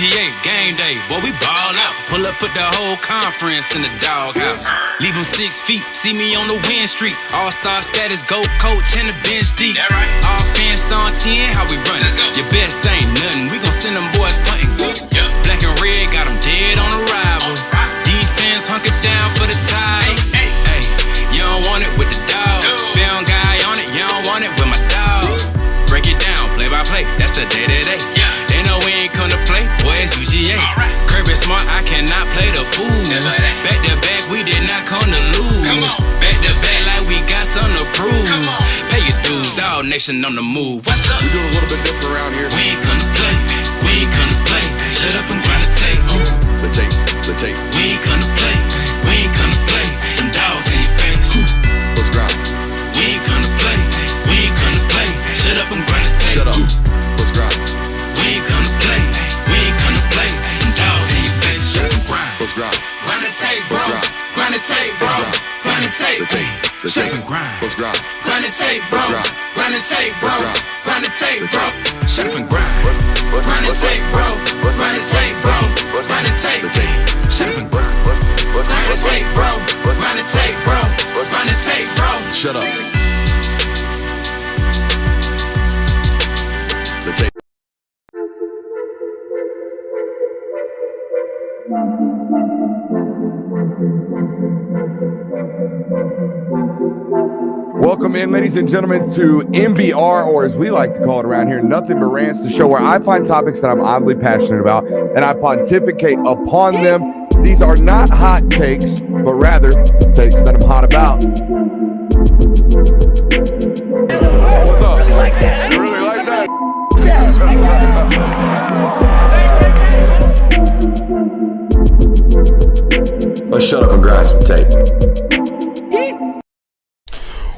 UGA, game day, boy, we ball out. Pull up, put the whole conference in the doghouse. Leave them 6 feet, see me on the win streak. All-star status, go coach, and the bench deep. Offense on 10, how we run it? Your best ain't nothing, we gon' send them boys punting. Black and red, got them dead on arrival. Defense, hunker down for the tie. Hey, you don't want it with the dogs. Found guy on it, you don't want it with my dog. Break it down, play by play, that's the day-to-day. They know we ain't come to play, boy, it's UGA. Kirby smart, I cannot play the fool. Back to back, we did not come to lose. Back to back like we got something to prove. Pay your dues, dog nation on the move. What's up? We do a little bit different around here. We ain't come to play, we ain't come to play. Shut up and grind the tape. The tape. We ain't come to play, we ain't come to play. Them dogs in your face. Let's grind. We ain't come to play, we ain't come to play. Shut up and grind the tape. Shut up. Let's grind. We ain't come to play, we ain't come to play. Them dogs in your face. Shut up and grind. Let's grind. Grind the tape, bro. Grind the tape, bro. Grind the tape. Shut up and grind. Let's grind. Grind the tape, bro. Grind the tape, bro. Grind the tape, bro. Shut up and grind. Grind the tape, bro. Grind the tape, bro. Grind the tape. Shut up and grind. Grind the tape, bro. Grind the tape, bro. Grind the tape, bro. Shut up. The tape. Welcome in, ladies and gentlemen, to MBR, or as we like to call it around here, Nothing But Rants, the show where I find topics that I'm oddly passionate about and I pontificate upon them. These are not hot takes, but rather takes that I'm hot about. What's up? You really like that? Let's shut up and grind some tape.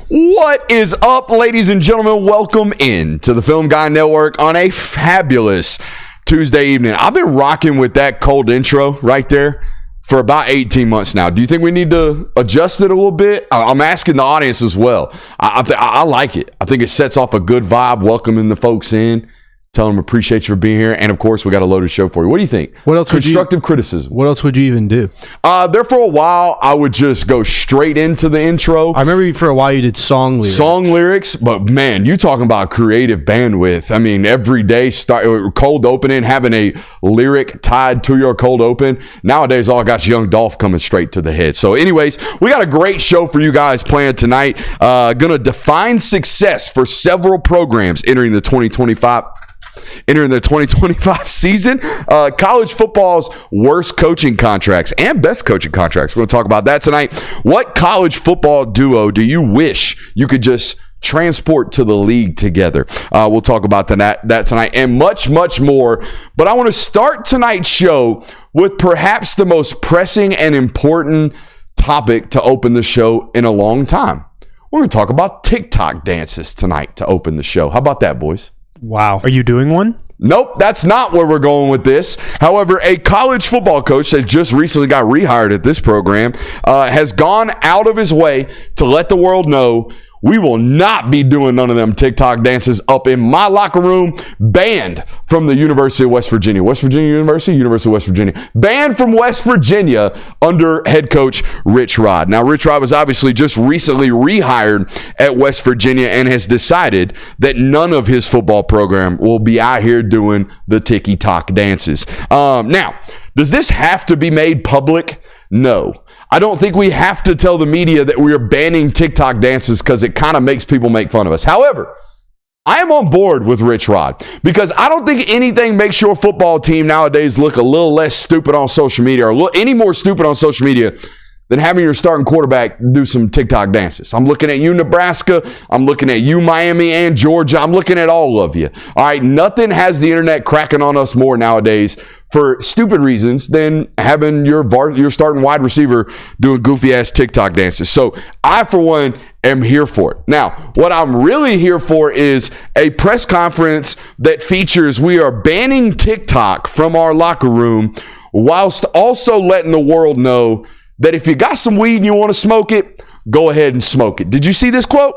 What is up, ladies and gentlemen? Welcome in to the Film Guy Network on a fabulous Tuesday evening. I've been rocking with that cold intro right there for about 18 months now. Do you think we need to adjust it a little bit? I'm asking the audience as well. I like it. I think it sets off a good vibe, welcoming the folks in, telling them appreciate you for being here. And of course, we got a loaded show for you. What do you think? What else? Constructive criticism. What else would you even do? There for a while, I would just go straight into the intro. I remember for a while you did song lyrics. But man, you talking about creative bandwidth. I mean, every day, cold opening, having a lyric tied to your cold open. Nowadays, all I got is Young Dolph coming straight to the head. So anyways, we got a great show for you guys planned tonight. Gonna define success for several programs entering the 2025 season. College football's worst coaching contracts and best coaching contracts. We're going to talk about that tonight. What college football duo do you wish you could just transport to the league together? We'll talk about that tonight and much, much more. But I want to start tonight's show with perhaps the most pressing and important topic to open the show in a long time. We're going to talk about TikTok dances tonight to open the show. How about that, boys? Wow. Are you doing one? Nope, that's not where we're going with this. However, a college football coach that just recently got rehired at this program has gone out of his way to let the world know we will not be doing none of them TikTok dances up in my locker room. Banned from the University of West Virginia. University of West Virginia. Banned from West Virginia under head coach Rich Rod. Now, Rich Rod was obviously just recently rehired at West Virginia and has decided that none of his football program will be out here doing the TikTok dances. Now, does this have to be made public? No. I don't think we have to tell the media that we are banning TikTok dances because it kind of makes people make fun of us. However, I am on board with Rich Rod because I don't think anything makes your football team nowadays look a little less stupid on social media or look any more stupid on social media than having your starting quarterback do some TikTok dances. I'm looking at you, Nebraska. I'm looking at you, Miami and Georgia. I'm looking at all of you. All right, nothing has the internet cracking on us more nowadays for stupid reasons than having your starting wide receiver doing goofy-ass TikTok dances. So I, for one, am here for it. Now, what I'm really here for is a press conference that features we are banning TikTok from our locker room whilst also letting the world know that if you got some weed and you want to smoke it, go ahead and smoke it. Did you see this quote?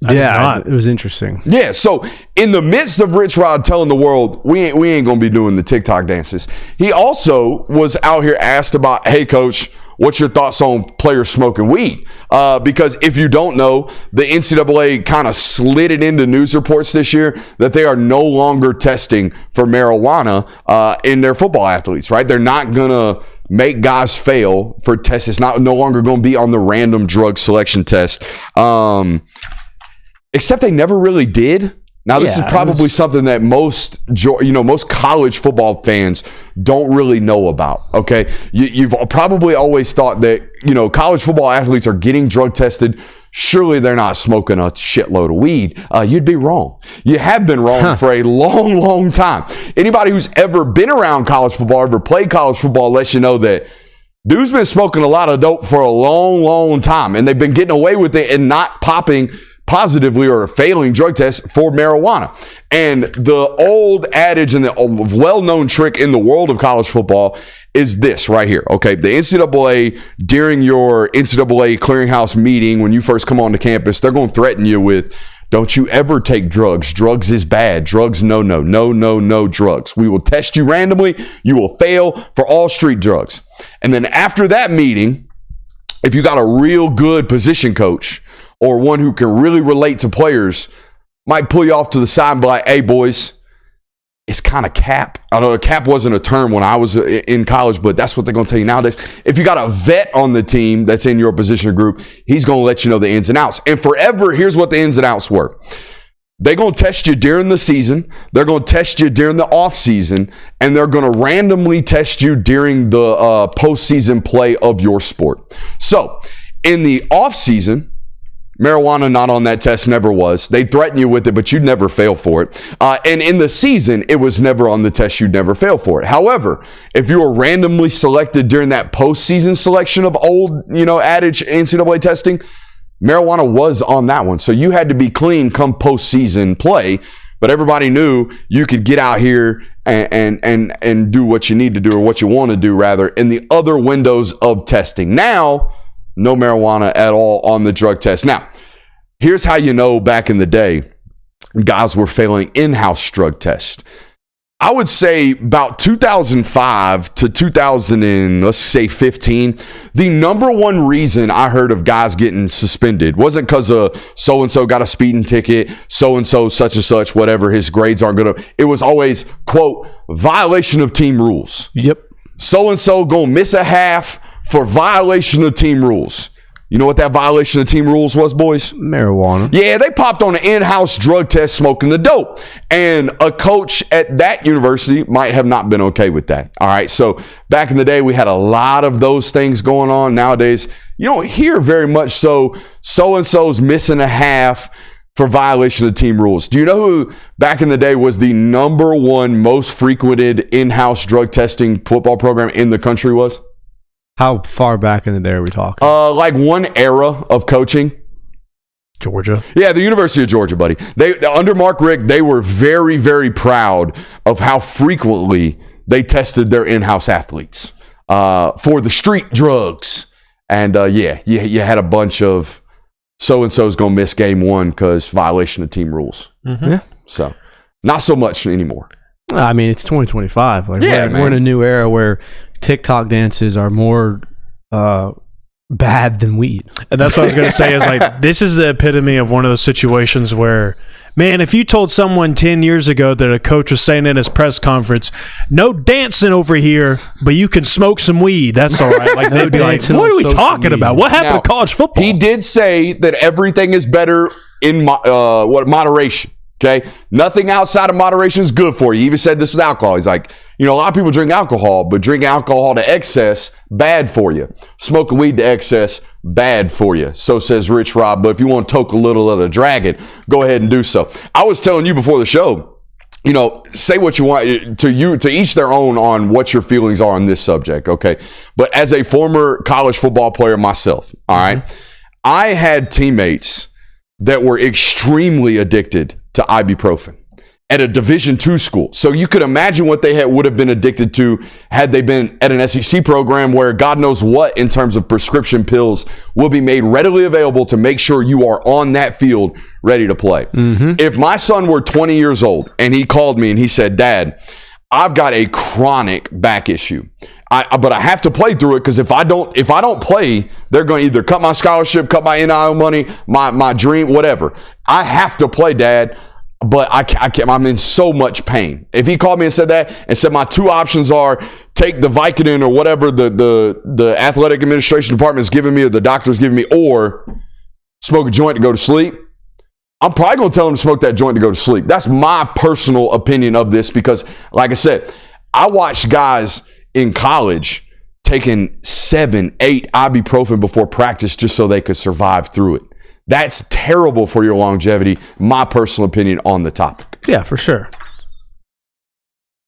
It was interesting. Yeah, so in the midst of Rich Rod telling the world, we ain't going to be doing the TikTok dances, he also was out here asked about, hey, coach, what's your thoughts on players smoking weed? Because if you don't know, the NCAA kind of slid it into news reports this year that they are no longer testing for marijuana in their football athletes, right? They're not going to make guys fail for tests. It's no longer going to be on the random drug selection test. Except they never really did. Now, this is probably something that most college football fans don't really know about, okay? You've probably always thought that, college football athletes are getting drug tested. Surely they're not smoking a shitload of weed. You'd be wrong. You have been wrong for a long, long time. Anybody who's ever been around college football, ever played college football, lets you know that dude's been smoking a lot of dope for a long, long time, and they've been getting away with it and not popping positively or failing drug tests for marijuana. And the old adage and the well-known trick in the world of college football is this right here, okay? The NCAA, during your NCAA clearinghouse meeting, when you first come onto campus, they're going to threaten you with, don't you ever take drugs. Drugs is bad. Drugs, no drugs. We will test you randomly. You will fail for all street drugs. And then after that meeting, if you got a real good position coach or one who can really relate to players, might pull you off to the side and be like, hey, boys, it's kind of cap. I know cap wasn't a term when I was in college, but that's what they're going to tell you nowadays. If you got a vet on the team that's in your position group, he's going to let you know the ins and outs. And forever, here's what the ins and outs were. They're going to test you during the season. They're going to test you during the off season, and they're going to randomly test you during the postseason play of your sport. So in the off season, marijuana not on that test, never was. They'd threaten you with it, but you'd never fail for it. And in the season, it was never on the test. You'd never fail for it. However, if you were randomly selected during that postseason selection of old, adage NCAA testing, marijuana was on that one. So you had to be clean come postseason play, but everybody knew you could get out here and do what you need to do, or what you want to do rather, in the other windows of testing. Now, no marijuana at all on the drug test. Now, here's how you know back in the day, guys were failing in-house drug tests. I would say about 2005 to 2015, the number one reason I heard of guys getting suspended wasn't because so-and-so got a speeding ticket, so-and-so, such and such, whatever, his grades aren't good. It was always, quote, violation of team rules. Yep. So-and-so gonna miss a half for violation of team rules. You know what that violation of team rules was, boys? Marijuana. Yeah, they popped on an in-house drug test smoking the dope. And a coach at that university might have not been okay with that. All right, so back in the day, we had a lot of those things going on. Nowadays, you don't hear very much so-and-so's missing a half for violation of team rules. Do you know who back in the day was the number one most frequented in-house drug testing football program in the country was? How far back in the day are we talking? Like one era of coaching. Georgia. Yeah, the University of Georgia, buddy. They under Mark Richt, they were very, very proud of how frequently they tested their in-house athletes for the street drugs. And you had a bunch of so-and-so's going to miss game one because violation of team rules. Mm-hmm. Yeah. So, not so much anymore. I mean, it's 2025. Like, yeah, we're in a new era where TikTok dances are more bad than weed. And that's what I was going to say is, like, this is the epitome of one of those situations where, man, if you told someone 10 years ago that a coach was saying in his press conference, no dancing over here, but you can smoke some weed, that's all right. Like, they'd be like, what are we talking about? What happened Now, to college football? He did say that everything is better in moderation. Okay, nothing outside of moderation is good for you. He even said this with alcohol. He's like, a lot of people drink alcohol, but drinking alcohol to excess, bad for you. Smoking weed to excess, bad for you. So says Rich Rob. But if you want to toke a little of the dragon, go ahead and do so. I was telling you before the show, say what you want, to each their own on what your feelings are on this subject. Okay, but as a former college football player myself, all right, I had teammates that were extremely addicted to ibuprofen. at a Division II school. So you could imagine what they would have been addicted to had they been at an SEC program where God knows what in terms of prescription pills will be made readily available to make sure you are on that field ready to play. If my son were 20 years old and he called me and he said, Dad, I've got a chronic back issue. But I have to play through it because if I don't play, they're going to either cut my scholarship, cut my NIL money, my dream, whatever. I have to play, Dad. But I can't, I'm in so much pain. If he called me and said that and said my two options are take the Vicodin or whatever the athletic administration department is giving me or the doctor's giving me, or smoke a joint to go to sleep, I'm probably going to tell him to smoke that joint to go to sleep. That's my personal opinion of this because, like I said, I watched guys in college taking 7, 8 ibuprofen before practice just so they could survive through it. That's terrible for your longevity, my personal opinion on the topic. Yeah, for sure.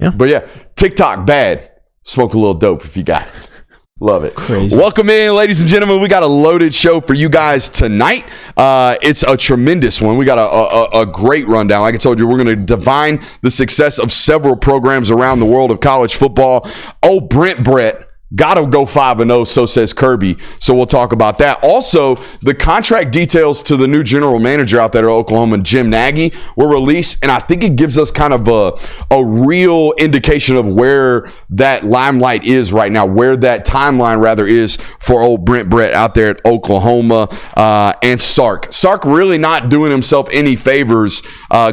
Yeah. But yeah, TikTok bad. Smoke a little dope if you got it. Love it. Crazy. Welcome in, ladies and gentlemen. We got a loaded show for you guys tonight. It's a tremendous one. We got a great rundown. Like I told you, we're going to divine the success of several programs around the world of college football. Oh, Brett. Gotta go 5-0, so says Kirby. So we'll talk about that. Also, the contract details to the new general manager out there at Oklahoma, Jim Nagy, were released, and I think it gives us kind of a real indication of where that limelight is right now, where that timeline rather is for old Brett out there at Oklahoma, and Sark. Sark really not doing himself any favors,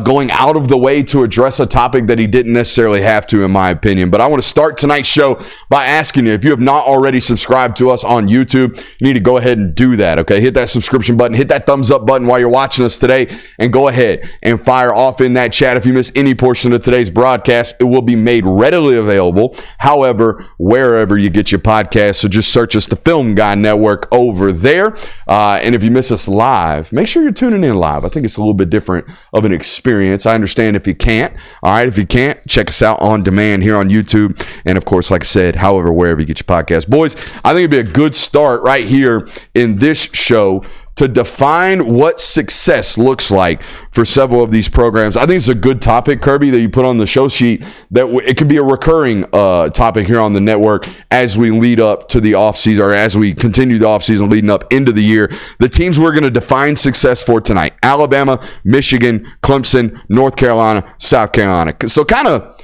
going out of the way to address a topic that he didn't necessarily have to, in my opinion. But I want to start tonight's show by asking you, if you have not already subscribed to us on YouTube, you need to go ahead and do that, okay? Hit that subscription button, hit that thumbs up button while you're watching us today, and go ahead and fire off in that chat. If you miss any portion of today's broadcast, it will be made readily available, however, wherever you get your podcasts. So just search us, the Film Guy Network, over there. And if you miss us live, make sure you're tuning in live. I think it's a little bit different of an experience. I understand if you can't. All right, if you can't, check us out on demand here on YouTube. And of course, like I said, however, wherever you get your podcast. Boys, I think it'd be a good start right here in this show to define what success looks like for several of these programs. I think it's a good topic, Kirby, that you put on the show sheet, that it can be a recurring topic here on the network as we lead up to the offseason, or as we continue the offseason leading up into the year. The teams we're going to define success for tonight: Alabama, Michigan, Clemson, North Carolina, South Carolina. So kind of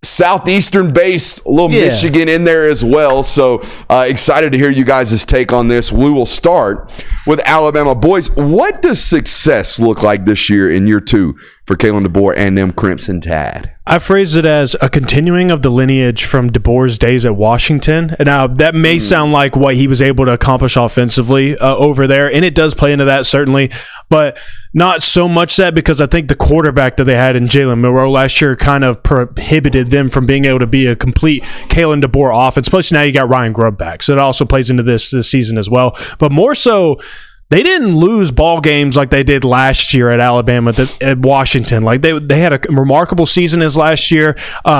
Southeastern base, a little Michigan in there as well. So excited to hear you guys' take on this. We will start with Alabama. Boys, what does success look like this year in year 2 for Kalen DeBoer and them Crimson Tide? I phrase it as a continuing of the lineage from DeBoer's days at Washington. And now that may sound like what he was able to accomplish offensively over there, and it does play into that, certainly, but not so much that, because I think the quarterback that they had in Jalen Milroe last year kind of prohibited them from being able to be a complete Kalen DeBoer offense. Plus, now you got Ryan Grubb back, so it also plays into this season as well. But more so, they didn't lose ball games like they did last year at Alabama, at Washington. Like they had a remarkable season as last year.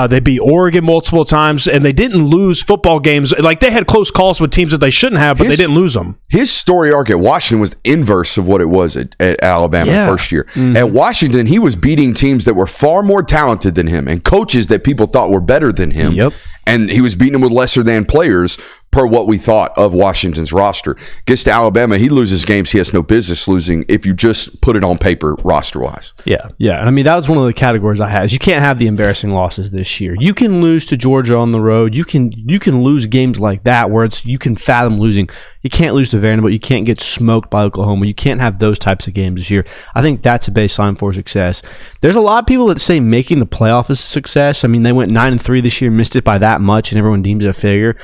They beat Oregon multiple times, and they didn't lose football games. Like they had close calls with teams that they shouldn't have, but they didn't lose them. His story arc at Washington was inverse of what it was at Alabama first year. Mm-hmm. At Washington, he was beating teams that were far more talented than him and coaches that people thought were better than him. Yep. And he was beating them with lesser than players per what we thought of Washington's roster. Gets to Alabama, he loses games he has no business losing if you just put it on paper roster-wise. Yeah. And I mean, that was one of the categories I had. Is you can't have the embarrassing losses this year. You can lose to Georgia on the road. You can lose games like that where you can fathom losing. You can't lose to Vanderbilt. You can't get smoked by Oklahoma. You can't have those types of games this year. I think that's a baseline for success. There's a lot of people that say making the playoff is a success. I mean, they went 9-3 this year, missed it by that much, and everyone deems it a failure.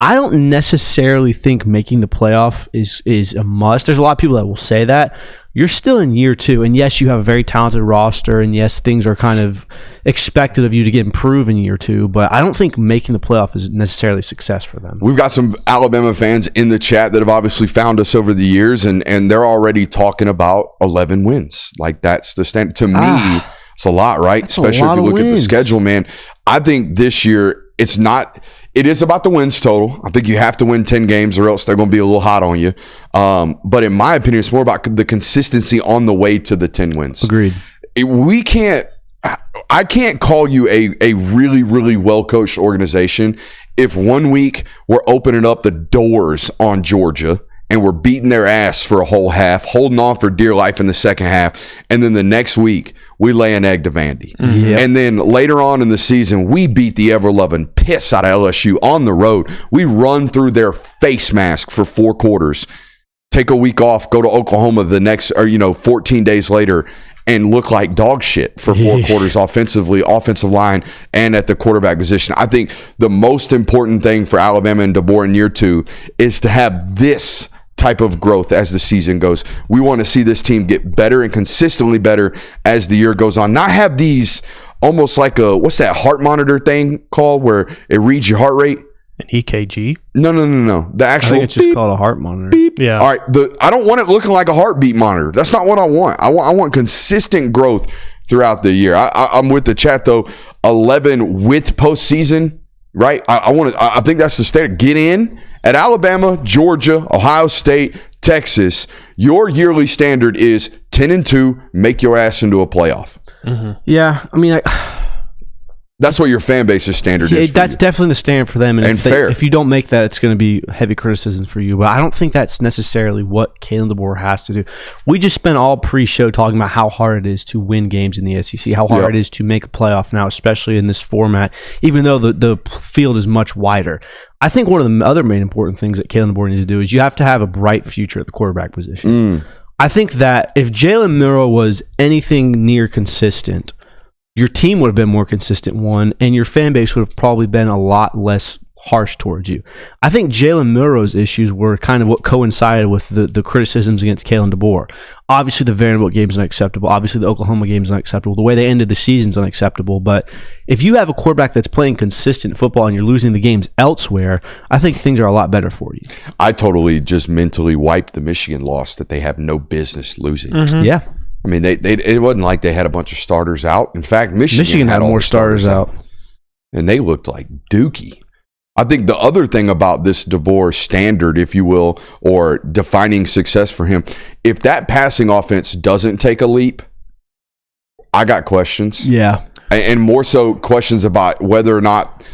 I don't necessarily think making the playoff is a must. There's a lot of people that will say that. You're still in year 2, and yes, you have a very talented roster, and yes, things are kind of expected of you to get improved in year 2, but I don't think making the playoff is necessarily success for them. We've got some Alabama fans in the chat that have obviously found us over the years, and they're already talking about 11 wins. Like, that's the standard. To me, it's a lot, right? Especially if you look at the schedule, man. I think this year, it is about the wins total. I think you have to win 10 games or else they're going to be a little hot on you. But in my opinion, it's more about the consistency on the way to the 10 wins. Agreed. We can't I can't call you a really, really well-coached organization if 1 week we're opening up the doors on Georgia and we're beating their ass for a whole half, holding on for dear life in the second half, and then the next week we lay an egg to Vandy. Yep. And then later on in the season, we beat the ever-loving piss out of LSU on the road. We run through their face mask for 4 quarters, take a week off, go to Oklahoma the next, 14 days later, and look like dog shit for 4 quarters offensively, offensive line, and at the quarterback position. I think the most important thing for Alabama and DeBoer in year 2 is to have this type of growth as the season goes. We want to see this team get better and consistently better as the year goes on. Not have these almost like what's that heart monitor thing called where it reads your heart rate? An EKG? No. The actual I think it's just called a heart monitor. beep. Yeah. All right. I don't want it looking like a heartbeat monitor. That's not what I want. I want consistent growth throughout the year. I'm with the chat though. 11 with postseason, right? I think that's the state. Get in at Alabama, Georgia, Ohio State, Texas. Your yearly standard is 10-2. Make your ass into a playoff. Yeah, I mean, That's what your fan base's standard is. For that's you. definitely the standard for them. And fair. If you don't make that, it's going to be heavy criticism for you. But I don't think that's necessarily what Kalen DeBoer has to do. We just spent all pre-show talking about how hard it is to win games in the SEC, how hard it is to make a playoff now, especially in this format, even though the field is much wider. I think one of the other main important things that Kalen DeBoer needs to do is you have to have a bright future at the quarterback position. I think that if Jalen Milroe was anything near consistent, your team would have been more consistent, one, and your fan base would have probably been a lot less harsh towards you. I think Jalen Milroe's issues were kind of what coincided with the criticisms against Kalen DeBoer. Obviously, the Vanderbilt game is unacceptable. Obviously, the Oklahoma game is unacceptable. The way they ended the season is unacceptable. But if you have a quarterback that's playing consistent football and you're losing the games elsewhere, I think things are a lot better for you. I totally just mentally wiped the Michigan loss that they have no business losing. Yeah. I mean, it wasn't like they had a bunch of starters out. In fact, Michigan had all more the starters out. And they looked like dookie. I think the other thing about this DeBoer standard, if you will, or defining success for him, if that passing offense doesn't take a leap, I got questions. Yeah. And more so questions about whether or not,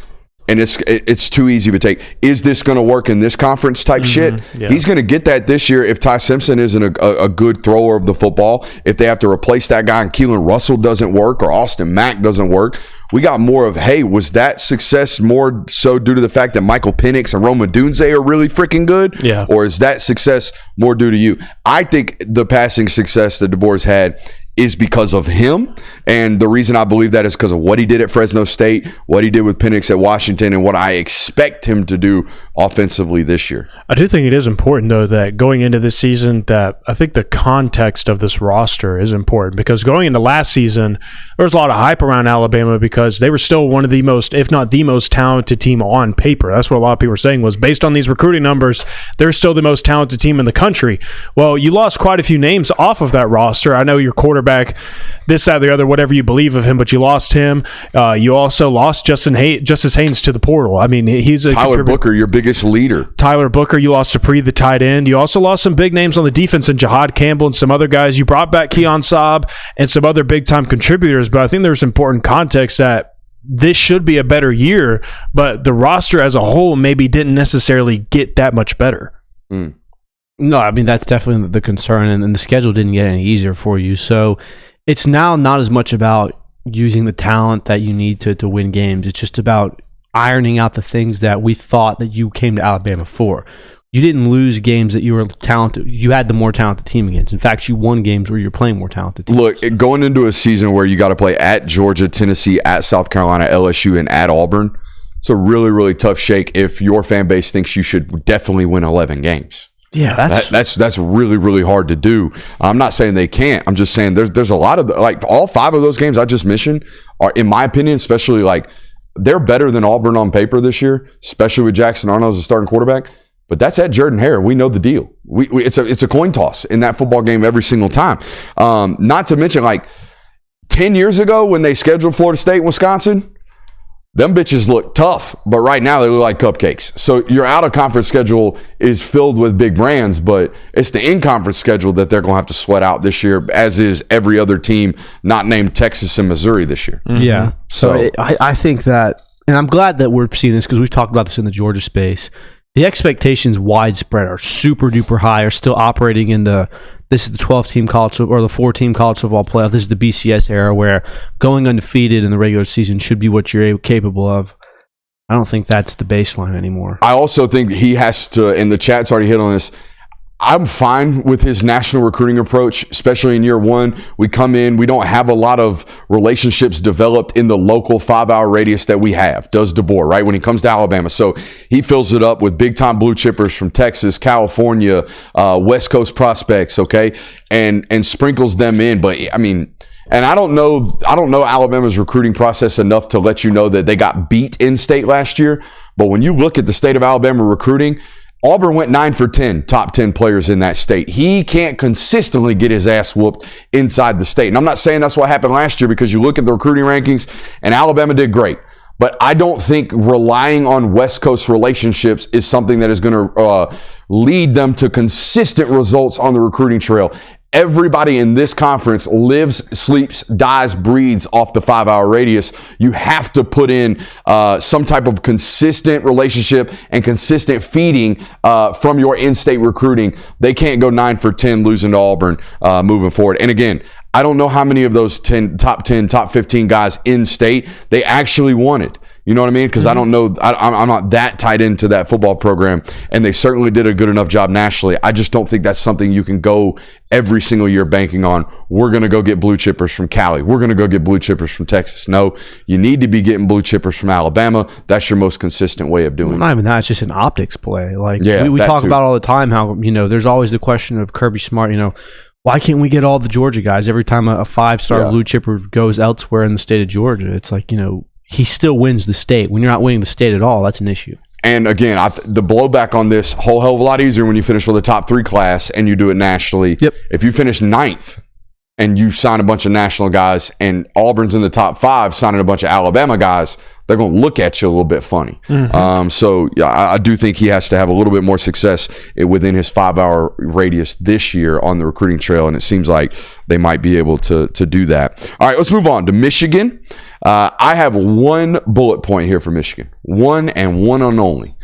and it's too easy to take, is this going to work in this conference type shit? Yeah. He's going to get that this year if Ty Simpson isn't a good thrower of the football, if they have to replace that guy and Keelan Russell doesn't work or Austin Mack doesn't work. We got more of, hey, was that success more so due to the fact that Michael Penix and Roma Dunze are really freaking good? Yeah. Or is that success more due to you? I think the passing success that DeBoer's had is because of him. And the reason I believe that is because of what he did at Fresno State, what he did with Penix at Washington, and what I expect him to do offensively this year. I do think it is important, though, that going into this season, that I think the context of this roster is important, because going into last season, there was a lot of hype around Alabama because they were still one of the most, if not the most talented team on paper. That's what a lot of people were saying, was based on these recruiting numbers, they're still the most talented team in the country. Well, you lost quite a few names off of that roster. I know your quarterback, this, that, the other, whatever you believe of him, but you lost him. You also lost Justice Haynes to the portal. I mean, he's a Tyler Booker, your biggest leader. Tyler Booker, you lost to the tight end. You also lost some big names on the defense and Jahad Campbell and some other guys. You brought back Keon Saab and some other big-time contributors, but I think there's important context that this should be a better year, but the roster as a whole maybe didn't necessarily get that much better. No, I mean, that's definitely the concern, and the schedule didn't get any easier for you. So it's now not as much about using the talent that you need to win games. It's just about ironing out the things that we thought that you came to Alabama for. You didn't lose games that you were talented. You had the more talented team against. In fact, you won games where you're playing more talented teams. Look, going into a season where you got to play at Georgia, Tennessee, at South Carolina, LSU, and at Auburn, it's a really, really tough shake if your fan base thinks you should definitely win 11 games. Yeah, that's really, really hard to do. I'm not saying they can't. I'm just saying there's a lot of like all 5 of those games I just mentioned are, in my opinion, especially like they're better than Auburn on paper this year, especially with Jackson Arnold as a starting quarterback. But that's at Jordan-Hare. We know the deal. It's a coin toss in that football game every single time. Not to mention, like 10 years ago when they scheduled Florida State and Wisconsin, them bitches look tough, but right now they look like cupcakes. So your out-of-conference schedule is filled with big brands, but it's the in-conference schedule that they're going to have to sweat out this year, as is every other team not named Texas and Missouri this year. Mm-hmm. Yeah. I think that, and I'm glad that we're seeing this because we've talked about this in the Georgia space. The expectations widespread are super duper high, are still operating in this is the 12-team college or the 4-team college football playoff. This is the BCS era where going undefeated in the regular season should be what you're capable of. I don't think that's the baseline anymore. I also think he has to, and the chat's already hit on this, I'm fine with his national recruiting approach, especially in year one. We come in, we don't have a lot of relationships developed in the local 5-hour radius that we have, does DeBoer, right, when he comes to Alabama. So he fills it up with big-time blue chippers from Texas, California, West Coast prospects, okay, and sprinkles them in. But, I mean, and I don't know Alabama's recruiting process enough to let you know that they got beat in state last year. But when you look at the state of Alabama recruiting, Auburn went 9 for 10, top 10 players in that state. He can't consistently get his ass whooped inside the state. And I'm not saying that's what happened last year, because you look at the recruiting rankings and Alabama did great. But I don't think relying on West Coast relationships is something that is going to lead them to consistent results on the recruiting trail. Everybody in this conference lives, sleeps, dies, breathes off the 5-hour radius. You have to put in some type of consistent relationship and consistent feeding from your in-state recruiting. They can't go 9 for 10 losing to Auburn moving forward. And again, I don't know how many of those 10, top 15 guys in state they actually wanted. You know what I mean? Because I don't know. I'm not that tied into that football program, and they certainly did a good enough job nationally. I just don't think that's something you can go every single year banking on. We're going to go get blue chippers from Cali. We're going to go get blue chippers from Texas. No, you need to be getting blue chippers from Alabama. That's your most consistent way of doing it. Not even that. It's just an optics play. Like yeah, we talk too. about all the time how, there's always the question of Kirby Smart, why can't we get all the Georgia guys every time a 5-star blue chipper goes elsewhere in the state of Georgia? It's like, he still wins the state. When you're not winning the state at all, that's an issue. And again, the blowback on this whole hell of a lot easier when you finish with a top 3 class and you do it nationally. Yep. If you finish 9th and you sign a bunch of national guys and Auburn's in the top 5 signing a bunch of Alabama guys, they're going to look at you a little bit funny. Mm-hmm. So I do think he has to have a little bit more success within his 5-hour radius this year on the recruiting trail, and it seems like they might be able to do that. All right, let's move on to Michigan. I have one bullet point here for Michigan. One and one and only.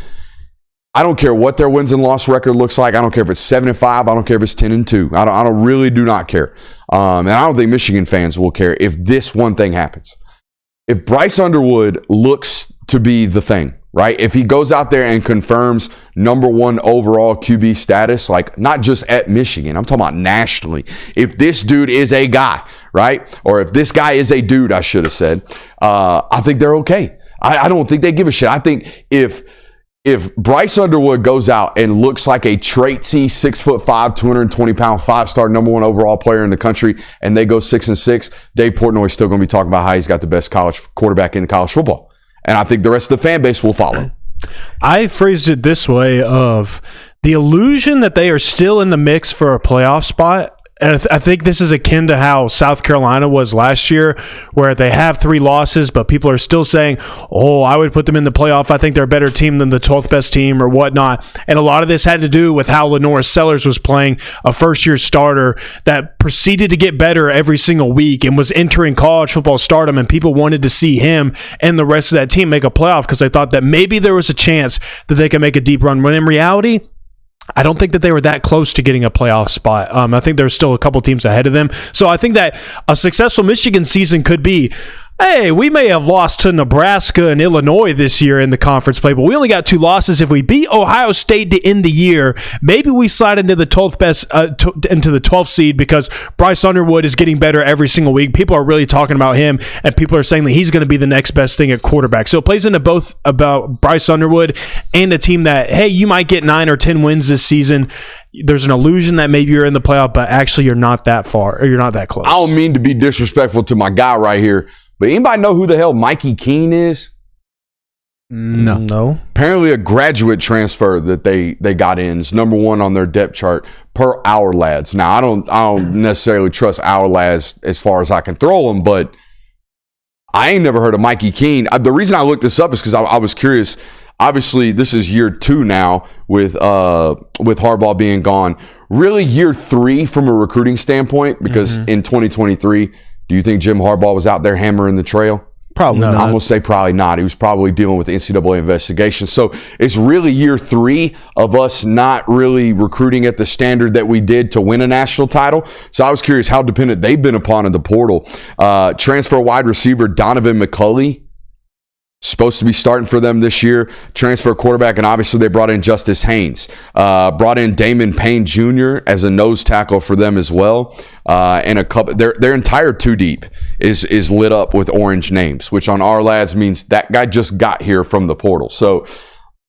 I don't care what their wins and loss record looks like. I don't care if it's 7-5. I don't care if it's 10-2. I don't really do not care. And I don't think Michigan fans will care if this one thing happens. If Bryce Underwood looks to be the thing, right? If he goes out there and confirms number 1 overall QB status, like not just at Michigan, I'm talking about nationally. If this dude is a guy, right? Or if this guy is a dude, I should have said, I think they're okay. I don't think they give a shit. I think if Bryce Underwood goes out and looks like a traitsy 6'5", 220-pound 5-star number 1 overall player in the country, and they go 6-6, Dave Portnoy is still going to be talking about how he's got the best college quarterback in college football. And I think the rest of the fan base will follow. I phrased it this way: of the illusion that they are still in the mix for a playoff spot. And I think this is akin to how South Carolina was last year, where they have 3 losses, but people are still saying, oh, I would put them in the playoff. I think they're a better team than the 12th best team or whatnot. And a lot of this had to do with how Lenore Sellers was playing, a first-year starter that proceeded to get better every single week and was entering college football stardom, and people wanted to see him and the rest of that team make a playoff because they thought that maybe there was a chance that they could make a deep run. When in reality, I don't think that they were that close to getting a playoff spot. I think there's still a couple teams ahead of them. So I think that a successful Michigan season could be, hey, we may have lost to Nebraska and Illinois this year in the conference play, but we only got 2 losses. If we beat Ohio State to end the year, maybe we slide into the 12th best, into the 12th seed because Bryce Underwood is getting better every single week. People are really talking about him, and people are saying that he's going to be the next best thing at quarterback. So it plays into both about Bryce Underwood and a team that, hey, you might get 9 or 10 wins this season. There's an illusion that maybe you're in the playoff, but actually you're not that far, or you're not that close. I don't mean to be disrespectful to my guy right here, but anybody know who the hell Mikey Keene is? No. Apparently a graduate transfer that they got in is number 1 on their depth chart per Our Lads. Now, I don't necessarily trust Our Lads as far as I can throw them, but I ain't never heard of Mikey Keene. The reason I looked this up is because I was curious. Obviously, this is year 2 now with Harbaugh being gone. Really, year 3 from a recruiting standpoint, because in 2023, do you think Jim Harbaugh was out there hammering the trail? Probably not. I'm going to say probably not. He was probably dealing with the NCAA investigation. So it's really year 3 of us not really recruiting at the standard that we did to win a national title. So I was curious how dependent they've been upon in the portal. Transfer wide receiver Donovan McCulley, supposed to be starting for them this year. Transfer quarterback, and obviously they brought in Justice Haynes. Brought in Damon Payne Jr. as a nose tackle for them as well. And a couple, their entire 2 deep is lit up with orange names, which on our lads means that guy just got here from the portal. So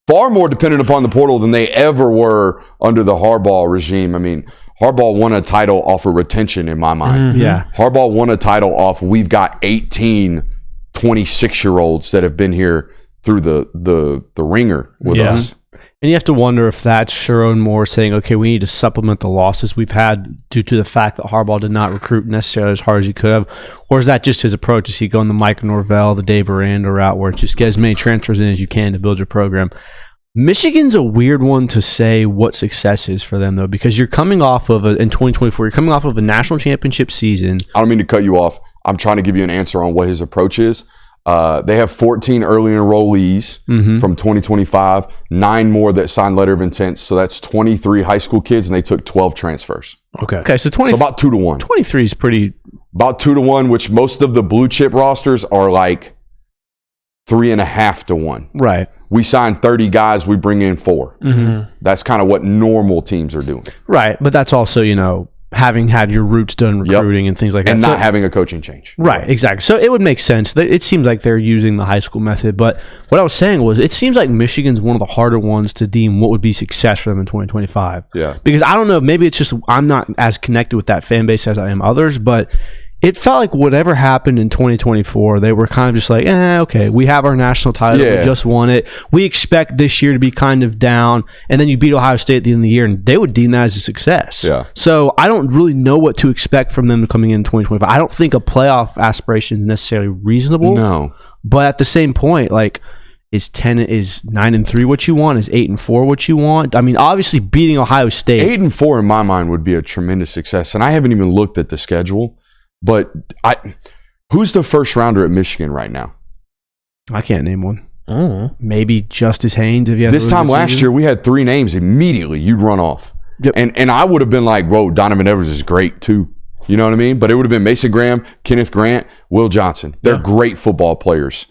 far more dependent upon the portal than they ever were under the Harbaugh regime. I mean, Harbaugh won a title off of retention in my mind. Yeah. Harbaugh won a title off, we've got 18 26-year-olds that have been here through the ringer with us. And you have to wonder if that's Sharon Moore saying, okay, we need to supplement the losses we've had due to the fact that Harbaugh did not recruit necessarily as hard as he could have. Or is that just his approach? Is he going the Mike Norvell, the Dave Aranda route, where it's just get as many transfers in as you can to build your program? Michigan's a weird one to say what success is for them, though, because you're coming off of, in 2024, you're coming off of a national championship season. I don't mean to cut you off. I'm trying to give you an answer on what his approach is. They have 14 early enrollees from 2025, 9 more that signed letter of intent. So that's 23 high school kids, and they took 12 transfers. Okay, so about 2 to 1. 23 is pretty. About 2 to 1, which most of the blue chip rosters are like 3.5 to 1. Right. We sign 30 guys, we bring in 4. That's kind of what normal teams are doing. Right, but that's also, having had your roots done recruiting and things like that. And not having a coaching change. Right, exactly. So it would make sense. It seems like they're using the high school method. But what I was saying was, it seems like Michigan's one of the harder ones to deem what would be success for them in 2025. Yeah. Because I don't know, maybe it's just I'm not as connected with that fan base as I am others, but it felt like whatever happened in 2024, they were kind of just like, okay, we have our national title. We just won it. We expect this year to be kind of down. And then you beat Ohio State at the end of the year, and they would deem that as a success. Yeah. So I don't really know what to expect from them coming in 2025. I don't think a playoff aspiration is necessarily reasonable. No. But at the same point, like, is 9-3 what you want? Is 8-4 what you want? I mean, obviously beating Ohio State. 8-4 in my mind would be a tremendous success. And I haven't even looked at the schedule. But who's the first rounder at Michigan right now? I can't name one. Maybe Justice Haynes. If you have this time last year, we had 3 names immediately. You'd run off, and I would have been like, "Whoa, Donovan Evers is great too." You know what I mean? But it would have been Mason Graham, Kenneth Grant, Will Johnson. They're great football players.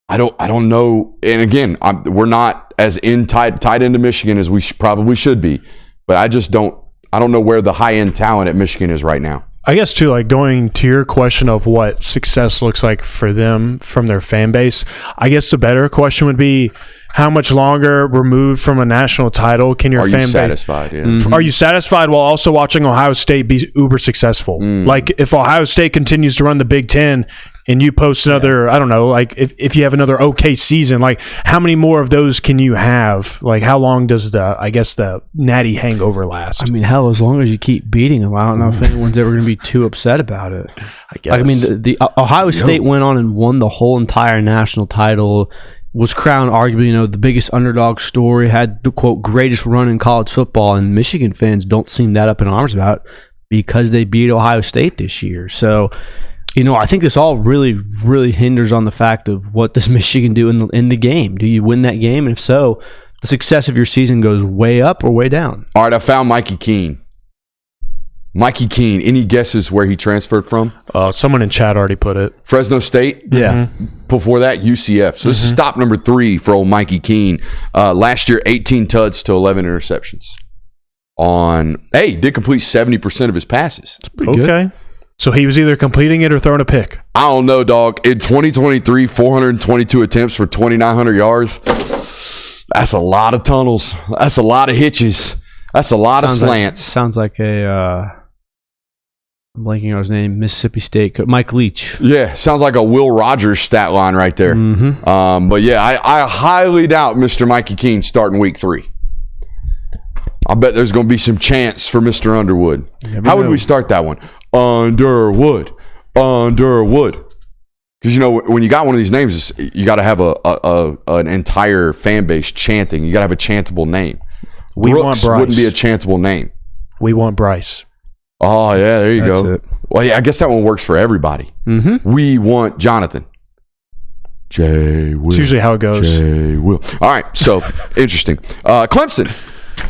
I don't know. And again, we're not as tied into Michigan as we probably should be. But I just don't. I don't know where the high end talent at Michigan is right now. I guess, too, like going to your question of what success looks like for them from their fan base, I guess the better question would be, how much longer removed from a national title can your fan base... Are you satisfied? Yeah. Mm-hmm. Are you satisfied while also watching Ohio State be uber successful? Like, if Ohio State continues to run the Big Ten and you post another, I don't know, like if you have another okay season, like how many more of those can you have? Like, how long does the natty hangover last? I mean, hell, as long as you keep beating them, I don't know if anyone's ever going to be too upset about it. I guess. Like, I mean, the Ohio State went on and won the whole entire national title, was crowned arguably, the biggest underdog story, had the, quote, greatest run in college football, and Michigan fans don't seem that up in arms about it because they beat Ohio State this year. So, I think this all really, really hinders on the fact of what does Michigan do in the game. Do you win that game? And if so, the success of your season goes way up or way down. All right, I found Mikey Keene. Mikey Keene, any guesses where he transferred from? Someone in chat already put it. Fresno State? Yeah. Before that, UCF. So this is stop number 3 for old Mikey Keene. Last year, 18 tuds to 11 interceptions. Did complete 70% of his passes. That's pretty good. Okay. So he was either completing it or throwing a pick. I don't know, dog. In 2023, 422 attempts for 2,900 yards. That's a lot of tunnels. That's a lot of hitches. That's a lot of slants. Sounds like I'm blanking on his name. Mississippi State. Mike Leach. Yeah, sounds like a Will Rogers stat line right there. But yeah, I highly doubt Mr. Mikey Keene starting week 3. I bet there's going to be some chance for Mr. Underwood. How would we start that one? Underwood. Because Because, when you got one of these names, you got to have an entire fan base chanting. You got to have a chantable name. We want Brooks Bryce. wouldn't be a chantable name. We want Bryce. Oh, yeah, there you That's go. it. Well, yeah, I guess that one works for everybody. Mm-hmm. We want Jonathan. J. Will. It's usually how it goes. J. Will. All right, so interesting. Clemson.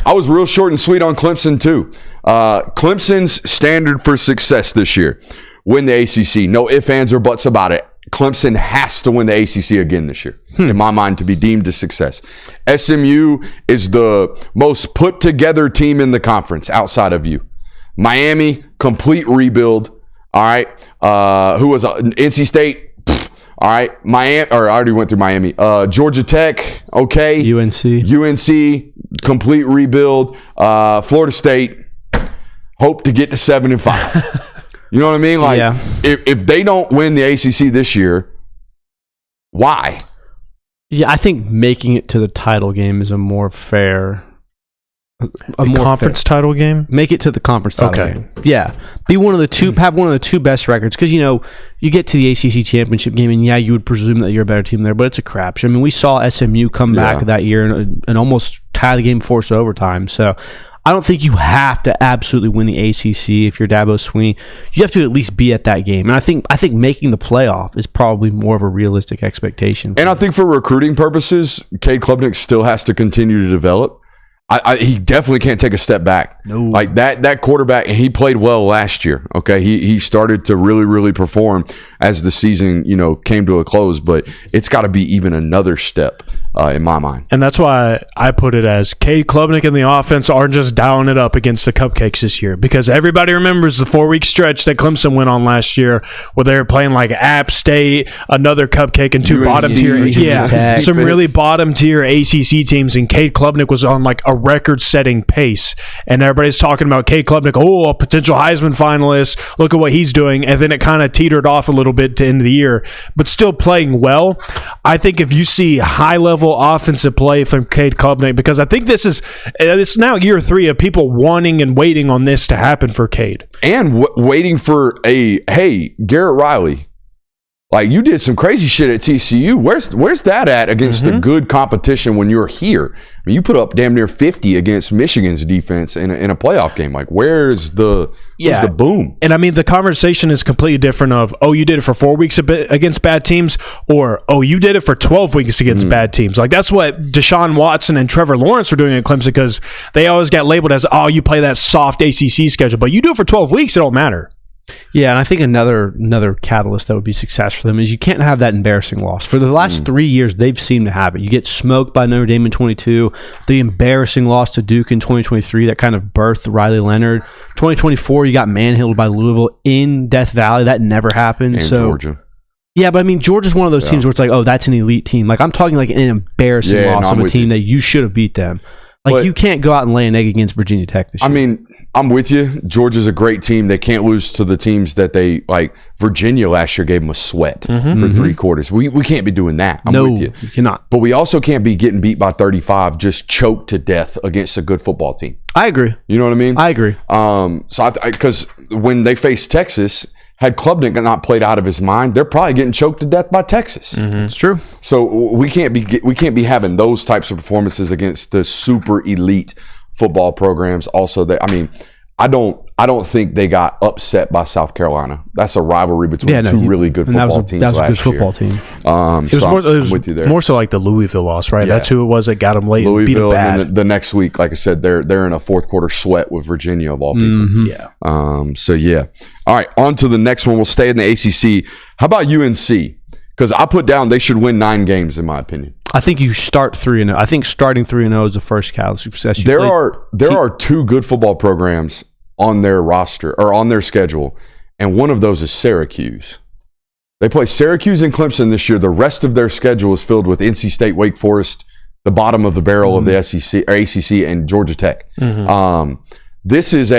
I was real short and sweet on Clemson, too. Clemson's standard for success this year: win the ACC. No ifs, ands, or buts about it. Clemson has to win the ACC again this year, in my mind, to be deemed a success. SMU is the most put-together team in the conference outside of you. Miami, complete rebuild. All right. Who was NC State? All right. Miami, or I already went through Miami. Georgia Tech, okay. UNC, complete rebuild. Florida State, hope to get to 7-5. You know what I mean? Like, if they don't win the ACC this year, why? Yeah, I think making it to the title game is a more fair. Conference title game? Make it to the conference title game. Yeah. Be one of the two, have one of the two best records. Because, you get to the ACC championship game, and you would presume that you're a better team there, but it's a crapshoot. I mean, we saw SMU come back that year and almost tie the game, force overtime. So I don't think you have to absolutely win the ACC if you're Dabo Swinney. You have to at least be at that game. And I think making the playoff is probably more of a realistic expectation. And I think for recruiting purposes, Cade Klubnik still has to continue to develop. He definitely can't take a step back. No. Like that quarterback, and he played well last year. Okay, he started to really, really perform as the season came to a close. But it's got to be even another step in my mind. And that's why I put it as Cade Klubnik and the offense aren't just dialing it up against the Cupcakes this year, because everybody remembers the 4-week stretch that Clemson went on last year where they were playing like App State, another Cupcake, and two UNC, bottom tier, Tech. some really bottom tier ACC teams, and Cade Klubnik was on like a record-setting pace, and everybody's talking about Cade Klubnik, a potential Heisman finalist, look at what he's doing, and then it kind of teetered off a little bit to end of the year, but still playing well. I think if you see high-level offensive play from Cade Klubnik, because I think it's now year 3 of people wanting and waiting on this to happen for Cade. And waiting for Garrett Riley. Like, you did some crazy shit at TCU. Where's that at against the good competition when you're here? I mean, you put up damn near 50 against Michigan's defense in a playoff game. Like, where's the boom? And I mean, the conversation is completely different of, you did it for 4 weeks against bad teams, or, you did it for 12 weeks against bad teams. Like, that's what Deshaun Watson and Trevor Lawrence were doing at Clemson, because they always got labeled as, you play that soft ACC schedule. But you do it for 12 weeks, it don't matter. Yeah, and I think another catalyst that would be success for them is you can't have that embarrassing loss. For the last 3 years, they've seemed to have it. You get smoked by Notre Dame in 22, the embarrassing loss to Duke in 2023 that kind of birthed Riley Leonard. 2024, you got manhandled by Louisville in Death Valley. That never happened. And Georgia. Yeah, but I mean, Georgia's one of those teams where it's like, that's an elite team. Like, I'm talking like an embarrassing loss of a team that you should have beat them. Like, you can't go out and lay an egg against Virginia Tech this year. I mean, I'm with you. Georgia's a great team. They can't lose to the teams that they like. Virginia last year gave them a sweat for 3 quarters. We can't be doing that. I'm with you. You cannot. But we also can't be getting beat by 35, just choked to death against a good football team. I agree. You know what I mean? I agree. So because when they faced Texas, had Klubnik not played out of his mind, they're probably getting choked to death by Texas. It's true. So we can't be having those types of performances against the super elite football programs. Also, I don't think they got upset by South Carolina. That's a rivalry between two really good football teams. That was last a good football team. It was with you there. More so like the Louisville loss, right? Yeah. That's who it was that got them late. Louisville, and beat them bad. and then the next week, like I said, they're in a fourth quarter sweat with Virginia of all people. Yeah. So yeah. All right, on to the next one. We'll stay in the ACC. How about UNC? Because I put down they should win 9 games in my opinion. I think you start 3-0. I think starting 3-0 is the first catalyst of success. There are 2 good football programs on their roster or on their schedule, and one of those is Syracuse. They play Syracuse and Clemson this year. The rest of their schedule is filled with NC State, Wake Forest, the bottom of the barrel of the SEC or ACC, and Georgia Tech. This is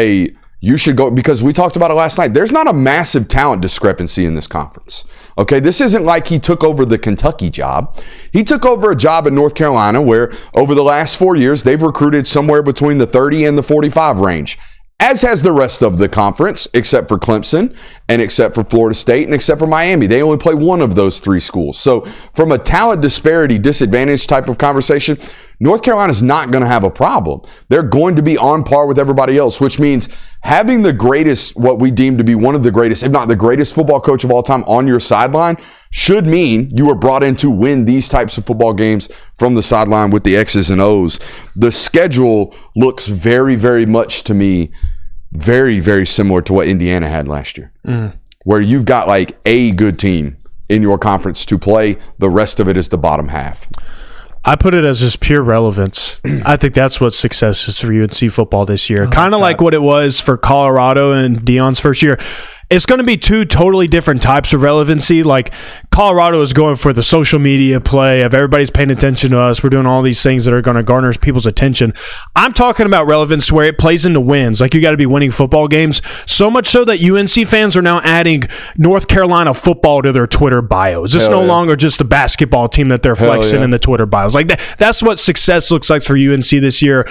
you should go, because we talked about it last night. There's not a massive talent discrepancy in this conference. Okay, this isn't like he took over the Kentucky job. He took over a job at North Carolina where over the last 4 years, they've recruited somewhere between the 30 and the 45 range. as has the rest of the conference, except for Clemson and except for Florida State and except for Miami. They only play one of those three schools. So from a talent disparity, disadvantage type of conversation, North Carolina's not going to have a problem. They're going to be on par with everybody else, which means having the greatest, what we deem to be one of the greatest, if not the greatest football coach of all time on your sideline should mean you were brought in to win these types of football games from the sideline with the X's and O's. The schedule looks very, very much to me very, very similar to what Indiana had last year, where you've got like a good team in your conference to play. The rest of it is the bottom half. I put it as just pure relevance. I think that's what success is for UNC football this year. Kind of like what it was for Colorado and Deion's first year. It's going to be two totally different types of relevancy. Like Colorado is going for the social media play of everybody's paying attention to us. We're doing all these things that are going to garner people's attention. I'm talking about relevance where it plays into wins. Like you got to be winning football games. So much so that UNC fans are now adding North Carolina football to their Twitter bios. It's no longer just a basketball team that they're flexing in the Twitter bios. Like that's what success looks like for UNC this year.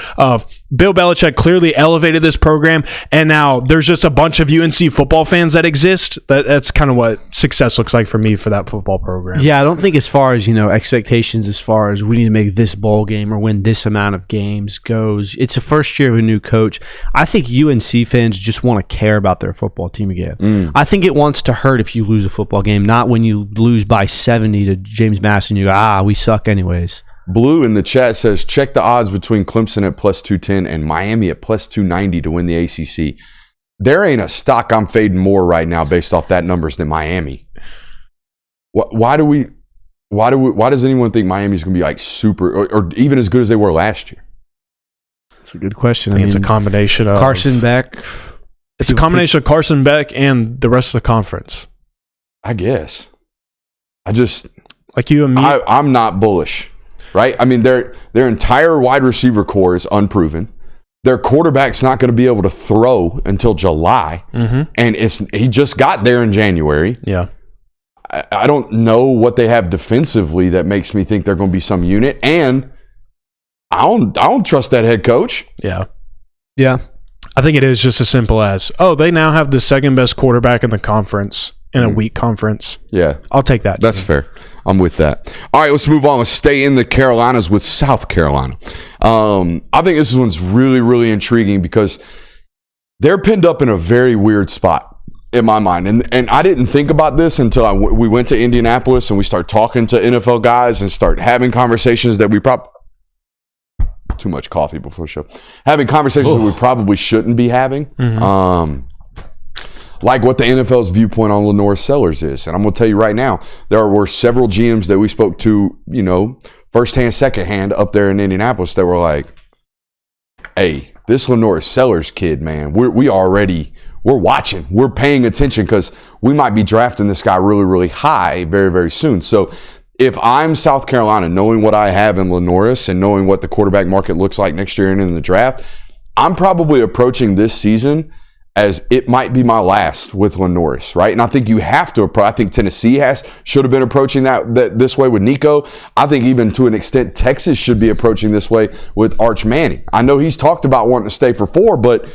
Bill Belichick clearly elevated this program, and now there's just a bunch of UNC football fans that exist. That's kind of what success looks like for me for that football program. Yeah, I don't think as far as, expectations as far as we need to make this bowl game or win this amount of games goes. It's the first year of a new coach. I think UNC fans just want to care about their football team again. I think it wants to hurt if you lose a football game, not when you lose by 70 to James Madison. You go, we suck anyways. Blue in the chat says, check the odds between Clemson at plus 210 and Miami at plus 290 to win the ACC. There ain't a stock I'm fading more right now based off that numbers than Miami. Why does anyone think Miami's going to be like super or even as good as they were last year? That's a good question. I think it's a combination of Carson Beck. It's a combination of Carson Beck and the rest of the conference. I guess. I'm not bullish. Right? I mean, their entire wide receiver core is unproven. Their quarterback's not going to be able to throw until July, and he just got there in January. Yeah, I don't know what they have defensively that makes me think they're going to be some unit, and I don't trust that head coach. Yeah. I think it is just as simple as they now have the second best quarterback in the conference in a weak conference. Yeah, I'll take that. That's fair. I'm with that. All right, let's move on. Let's stay in the Carolinas with South Carolina. I think this one's really, really intriguing because they're pinned up in a very weird spot in my mind. And I didn't think about this until we went to Indianapolis and we started talking to NFL guys and start having conversations that we probably too much coffee before the show. Having conversations that we probably shouldn't be having. Like what the NFL's viewpoint on Lenore Sellers is. And I'm going to tell you right now, there were several GMs that we spoke to, firsthand, secondhand up there in Indianapolis that were like, hey, this Lenore Sellers kid, man, we're watching. We're paying attention because we might be drafting this guy really, really high very, very soon. So if I'm South Carolina, knowing what I have in Lenoris and knowing what the quarterback market looks like next year and in the draft, I'm probably approaching this season as it might be my last with Lenoris, right? And I think you have to approach. I think Tennessee should have been approaching that this way with Nico. I think even to an extent, Texas should be approaching this way with Arch Manning. I know he's talked about wanting to stay for 4, but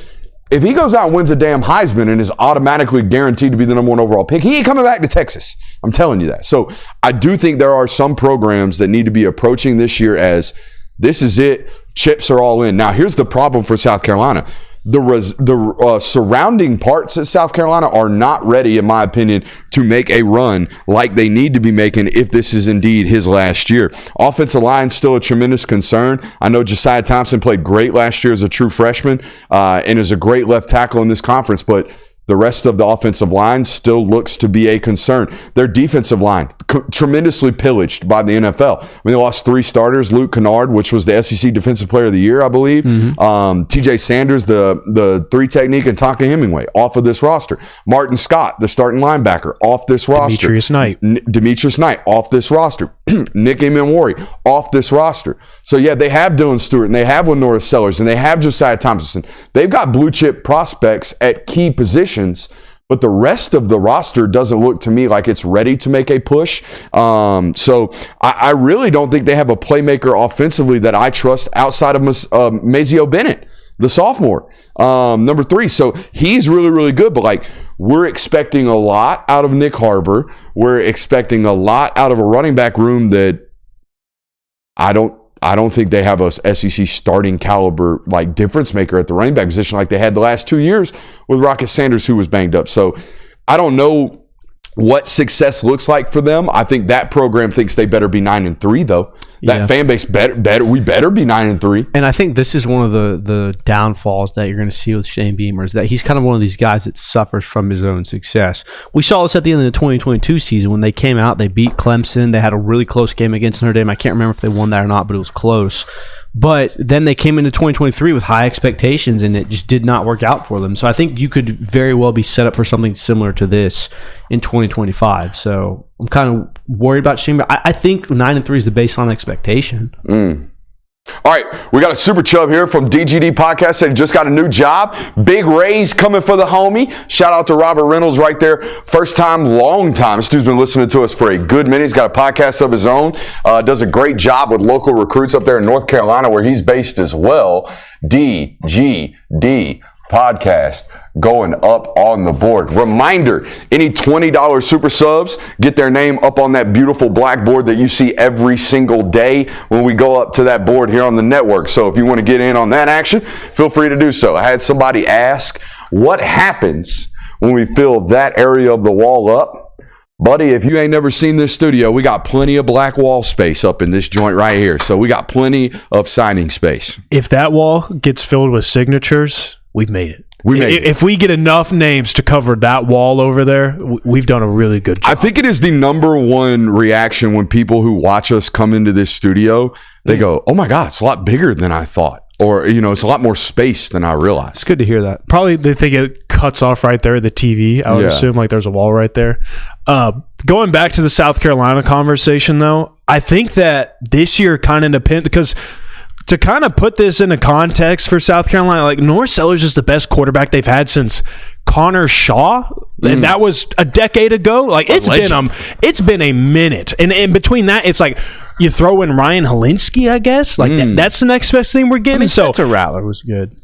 if he goes out and wins a damn Heisman and is automatically guaranteed to be the number 1 overall pick, he ain't coming back to Texas. I'm telling you that. So I do think there are some programs that need to be approaching this year as this is it. Chips are all in. Now, here's the problem for South Carolina. The surrounding parts at South Carolina are not ready, in my opinion, to make a run like they need to be making if this is indeed his last year. Offensive line still a tremendous concern. I know Josiah Thompson played great last year as a true freshman and is a great left tackle in this conference, but the rest of the offensive line still looks to be a concern. Their defensive line, tremendously pillaged by the NFL. I mean, they lost 3 starters. Luke Kennard, which was the SEC Defensive Player of the Year, I believe. TJ Sanders, the 3 technique, and Tonka Hemingway off of this roster. Martin Scott, the starting linebacker, off this roster. Demetrius Knight, off this roster. Nick Emenwari, off this roster. So, yeah, they have Dylan Stewart, and they have Lenore Sellers, and they have Josiah Thompson. They've got blue-chip prospects at key positions, but the rest of the roster doesn't look to me like it's ready to make a push. So I really don't think they have a playmaker offensively that I trust outside of Mazeo Bennett. the sophomore, number 3. So he's really, really good. But like, we're expecting a lot out of Nick Harbor. We're expecting a lot out of a running back room that I don't think they have a SEC starting caliber like difference maker at the running back position like they had the last 2 years with Rocket Sanders, who was banged up. So I don't know what success looks like for them. I think that program thinks they better be 9-3 though. That fan base better we better be 9-3. And I think this is one of the downfalls that you're going to see with Shane Beamer, is that he's kind of one of these guys that suffers from his own success. We saw this at the end of the 2022 season when they came out. They beat Clemson. They had a really close game against Notre Dame. I can't remember if they won that or not, but it was close. But then they came into 2023 with high expectations, and it just did not work out for them. So I think you could very well be set up for something similar to this in 2025. So I'm kind of worried about Shane. I think 9-3 is the baseline expectation. All right, we got a super chub here from DGD Podcast. Said he just got a new job. Big raise coming for the homie. Shout out to Robert Reynolds right there. First time, long time. This dude's been listening to us for a good minute. He's got a podcast of his own. Does a great job with local recruits up there in North Carolina, where he's based as well. DGD Podcast going up on the board. Reminder, any $20 super subs get their name up on that beautiful blackboard that you see every single day when we go up to that board here on the network. So if you want to get in on that action, feel free to do so. I had somebody ask, what happens when we fill that area of the wall up? Buddy, if you ain't never seen this studio, we got plenty of black wall space up in this joint right here. So we got plenty of signing space. If that wall gets filled with signatures, we've made it. If we get enough names to cover that wall over there, we've done a really good job. I think it is the number one reaction when people who watch us come into this studio, they go, oh my God, it's a lot bigger than I thought. Or, it's a lot more space than I realized. It's good to hear that. Probably they think it cuts off right there, the TV. I would assume like there's a wall right there. Going back to the South Carolina conversation, though, I think that this year kind of depends, because to kind of put this into context for South Carolina, like Norris Sellers is the best quarterback they've had since Connor Shaw, and that was a decade ago. Like it's been a minute, and in between that, it's like you throw in Ryan Helinski, I guess. Like that's the next best thing we're getting. Spencer Rattler was good.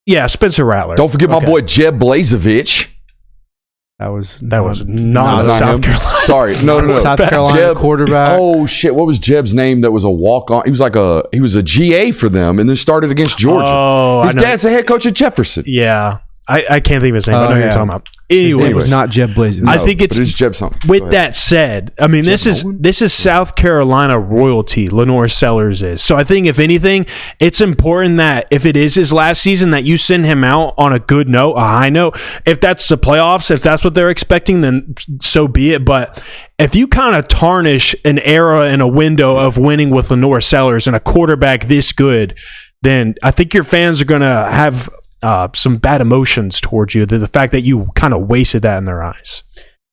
Yeah, Spencer Rattler. Don't forget my boy Jeb Blazevich. That was not South Carolina. Sorry, no. South Carolina quarterback. Oh shit! What was Jeb's name? That was a walk on. He was a GA for them, and then started against Georgia. Oh, his dad's the head coach at Jefferson. Yeah, I can't think of his name. I know who you're talking about. Anyway, it was not Jeb Blazing. I think it's Jeb something. With that said, I mean this is South Carolina royalty. Lenore Sellers is. So I think if anything, it's important that if it is his last season, that you send him out on a good note, a high note. If that's the playoffs, if that's what they're expecting, then so be it. But if you kind of tarnish an era and a window of winning with Lenore Sellers and a quarterback this good, then I think your fans are going to have some bad emotions towards you. The fact that you kind of wasted that in their eyes.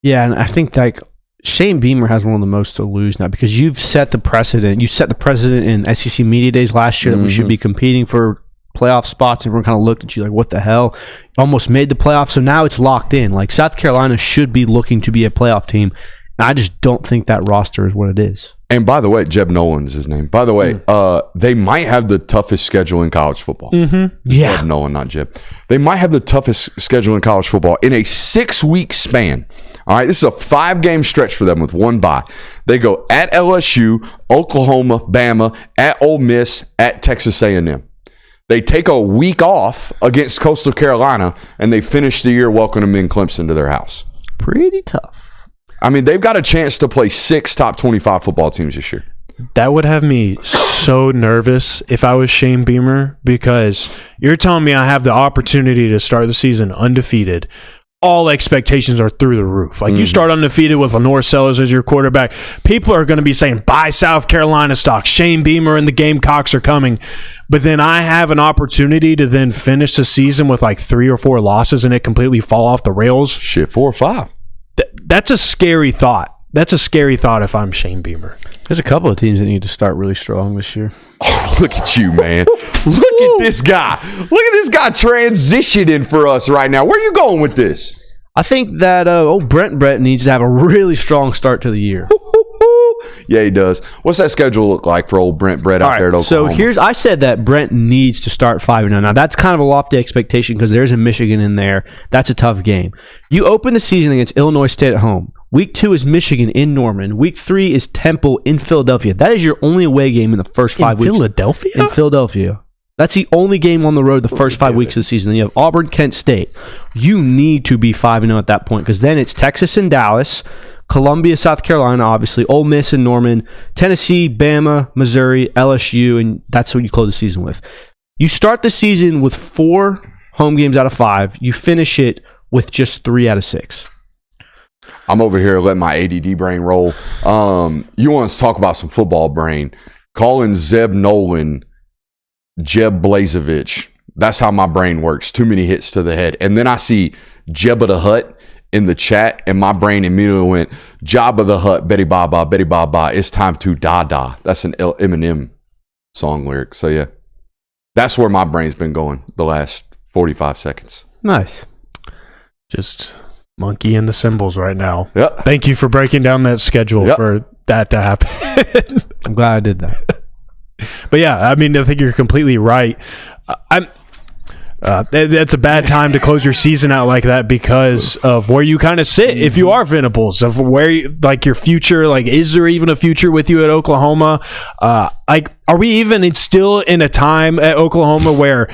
Yeah, and I think like Shane Beamer has one of the most to lose now, because you've set the precedent. You set the precedent in SEC Media Days last year that we should be competing for playoff spots, and everyone kind of looked at you like, what the hell? Almost made the playoffs, so now it's locked in. Like South Carolina should be looking to be a playoff team. And I just don't think that roster is what it is. And by the way, Jeb Nolan's his name. By the way, they might have the toughest schedule in college football. Yeah. Jeb Nolan, not Jeb. They might have the toughest schedule in college football in a 6-week span. All right, this is a 5-game stretch for them with one bye. They go at LSU, Oklahoma, Bama, at Ole Miss, at Texas A&M. They take a week off against Coastal Carolina, and they finish the year welcoming in Clemson to their house. Pretty tough. I mean, they've got a chance to play 6 top 25 football teams this year. That would have me so nervous if I was Shane Beamer, because you're telling me I have the opportunity to start the season undefeated. All expectations are through the roof. Like you start undefeated with Lenore Sellers as your quarterback. People are going to be saying, buy South Carolina stock. Shane Beamer and the Gamecocks are coming. But then I have an opportunity to then finish the season with like 3 or 4 losses and it completely fall off the rails. Shit, 4 or 5. That's a scary thought. That's a scary thought if I'm Shane Beamer. There's a couple of teams that need to start really strong this year. Oh, look at you, man. Look at this guy. Look at this guy transitioning for us right now. Where are you going with this? I think that Brent needs to have a really strong start to the year. Yeah, he does. What's that schedule look like for old Brent Brett out there at Oklahoma? So I said that Brent needs to start 5-0. Now, that's kind of a lofty expectation because there's a Michigan in there. That's a tough game. You open the season against Illinois State at home. Week 2 is Michigan in Norman. Week 3 is Temple in Philadelphia. That is your only away game in the first 5 weeks. Philadelphia? In Philadelphia. That's the only game on the road the first 5 weeks of the season. Then you have Auburn, Kent State. You need to be 5-0 at that point because then it's Texas and Dallas, Columbia, South Carolina, obviously, Ole Miss and Norman, Tennessee, Bama, Missouri, LSU, and that's what you close the season with. You start the season with 4 home games out of 5. You finish it with just 3 out of 6. I'm over here letting my ADD brain roll. You want to talk about some football brain. Calling Zeb Nolan Jeb Blazevich. That's how my brain works. Too many hits to the head. And then I see Jebba the Hutt in the chat, and my brain immediately went, Jabba the Hutt, Betty Baba, Betty Baba, it's time to da-da. That's an Eminem song lyric. So, yeah, that's where my brain's been going the last 45 seconds. Nice. Just monkey in the cymbals right now. Yep. Thank you for breaking down that schedule for that to happen. I'm glad I did that. But yeah, I mean, I think you're completely right. That's a bad time to close your season out like that because of where you kind of sit. If you are Venables, of where your future, like, is there even a future with you at Oklahoma? Are we even still in a time at Oklahoma where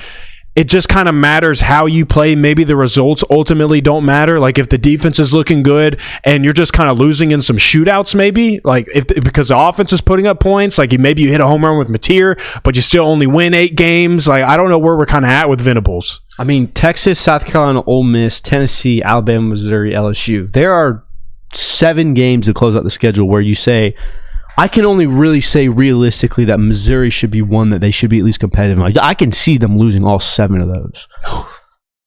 it just kind of matters how you play? Maybe the results ultimately don't matter. Like, if the defense is looking good and you're just kind of losing in some shootouts, maybe because the offense is putting up points, like maybe you hit a home run with Mateer, but you still only win 8 games. Like, I don't know where we're kind of at with Venables. I mean, Texas, South Carolina, Ole Miss, Tennessee, Alabama, Missouri, LSU. There are 7 games to close out the schedule where you say, I can only really say realistically that Missouri should be one that they should be at least competitive. Like, I can see them losing all 7 of those.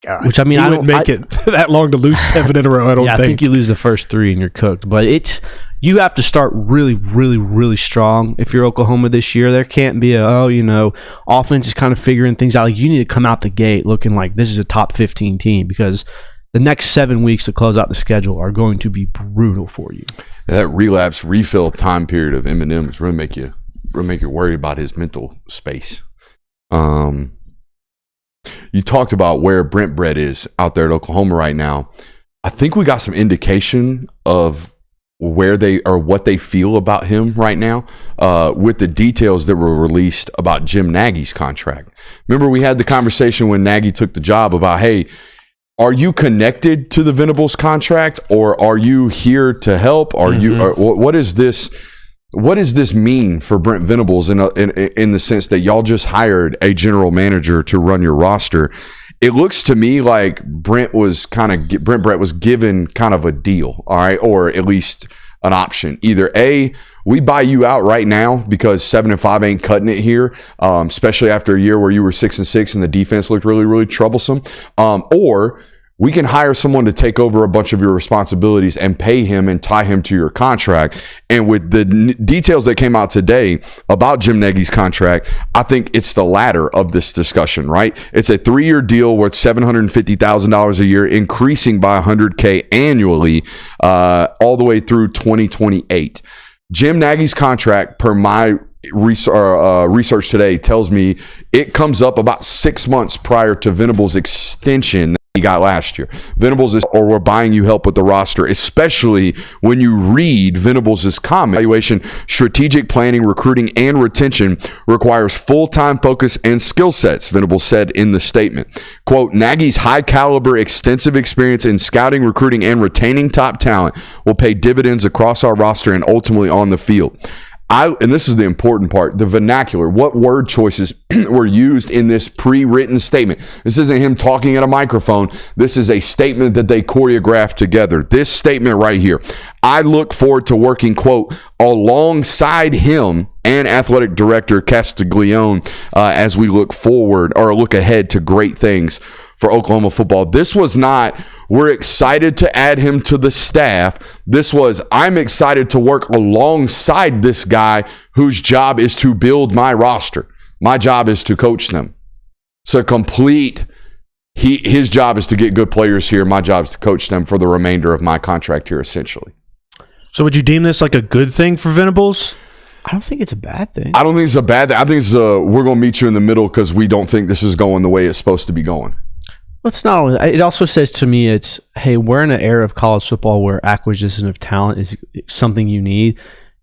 God, which, I mean, I wouldn't make it that long to lose 7 in a row. I think you lose the first 3 and you're cooked. But you have to start really, really, really strong if you're Oklahoma this year. There can't be offense is kind of figuring things out. Like, you need to come out the gate looking like this is a top 15 team because the next 7 weeks to close out the schedule are going to be brutal for you. That relapse refill time period of Eminem is really make you worried about his mental space. You talked about where Brent Brett is out there at Oklahoma right now. I think we got some indication of where they or what they feel about him right now with the details that were released about Jim Nagy's contract. Remember, we had the conversation when Nagy took the job about, hey, are you connected to the Venables contract, or are you here to help? Are you? Or what is this? What does this mean for Brent Venables in the sense that y'all just hired a general manager to run your roster? It looks to me like Brent Brett was given kind of a deal, all right, or at least an option. Either A, we buy you out right now because 7-5 ain't cutting it here, especially after a year where you were 6-6 and the defense looked really, really troublesome. Or we can hire someone to take over a bunch of your responsibilities and pay him and tie him to your contract. And with the details that came out today about Jim Nagy's contract, I think it's the latter of this discussion, right? It's a 3-year deal worth $750,000 a year, increasing by $100K annually all the way through 2028. Jim Nagy's contract, per my research today, tells me it comes up about 6 months prior to Venables' extension that he got last year. Venables or we're buying you help with the roster, especially when you read Venables' comment. Evaluation, strategic planning, recruiting, and retention requires full-time focus and skill sets, Venables said in the statement. Quote, Nagy's high-caliber, extensive experience in scouting, recruiting, and retaining top talent will pay dividends across our roster and ultimately on the field. And this is the important part, the vernacular. What word choices were used in this pre-written statement? This isn't him talking at a microphone. This is a statement that they choreographed together. This statement right here. I look forward to working, quote, alongside him and athletic director Castiglione as we look ahead to great things for Oklahoma football. This was not, we're excited to add him to the staff. This was, I'm excited to work alongside this guy whose job is to build my roster. My job is to coach them. So his job is to get good players here. My job is to coach them for the remainder of my contract here, essentially. So would you deem this like a good thing for Venables? I don't think it's a bad thing. I don't think it's a bad thing. I think it's we're going to meet you in the middle because we don't think this is going the way it's supposed to be going. Well, it's not only, it also says to me, it's, hey, we're in an era of college football where acquisition of talent is something you need,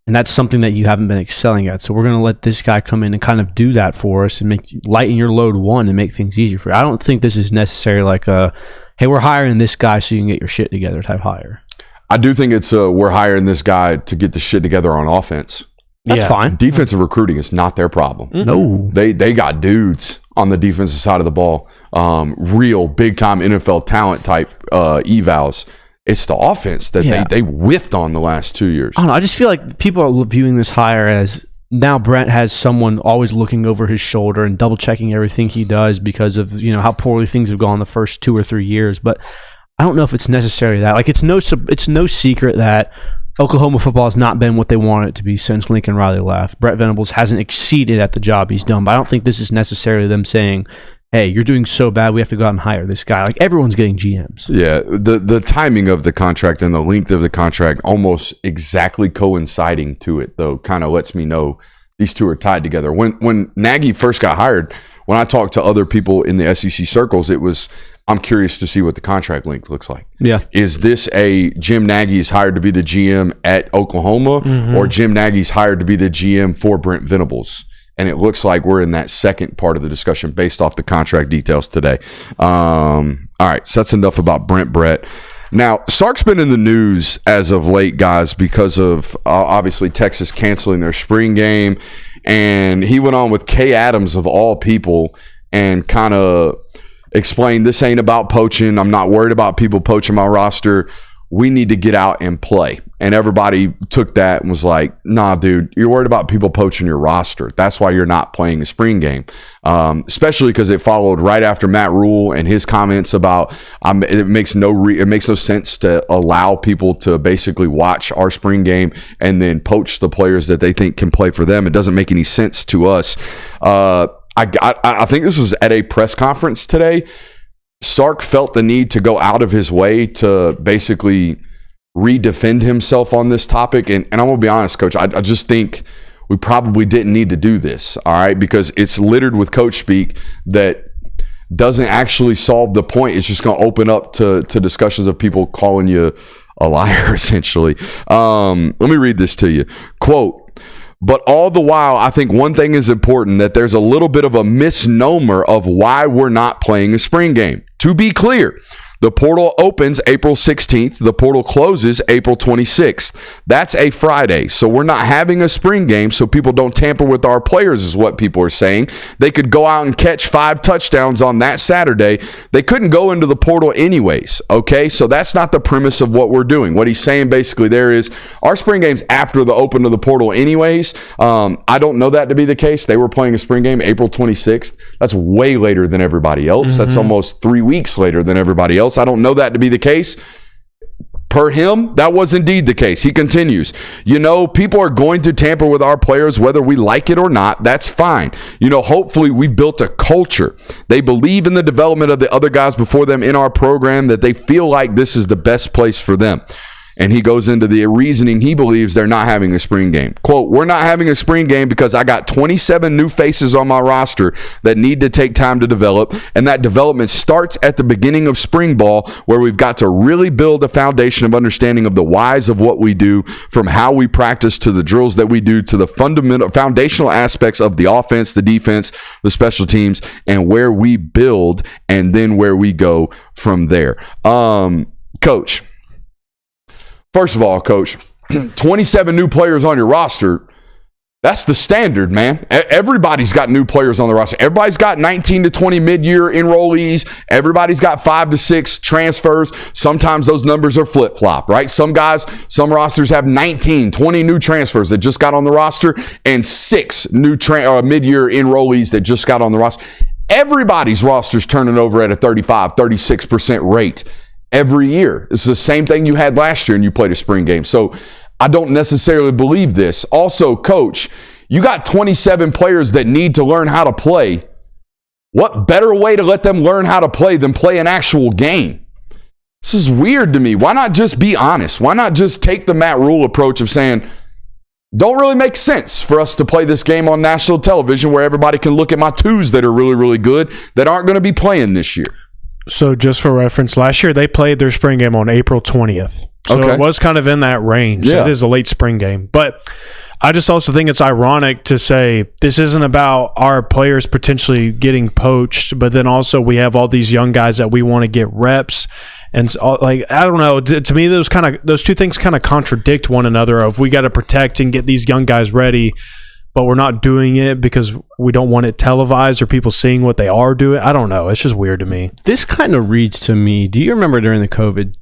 and that's something that you haven't been excelling at. So we're going to let this guy come in and kind of do that for us and lighten your load and make things easier for you. I don't think this is necessarily like a, hey, we're hiring this guy so you can get your shit together type hire. I do think it's we're hiring this guy to get the shit together on offense. That's fine. Defensive recruiting is not their problem. No. They got dudes on the defensive side of the ball, real big-time NFL talent type evals. It's the offense that they whiffed on the last 2 years. I don't know. I just feel like people are viewing this hire as now Brent has someone always looking over his shoulder and double-checking everything he does because of how poorly things have gone the first 2 or 3 years. But I don't know if it's necessarily that. Like it's no secret that Oklahoma football has not been what they want it to be since Lincoln Riley left. Brett Venables hasn't exceeded at the job he's done, but I don't think this is necessarily them saying, hey, you're doing so bad, we have to go out and hire this guy. Like, everyone's getting GMs. Yeah, the timing of the contract and the length of the contract almost exactly coinciding to it, though, kind of lets me know these two are tied together. When Nagy first got hired, when I talked to other people in the SEC circles, it was, I'm curious to see what the contract length looks like. Yeah. Is this a Jim Nagy is hired to be the GM at Oklahoma, or Jim Nagy's hired to be the GM for Brent Venables? And it looks like we're in that second part of the discussion based off the contract details today. All right, so that's enough about Brett. Now, Sark's been in the news as of late, guys, because of obviously Texas canceling their spring game. And he went on with Kay Adams, of all people, and kind of explained this ain't about poaching. I'm not worried about people poaching my roster. We need to get out and play. And everybody took that and was like, nah, dude, you're worried about people poaching your roster. That's why you're not playing a spring game. Especially because it followed right after Matt Rule and his comments about it makes no sense to allow people to basically watch our spring game and then poach the players that they think can play for them. It doesn't make any sense to us. I think this was at a press conference today. Sark felt the need to go out of his way to basically redefend himself on this topic. And I'm going to be honest, Coach, I just think we probably didn't need to do this, all right? Because it's littered with coach speak that doesn't actually solve the point. It's just going to open up to discussions of people calling you a liar, essentially. Let me read this to you. Quote, but all the while, I think one thing is important, that there's a little bit of a misnomer of why we're not playing a spring game. To be clear, the portal opens April 16th. The portal closes April 26th. That's a Friday. So we're not having a spring game so people don't tamper with our players is what people are saying. They could go out and catch 5 touchdowns on that Saturday. They couldn't go into the portal anyways, okay? So that's not the premise of what we're doing. What he's saying basically there is our spring game's after the open of the portal anyways. I don't know that to be the case. They were playing a spring game April 26th. That's way later than everybody else. That's almost 3 weeks later than everybody else. I don't know that to be the case. Per him, that was indeed the case. He continues, people are going to tamper with our players whether we like it or not. That's fine. Hopefully we've built a culture. They believe in the development of the other guys before them in our program, that they feel like this is the best place for them. And he goes into the reasoning he believes they're not having a spring game. Quote, we're not having a spring game because I got 27 new faces on my roster that need to take time to develop. And that development starts at the beginning of spring ball, where we've got to really build a foundation of understanding of the whys of what we do, from how we practice to the drills that we do to the fundamental foundational aspects of the offense, the defense, the special teams, and where we build and then where we go from there. Coach. First of all, Coach, 27 new players on your roster, that's the standard, man. Everybody's got new players on the roster. Everybody's got 19 to 20 mid-year enrollees. Everybody's got 5 to 6 transfers. Sometimes those numbers are flip-flop, right? Some rosters have 19, 20 new transfers that just got on the roster and 6 new mid-year enrollees that just got on the roster. Everybody's roster's turning over at a 35, 36% rate. Every year. It's the same thing you had last year and you played a spring game. So I don't necessarily believe this. Also, Coach, you got 27 players that need to learn how to play. What better way to let them learn how to play than play an actual game? This is weird to me. Why not just be honest? Why not just take the Matt Rule approach of saying, don't really make sense for us to play this game on national television where everybody can look at my twos that are really, really good that aren't going to be playing this year. So just for reference, last year they played their spring game on April 20th. So it was kind of in that range. Yeah. So it is a late spring game. But I just also think it's ironic to say this isn't about our players potentially getting poached, but then also we have all these young guys that we want to get reps. And so, like, I don't know. To me, those two things kind of contradict one another. Of we got to protect and get these young guys ready, but we're not doing it because we don't want it televised or people seeing what they are doing. I don't know. It's just weird to me. This kind of reads to me. Do you remember during the COVID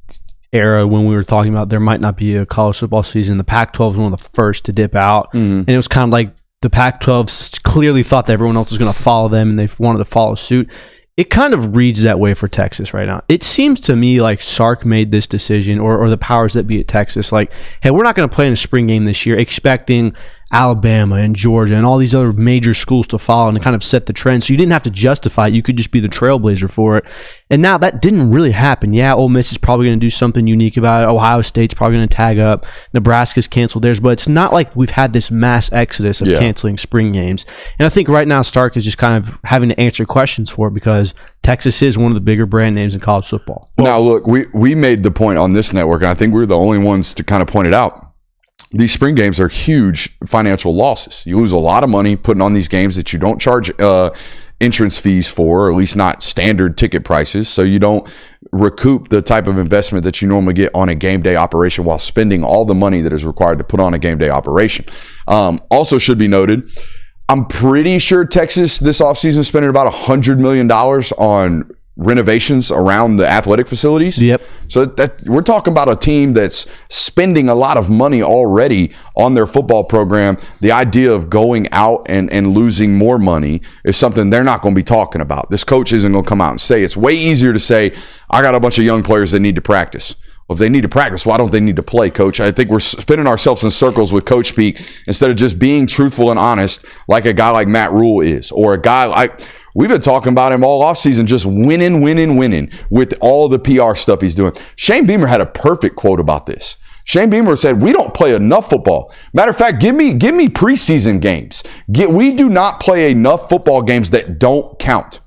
era when we were talking about there might not be a college football season? The Pac-12 was one of the first to dip out, and it was kind of like the Pac-12 clearly thought that everyone else was going to follow them, and they wanted to follow suit. It kind of reads that way for Texas right now. It seems to me like Sark made this decision, or the powers that be at Texas, like, hey, we're not going to play in a spring game this year, expecting Alabama and Georgia and all these other major schools to follow and to kind of set the trend. So you didn't have to justify it. You could just be the trailblazer for it. And now that didn't really happen. Yeah, Ole Miss is probably going to do something unique about it. Ohio State's probably going to tag up. Nebraska's canceled theirs. But it's not like we've had this mass exodus of canceling spring games. And I think right now Stark is just kind of having to answer questions for it because Texas is one of the bigger brand names in college football. Now, look, we made the point on this network, and I think we're the only ones to kind of point it out. These spring games are huge financial losses. You lose a lot of money putting on these games that you don't charge entrance fees for, or at least not standard ticket prices. So you don't recoup the type of investment that you normally get on a game day operation while spending all the money that is required to put on a game day operation. Also should be noted, I'm pretty sure Texas this offseason spending about $100 million on renovations around the athletic facilities. Yep. So that we're talking about a team that's spending a lot of money already on their football program. The idea of going out and losing more money is something they're not going to be talking about. This coach isn't going to come out and say. It's way easier to say, I got a bunch of young players that need to practice. Well, if they need to practice, why don't they need to play, coach? I think we're spinning ourselves in circles with coach speak instead of just being truthful and honest like a guy like Matt Rule is, or a guy like – we've been talking about him all offseason, just winning with all the PR stuff he's doing. Shane Beamer had a perfect quote about this. Shane Beamer said, we don't play enough football. Matter of fact, give me preseason games. We do not play enough football games that don't count,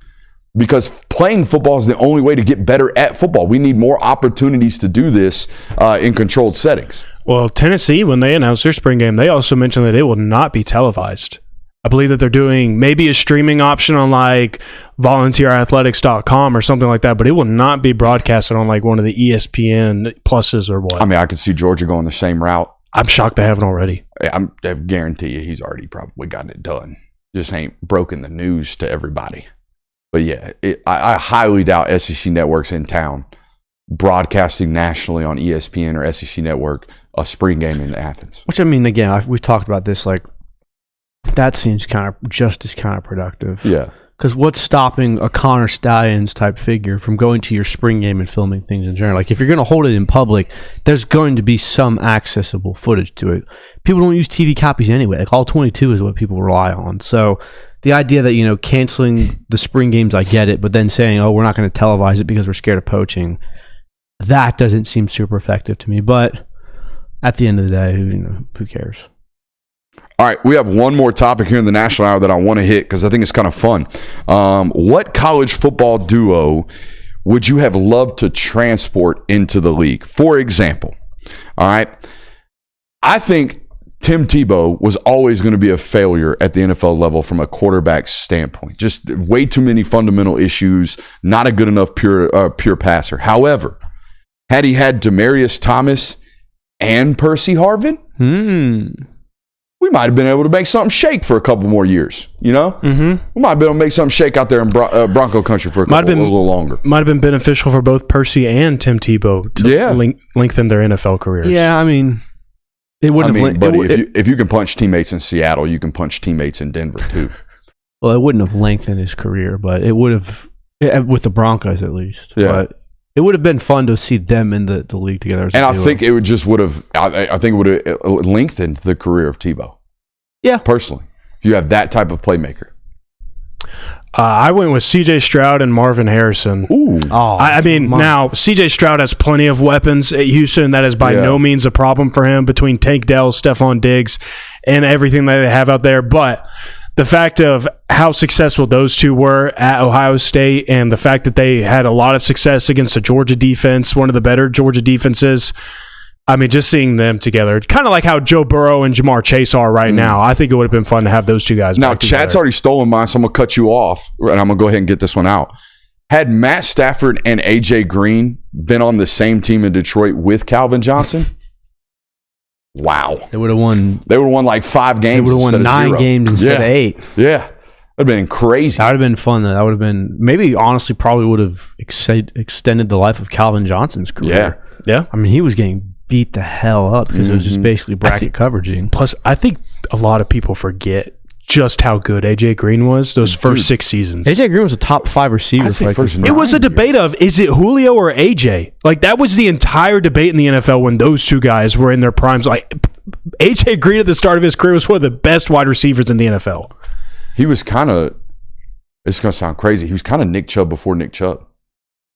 because playing football is the only way to get better at football. We need more opportunities to do this in controlled settings. Well, Tennessee, when they announced their spring game, they also mentioned that it will not be televised. I believe that they're doing maybe a streaming option on like volunteerathletics.com or something like that, but it will not be broadcasted on like one of the ESPN pluses or what. I mean, I could see Georgia going the same route. I'm shocked they haven't already. I guarantee you he's already probably gotten it done. Just ain't broken the news to everybody. But yeah, I highly doubt SEC Network's in town broadcasting nationally on ESPN or SEC Network a spring game in Athens. Which, I mean, again, we've talked about this, like, that seems kind of just as counterproductive. Yeah. Because what's stopping a Connor Stallions type figure from going to your spring game and filming things in general? Like, if you're going to hold it in public, there's going to be some accessible footage to it. People don't use TV copies anyway. Like, all 22 is what people rely on. So the idea that, you know, canceling the spring games, I get it, but then saying, oh, we're not going to televise it because we're scared of poaching, that doesn't seem super effective to me. But at the end of the day, who cares? All right, we have one more topic here in the National Hour that I want to hit because I think it's kind of fun. What college football duo would you have loved to transport into the league? For example, all right, I think Tim Tebow was always going to be a failure at the NFL level from a quarterback standpoint. Just way too many fundamental issues, not a good enough pure passer. However, had he had Demaryius Thomas and Percy Harvin, we might have been able to make something shake for a couple more years, you know? Mm-hmm. We might have been able to make something shake out there in Bronco country for a little longer. Might have been beneficial for both Percy and Tim Tebow to lengthen their NFL careers. Yeah, I mean, it wouldn't have... Buddy, if you can punch teammates in Seattle, you can punch teammates in Denver, too. Well, it wouldn't have lengthened his career, but it would have, with the Broncos at least. Yeah. But it would have been fun to see them in the league together. And I think it would have lengthened the career of Tebow. Yeah. Personally, if you have that type of playmaker. I went with C.J. Stroud and Marvin Harrison. Ooh. Oh, I mean, now C.J. Stroud has plenty of weapons at Houston. That is by no means a problem for him between Tank Dell, Stephon Diggs, and everything that they have out there. But the fact of how successful those two were at Ohio State and the fact that they had a lot of success against the Georgia defense, one of the better Georgia defenses, I mean, just seeing them together, kind of like how Joe Burrow and Jamar Chase are right now. I think it would have been fun to have those two guys Now, back Chad's together. already stolen mine, so I'm going to cut you off, and I'm going to go ahead and get this one out. Had Matt Stafford and A.J. Green been on the same team in Detroit with Calvin Johnson? Wow. They would have won. They would have won like 5 They games would have won instead of 9 0. games instead of 8. Yeah. That would have been crazy. That would have been fun. That would have been maybe honestly probably would have extended the life of Calvin Johnson's career. Yeah. I mean, he was getting beat the hell up because it was just basically bracket coveraging. Plus, I think a lot of people forget just how good A.J. Green was those first 6 seasons. AJ Green was a top 5 receiver. I'd say for first It was a debate of, is it Julio or AJ? Like, that was the entire debate in the NFL when those two guys were in their primes. Like, AJ Green at the start of his career was one of the best wide receivers in the NFL. He was kind of, it's going to sound crazy, he was kind of Nick Chubb before Nick Chubb.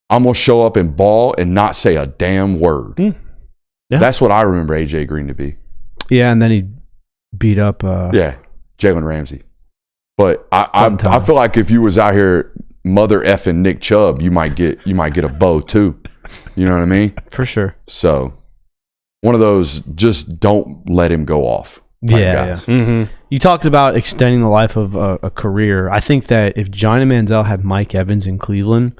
Almost show up and ball and not say a damn word. Yeah. That's what I remember A.J. Green to be. Yeah, and then he beat up. Jalen Ramsey. But I Sometime. feel like if you was out here mother effing Nick Chubb, you might get a bow too. You know what I mean? For sure. So one of those, just don't let him go off. type guys. Mm-hmm. You talked about extending the life of a career. I think that if Johnny Manziel had Mike Evans in Cleveland,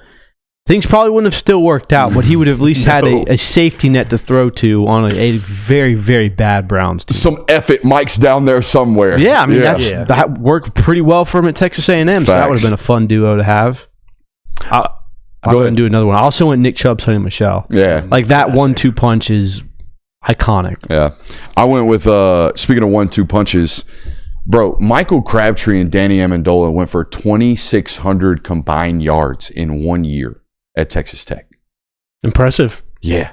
things probably wouldn't have still worked out, but he would have at least had a safety net to throw to on a very, very bad Browns team. Some effort Mike's down there somewhere. Yeah, I mean, that worked pretty well for him at Texas A&M, so that would have been a fun duo to have. I'll go ahead and do another one. I also went Nick Chubb, Sonny Michel. Yeah. Like that 1-2 punch is iconic. Yeah. I went with, speaking of 1-2 punches, bro, Michael Crabtree and Danny Amendola went for 2,600 combined yards in 1 year at Texas Tech. Impressive. Yeah.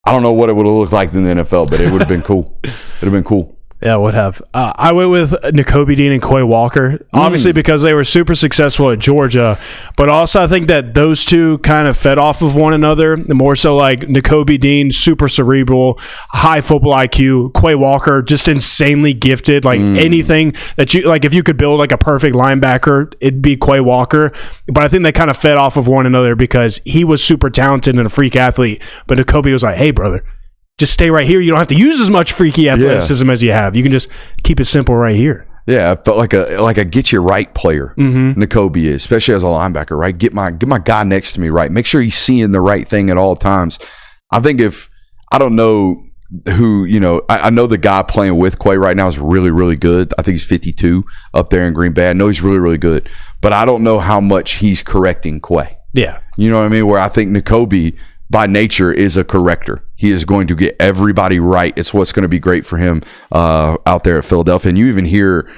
I don't know what it would have looked like in the NFL, but it would have been cool. It would have been cool. Yeah, it would have. I went with Nakobe Dean and Coy Walker, obviously because they were super successful at Georgia, but also I think that those two kind of fed off of one another. The more so like Nakobe Dean, super cerebral, high football IQ. Coy Walker, just insanely gifted. Like anything that you like, if you could build like a perfect linebacker, it'd be Coy Walker. But I think they kind of fed off of one another because he was super talented and a freak athlete. But Nakobe was like, "Hey, brother, just stay right here. You don't have to use as much freaky athleticism as you have. You can just keep it simple right here." Yeah, I felt like a get you right player. Nakobe is, especially as a linebacker, right? Get my guy next to me right. Make sure he's seeing the right thing at all times. I think I don't know who, I know the guy playing with Quay right now is really, really good. I think he's 52 up there in Green Bay. I know he's really, really good, but I don't know how much he's correcting Quay. Yeah. You know what I mean? Where I think Nakobe by nature is a corrector. He is going to get everybody right. It's what's going to be great for him out there at Philadelphia. And you even hear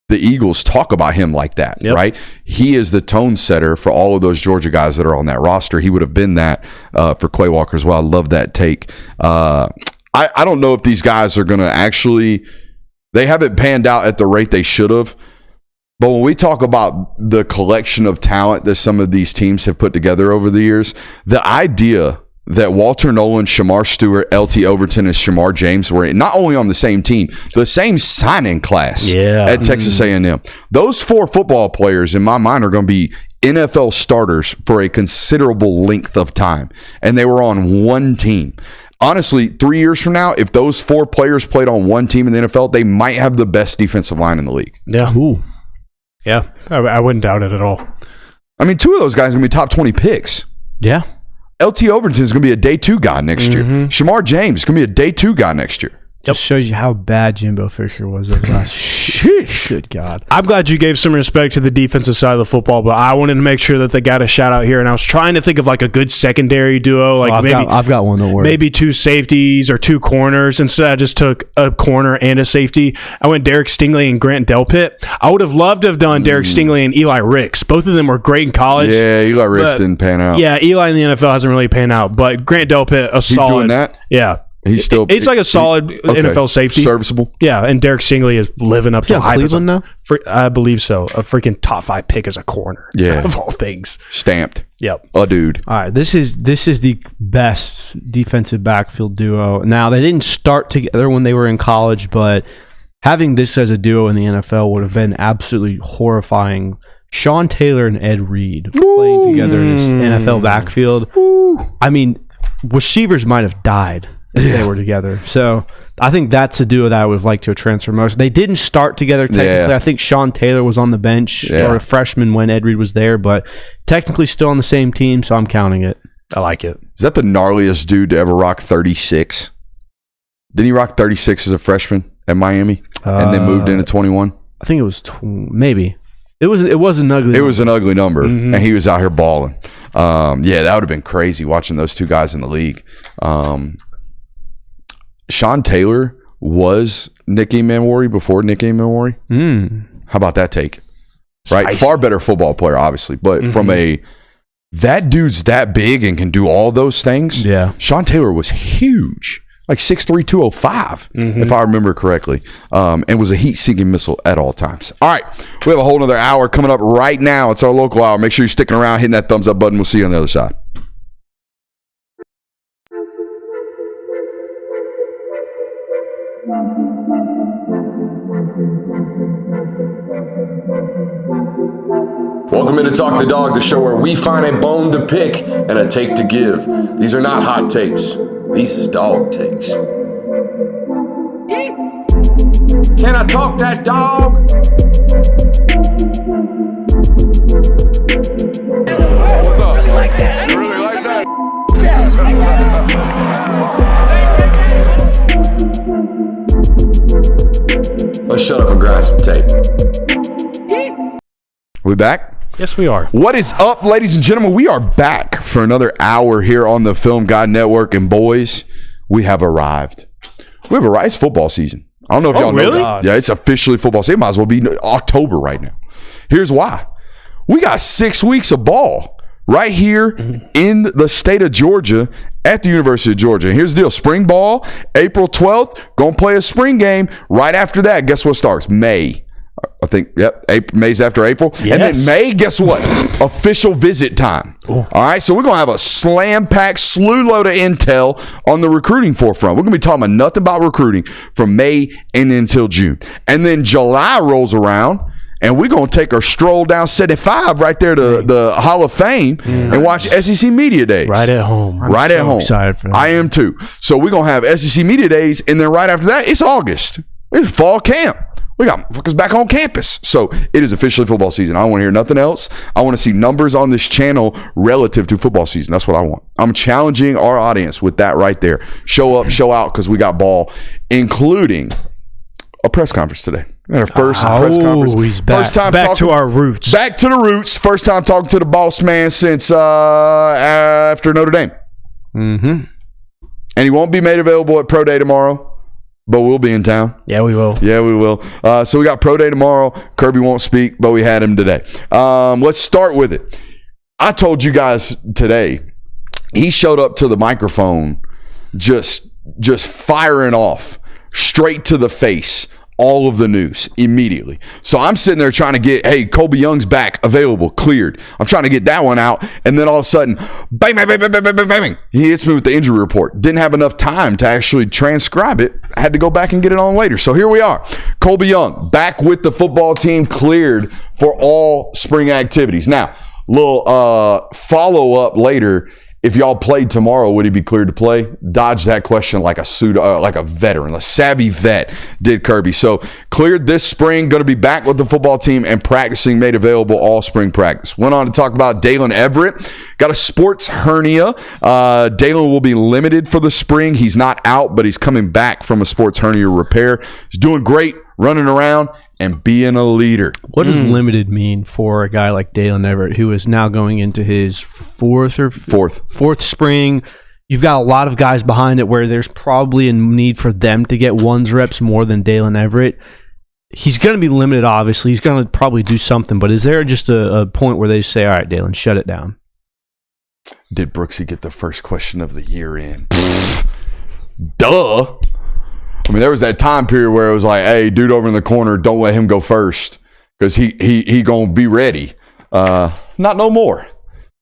the Eagles talk about him like that, right? He is the tone setter for all of those Georgia guys that are on that roster. He would have been that for Quay Walker as well. I love that take. I don't know if these guys are going to actually – they haven't panned out at the rate they should have. But when we talk about the collection of talent that some of these teams have put together over the years, the idea that Walter Nolan, Shamar Stewart, L.T. Overton, and Shamar James were not only on the same team, the same signing class at Texas A&M. Those 4 football players, in my mind, are going to be NFL starters for a considerable length of time. And they were on one team. Honestly, 3 years from now, if those 4 players played on one team in the NFL, they might have the best defensive line in the league. Yeah. Ooh. Yeah, I wouldn't doubt it at all. I mean, 2 of those guys are going to be top 20 picks. Yeah. L.T. Overton is going to be a day 2 guy next year. Shamar James is going to be a day 2 guy next year. Just shows you how bad Jimbo Fisher was over last year. Good God. I'm glad you gave some respect to the defensive side of the football, but I wanted to make sure that they got a shout out here, and I was trying to think of like a good secondary duo, like I've got one that works. Maybe 2 safeties or 2 corners. Instead, I just took a corner and a safety. I went Derek Stingley and Grant Delpit. I would have loved to have done Derek Stingley and Eli Ricks. Both of them were great in college. Yeah, Eli Ricks didn't pan out. Yeah, Eli in the NFL hasn't really panned out, but Grant Delpit, He's doing that? Yeah. He's still. It's like a solid NFL safety. Serviceable. Yeah, and Derek Stingley is living up to Yeah, hype. Cleveland now? I believe so. A freaking top 5 pick as a corner. Yeah. Of all things. Stamped. Yep. A dude. All right, this is the best defensive backfield duo. Now, they didn't start together when they were in college, but having this as a duo in the NFL would have been absolutely horrifying. Sean Taylor and Ed Reed playing together in this NFL backfield. I mean, receivers might have died if they were together. So I think that's a duo that I would have liked to transfer most. They didn't start together technically. Yeah. I think Sean Taylor was on the bench or a freshman when Ed Reed was there, but technically still on the same team, so I'm counting it. I like it. Is that the gnarliest dude to ever rock 36? Didn't he rock 36 as a freshman at Miami and then moved into 21? I think it was maybe. It was an ugly. It was an ugly number, and he was out here balling. Yeah, that would have been crazy watching those two guys in the league. Sean Taylor was Nick Emmanwori before Nick Emmanwori. How about that take? Right, Spicy. far better football player, obviously, but from that dude's that big and can do all those things. Yeah. Sean Taylor was huge. Like 6'3", 205, if I remember correctly, and was a heat-seeking missile at all times. All right, we have a whole other hour coming up right now. It's our local hour. Make sure you're sticking around, hitting that thumbs up button. We'll see you on the other side. Welcome into Talk the Dog, the show where we find a bone to pick and a take to give. These are not hot takes. These is dog takes. Can I talk that dog? What's up? You really like that? Let's shut up and grind some tape. We back? Yes, we are. What is up, ladies and gentlemen? We are back for another hour here on the Film God Network. And boys, we have arrived. We have arrived. It's football season. I don't know if y'all know really? that. Yeah, it's officially football season. It might as well be October right now. Here's why. We got 6 weeks of ball right here in the state of Georgia at the University of Georgia. And here's the deal. Spring ball, April 12th, going to play a spring game. Right after that, guess what starts? May. I think, May's after April. Yes. And then May, guess what? Official visit time. Ooh. All right, so we're going to have a slam-packed slew load of intel on the recruiting forefront. We're going to be talking about nothing about recruiting from May and until June. And then July rolls around, and we're going to take our stroll down 75 right there to the Hall of Fame and watch SEC Media Days. Right at home. Right at home. Excited for that. I am too. So we're going to have SEC Media Days, and then right after that, it's August. It's fall camp. We got motherfuckers back on campus. So it is officially football season. I don't want to hear nothing else. I want to see numbers on this channel relative to football season. That's what I want. I'm challenging our audience with that right there. Show up, show out, because we got ball, including a press conference today. We had our first press conference. He's back. First time Back talking, to our roots. Back to the roots. First time talking to the boss man since after Notre Dame. Mm-hmm. And he won't be made available at Pro Day tomorrow. But we'll be in town. Yeah, we will. Yeah, we will. So we got Pro Day tomorrow. Kirby won't speak, but we had him today. Let's start with it. I told you guys today, he showed up to the microphone just firing off straight to the face all of the news immediately. So I'm sitting there trying to get, hey, Colby Young's back, available, cleared. I'm trying to get that one out. And then all of a sudden, bang, bang, bang, bang, bang, bang, bang, bang. He hits me with the injury report. Didn't have enough time to actually transcribe it. I had to go back and get it on later. So here we are. Colby Young back with the football team, cleared for all spring activities. Now, little follow-up later. If y'all played tomorrow, would he be cleared to play? Dodge that question like a veteran, a savvy vet did Kirby. So cleared this spring, going to be back with the football team and practicing, made available all spring practice. Went on to talk about Dalen Everett. Got a sports hernia. Dalen will be limited for the spring. He's not out, but he's coming back from a sports hernia repair. He's doing great, running around and being a leader. What does limited mean for a guy like Dalen Everett, who is now going into his fourth spring? You've got a lot of guys behind it where there's probably a need for them to get ones reps more than Dalen Everett. He's going to be limited, obviously. He's going to probably do something, but is there just a point where they say, all right, Dalen, shut it down? Did Brooksy get the first question of the year in? Duh. I mean, there was that time period where it was like, hey, dude over in the corner, don't let him go first because he going to be ready. Not no more.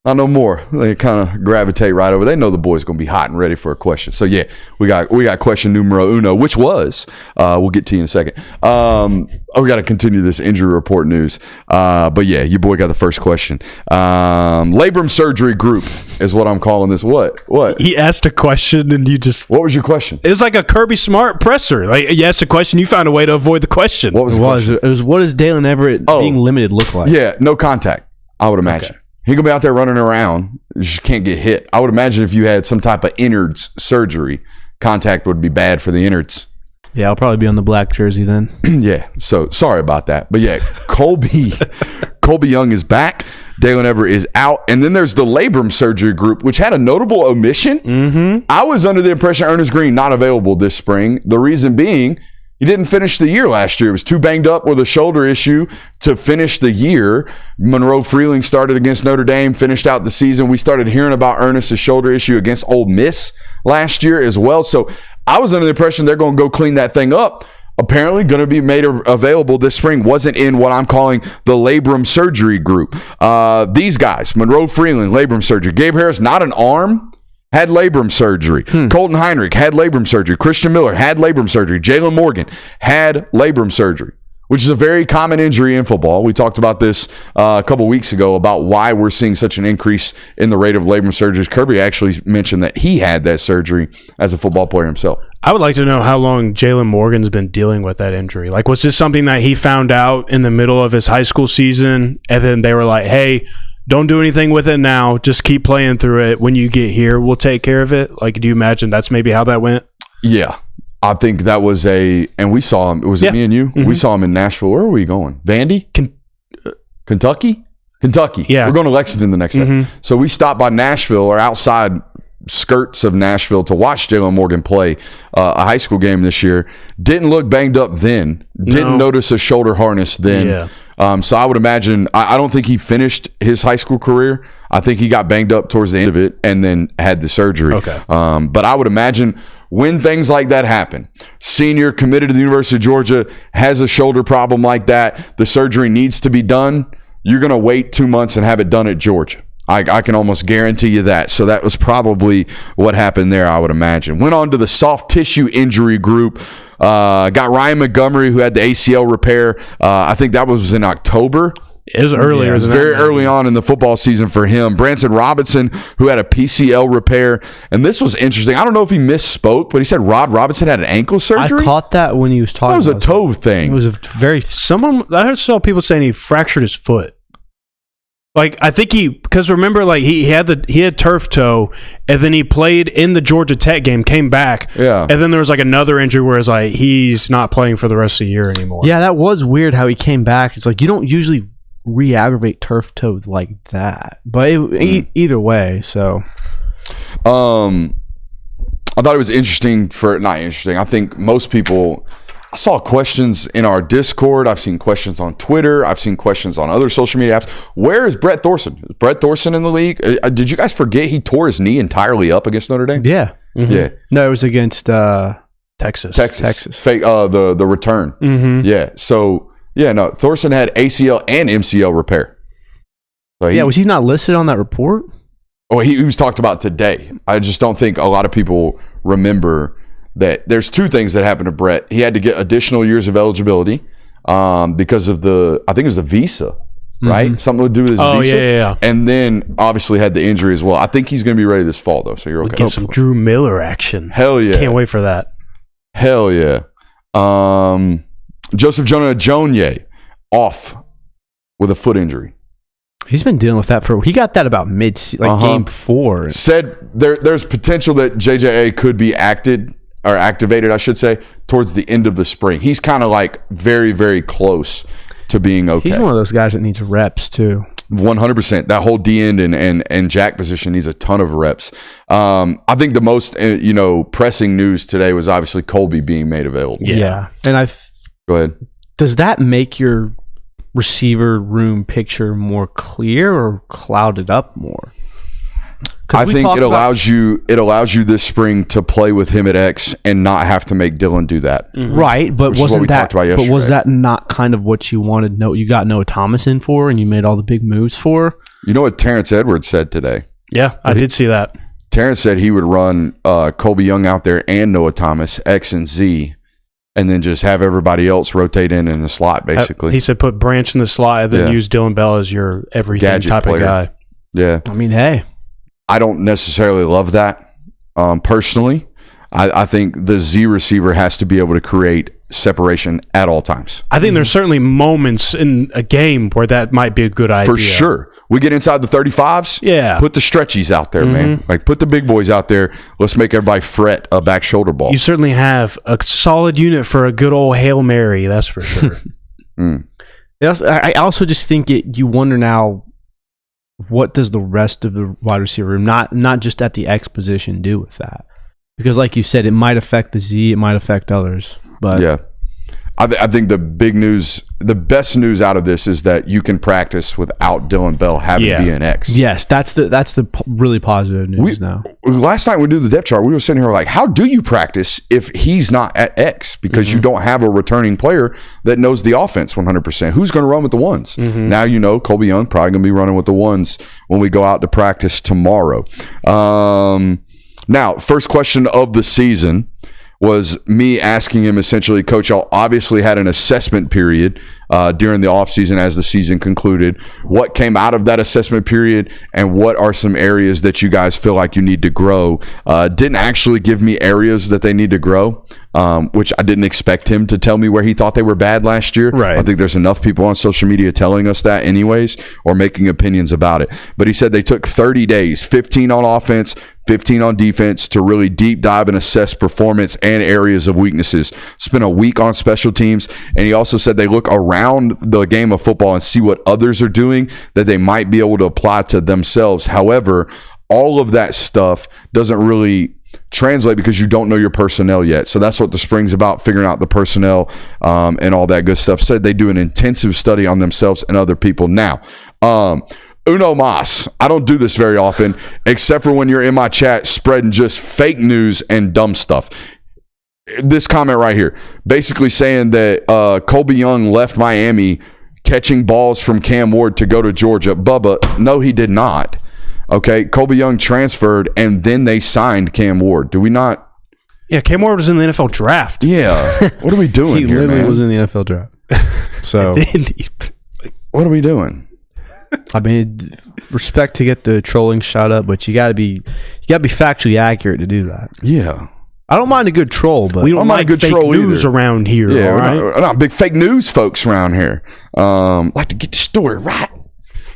Not no more. They kind of gravitate right over. They know the boy's going to be hot and ready for a question. So, yeah, we got question numero uno, which was, we'll get to you in a second. We got to continue this injury report news. But, yeah, your boy got the first question. Labrum surgery group is what I'm calling this. What? He asked a question and you just... What was your question? It was like a Kirby Smart presser. Like, you asked a question, you found a way to avoid the question. What was the question? It was what does Dalen Everett being limited look like? Yeah, no contact, I would imagine. Okay. He's going to be out there running around. You just can't get hit. I would imagine if you had some type of innards surgery, contact would be bad for the innards. Yeah, I'll probably be on the black jersey then. Yeah, so sorry about that. But yeah, Colby Young is back. Dalen Everett is out. And then there's the labrum surgery group, which had a notable omission. Mm-hmm. I was under the impression Ernest Green not available this spring. The reason being, he didn't finish the year last year. He was too banged up with a shoulder issue to finish the year. Monroe Freeling started against Notre Dame, finished out the season. We started hearing about Ernest's shoulder issue against Ole Miss last year as well. So I was under the impression they're going to go clean that thing up. Apparently going to be made available this spring. Wasn't in what I'm calling the labrum surgery group. These guys, Monroe Freeling, labrum surgery. Gabe Harris, not an arm, had labrum surgery. Colton Heinrich had labrum surgery. Christian Miller had labrum surgery. Jalen Morgan had labrum surgery, which is a very common injury in football. We talked about this a couple weeks ago about why we're seeing such an increase in the rate of labrum surgeries. Kirby actually mentioned that he had that surgery as a football player himself. I would like to know how long Jalen Morgan's been dealing with that injury. Like, was this something that he found out in the middle of his high school season, and then they were like, hey, don't do anything with it now. Just keep playing through it. When you get here, we'll take care of it. Like, do you imagine that's maybe how that went? Yeah. I think that was and we saw him. Was it me and you? Mm-hmm. We saw him in Nashville. Where are we going? Vandy? Kentucky? Kentucky. Yeah. We're going to Lexington the next day. So we stopped by Nashville or outside skirts of Nashville to watch Jalen Morgan play a high school game this year. Didn't look banged up then. Didn't notice a shoulder harness then. Yeah. So I would imagine, I don't think he finished his high school career. I think he got banged up towards the end of it and then had the surgery. Okay. But I would imagine when things like that happen, senior committed to the University of Georgia, has a shoulder problem like that, the surgery needs to be done, you're going to wait 2 months and have it done at Georgia. I can almost guarantee you that. So that was probably what happened there, I would imagine. Went on to the soft tissue injury group. Got Ryan Montgomery, who had the ACL repair. I think that was in October. It was earlier. It was very early on in the football season for him. Branson Robinson, who had a PCL repair. And this was interesting. I don't know if he misspoke, but he said Rod Robinson had an ankle surgery. I caught that when he was talking. That was a toe thing. It was a very... I saw people saying he fractured his foot. Like, I think because remember, like he had turf toe, and then he played in the Georgia Tech game, came back, and then there was like another injury where it's like he's not playing for the rest of the year anymore. Yeah, that was weird how he came back. It's like you don't usually re-aggravate turf toe like that, but either way, so. I thought it was interesting not interesting. I think most people. I saw questions in our Discord. I've seen questions on Twitter. I've seen questions on other social media apps. Where is Brett Thorson? Is Brett Thorson in the league? Did you guys forget he tore his knee entirely up against Notre Dame? Yeah. Mm-hmm. Yeah. No, it was against Texas. Fake, the return. Mm-hmm. Yeah. So, no, Thorson had ACL and MCL repair. So was he not listed on that report? Oh, he was talked about today. I just don't think a lot of people remember that there's two things that happened to Brett. He had to get additional years of eligibility because of I think it was the visa, right? Mm-hmm. Something to do with his visa. Yeah. And then obviously had the injury as well. I think he's going to be ready this fall, though, so you're okay. Get some Drew Miller action. Hell yeah. Can't wait for that. Hell yeah. Joseph Jonah off with a foot injury. He's been dealing with that he got that about game 4. Said there's potential that JJA could be activated, I should say, towards the end of the spring. He's kind of like very, very close to being okay. He's one of those guys that needs reps too. 100%. That whole D end and jack position needs a ton of reps. I think the most pressing news today was obviously Colby being made available. Yeah. And go ahead. Does that make your receiver room picture more clear or clouded up more? I think it allows you this spring to play with him at X and not have to make Dylan do that. Right, but wasn't that? But was that not kind of what you wanted? No, you got Noah Thomas in for, and you made all the big moves for. You know what Terrence Edwards said today? Yeah, I did see that. Terrence said he would run Colby Young out there and Noah Thomas, X and Z, and then just have everybody else rotate in the slot, basically. He said put Branch in the slot and then use Dylan Bell as your everything gadget type player. of guy. Yeah. I mean, hey. I don't necessarily love that personally. I think the Z receiver has to be able to create separation at all times. I think there's certainly moments in a game where that might be a good idea. For sure. We get inside the 35s. Yeah. Put the stretchies out there, man. Like, put the big boys out there. Let's make everybody fret a back shoulder ball. You certainly have a solid unit for a good old Hail Mary, that's for sure. I also just think you wonder now, what does the rest of the wide receiver room, not just at the X position, do with that? Because like you said, it might affect the Z, it might affect others. But yeah. I think the big news, the best news out of this is that you can practice without Dylan Bell having to be an X. Yes, that's the really positive news now. Last night when we did the depth chart, we were sitting here like, how do you practice if he's not at X? Because you don't have a returning player that knows the offense 100%. Who's going to run with the ones? Now you know Colby Young probably going to be running with the ones when we go out to practice tomorrow. Now, first question of the season was me asking him essentially, Coach, y'all obviously had an assessment period during the offseason as the season concluded. What came out of that assessment period, and what are some areas that you guys feel like you need to grow? Didn't actually give me areas that they need to grow, which I didn't expect him to tell me where he thought they were bad last year. Right. I think there's enough people on social media telling us that anyways, or making opinions about it. But he said they took 30 days, 15 on offense, 15 on defense, to really deep dive and assess performance and areas of weaknesses. Spent a week on special teams, and he also said they look around the game of football and see what others are doing that they might be able to apply to themselves. However, all of that stuff doesn't really translate because you don't know your personnel yet. So that's what the spring's about, figuring out the personnel and all that good stuff. Said they do an intensive study on themselves and other people. Now, Uno Mas. I don't do this very often, except for when you're in my chat spreading just fake news and dumb stuff. This comment right here, basically saying that Colby Young left Miami catching balls from Cam Ward to go to Georgia. Bubba, no, he did not. Okay, Colby Young transferred, and then they signed Cam Ward. Do we not? Yeah, Cam Ward was in the NFL draft. Yeah. What are we doing he here, literally man? was in the NFL draft. So what are we doing? I mean, respect to get the trolling shot up, but you got to be factually accurate to do that. Yeah. I don't mind a good troll, but We don't like good fake troll news either. around here, Yeah, all right? we're not big fake news folks around here. Like to get the story right.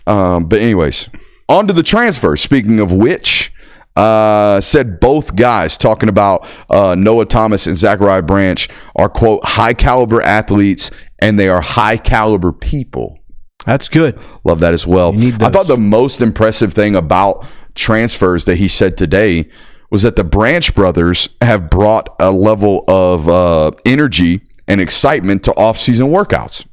But anyways, on to the transfer. Speaking of which, said both guys talking about Noah Thomas and Zachariah Branch are, quote, high caliber athletes, and they are high caliber people. that's good. Love that as well. You need I thought those. the most impressive thing about transfers that he said today was that the Branch brothers have brought a level of energy and excitement to off-season workouts.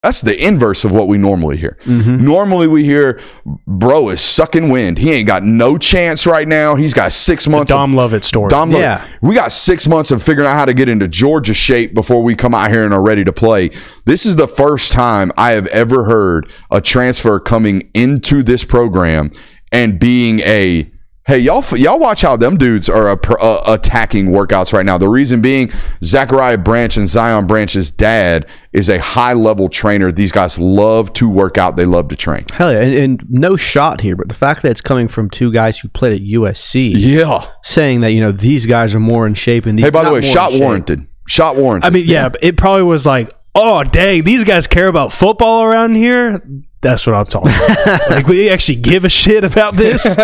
That's the inverse of what we normally hear. Normally we hear, bro is sucking wind. He ain't got no chance right now. He's got 6 months. Dom Lovett story. Dom Lovett. Yeah. We got 6 months of figuring out how to get into Georgia shape before we come out here and are ready to play. This is the first time I have ever heard a transfer coming into this program and being a, hey, y'all watch how them dudes are attacking workouts right now. The reason being, Zachariah Branch and Zion Branch's dad is a high-level trainer. These guys love to work out. They love to train. Hell yeah, and no shot here, but the fact that it's coming from two guys who played at USC, Yeah. saying that these guys are more in shape. And these Hey, by the not way, more shot in shape. warranted. Shot warranted. I mean, yeah, it probably was like, oh, dang, these guys care about football around here? That's what I'm talking about. Like, we actually give a shit about this?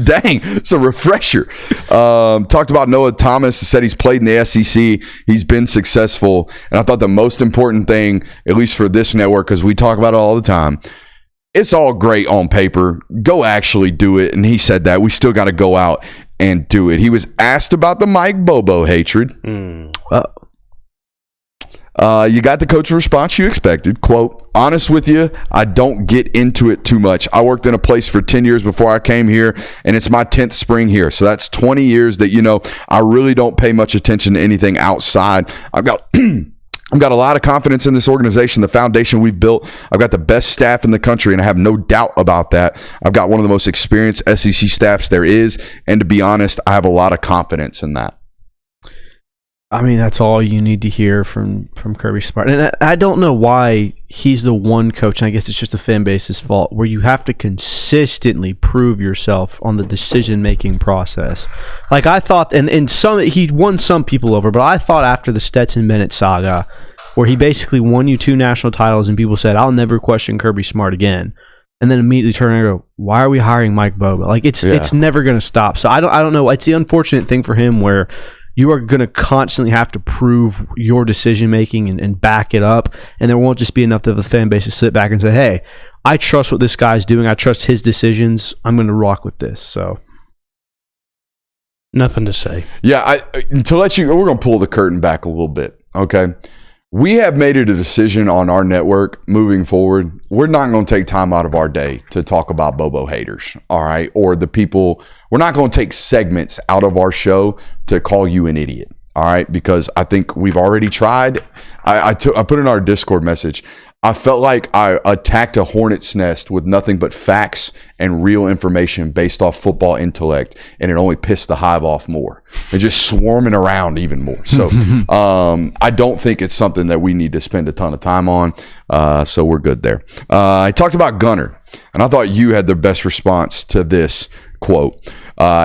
Dang, it's a refresher. Talked about Noah Thomas, said he's played in the SEC. He's been successful. And I thought the most important thing, at least for this network, because we talk about it all the time, it's all great on paper. Go actually do it. And he said that. We still got to go out and do it. He was asked about the Mike Bobo hatred. You got the coach's response you expected. Quote, honest with you, I don't get into it too much. I worked in a place for 10 years before I came here, and it's my 10th spring here. So that's 20 years that, I really don't pay much attention to anything outside. I've got a lot of confidence in this organization, the foundation we've built. I've got the best staff in the country, and I have no doubt about that. I've got one of the most experienced SEC staffs there is, and to be honest, I have a lot of confidence in that. I mean, that's all you need to hear from Kirby Smart. And I don't know why he's the one coach, and I guess it's just the fan base's fault, where you have to consistently prove yourself on the decision-making process. Like, I thought, and he won some people over, but I thought after the Stetson Bennett saga, where he basically won you 2 national titles and people said, I'll never question Kirby Smart again. And then immediately turn around and go, why are we hiring Mike Boba? Like, it's never going to stop. So I don't know. It's the unfortunate thing for him where you are going to constantly have to prove your decision-making and back it up, and there won't just be enough of the fan base to sit back and say, hey, I trust what this guy's doing. I trust his decisions. I'm going to rock with this. So, nothing to say. Yeah, we're going to pull the curtain back a little bit, okay? We have made it a decision on our network moving forward. We're not going to take time out of our day to talk about Bobo haters, all right? Or the people. We're not going to take segments out of our show to call you an idiot, all right? Because I think we've already tried. I put in our Discord message, I felt like I attacked a hornet's nest with nothing but facts and real information based off football intellect, and it only pissed the hive off more. They're just swarming around even more. So I don't think it's something that we need to spend a ton of time on, so we're good there. I talked about Gunner, and I thought you had the best response to this quote.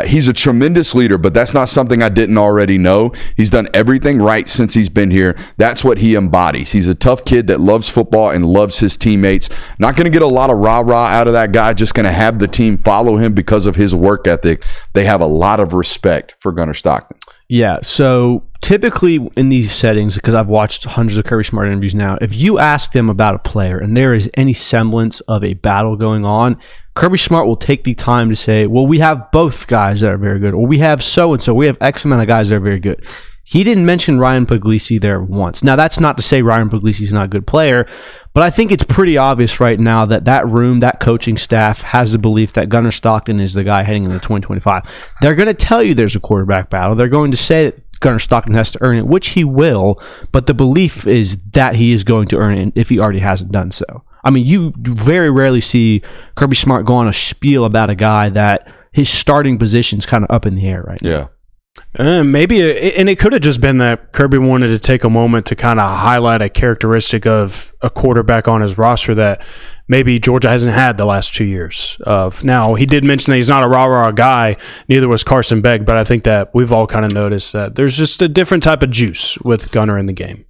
He's a tremendous leader, but that's not something I didn't already know. He's done everything right since he's been here. That's what he embodies. He's a tough kid that loves football and loves his teammates. Not going to get a lot of rah-rah out of that guy, just going to have the team follow him because of his work ethic. They have a lot of respect for Gunner Stockton. Yeah, so typically in these settings, because I've watched hundreds of Kirby Smart interviews now, if you ask them about a player and there is any semblance of a battle going on, Kirby Smart will take the time to say, well, we have both guys that are very good, or we have so-and-so, we have X amount of guys that are very good. He didn't mention Ryan Puglisi there once. Now, that's not to say Ryan Puglisi is not a good player, but I think it's pretty obvious right now that room, that coaching staff has the belief that Gunner Stockton is the guy heading into 2025. They're going to tell you there's a quarterback battle. They're going to say that Gunner Stockton has to earn it, which he will, but the belief is that he is going to earn it if he already hasn't done so. I mean, you very rarely see Kirby Smart go on a spiel about a guy that his starting position's kind of up in the air right now. Yeah. Maybe, and it could have just been that Kirby wanted to take a moment to kind of highlight a characteristic of a quarterback on his roster that maybe Georgia hasn't had the last 2 years of. Now, he did mention that he's not a rah-rah guy, neither was Carson Beck, but I think that we've all kind of noticed that there's just a different type of juice with Gunner in the game.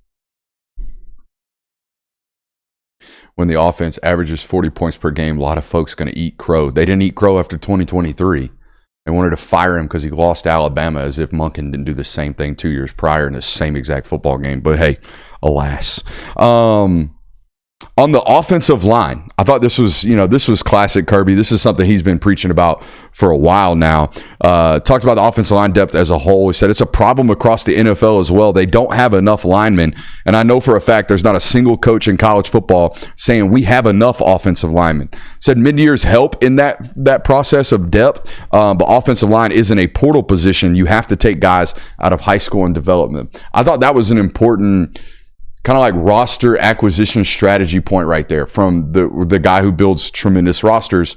When the offense averages 40 points per game, a lot of folks going to eat crow. They didn't eat crow after 2023. They wanted to fire him because he lost to Alabama, as if Monken didn't do the same thing 2 years prior in the same exact football game. But hey, alas. On the offensive line, I thought this was classic Kirby. This is something he's been preaching about for a while now. Talked about the offensive line depth as a whole. He said it's a problem across the NFL as well. They don't have enough linemen. And I know for a fact there's not a single coach in college football saying we have enough offensive linemen. Said mid-years help in that process of depth, but offensive line isn't a portal position. You have to take guys out of high school and development. I thought that was an important kind of like roster acquisition strategy point right there from the guy who builds tremendous rosters.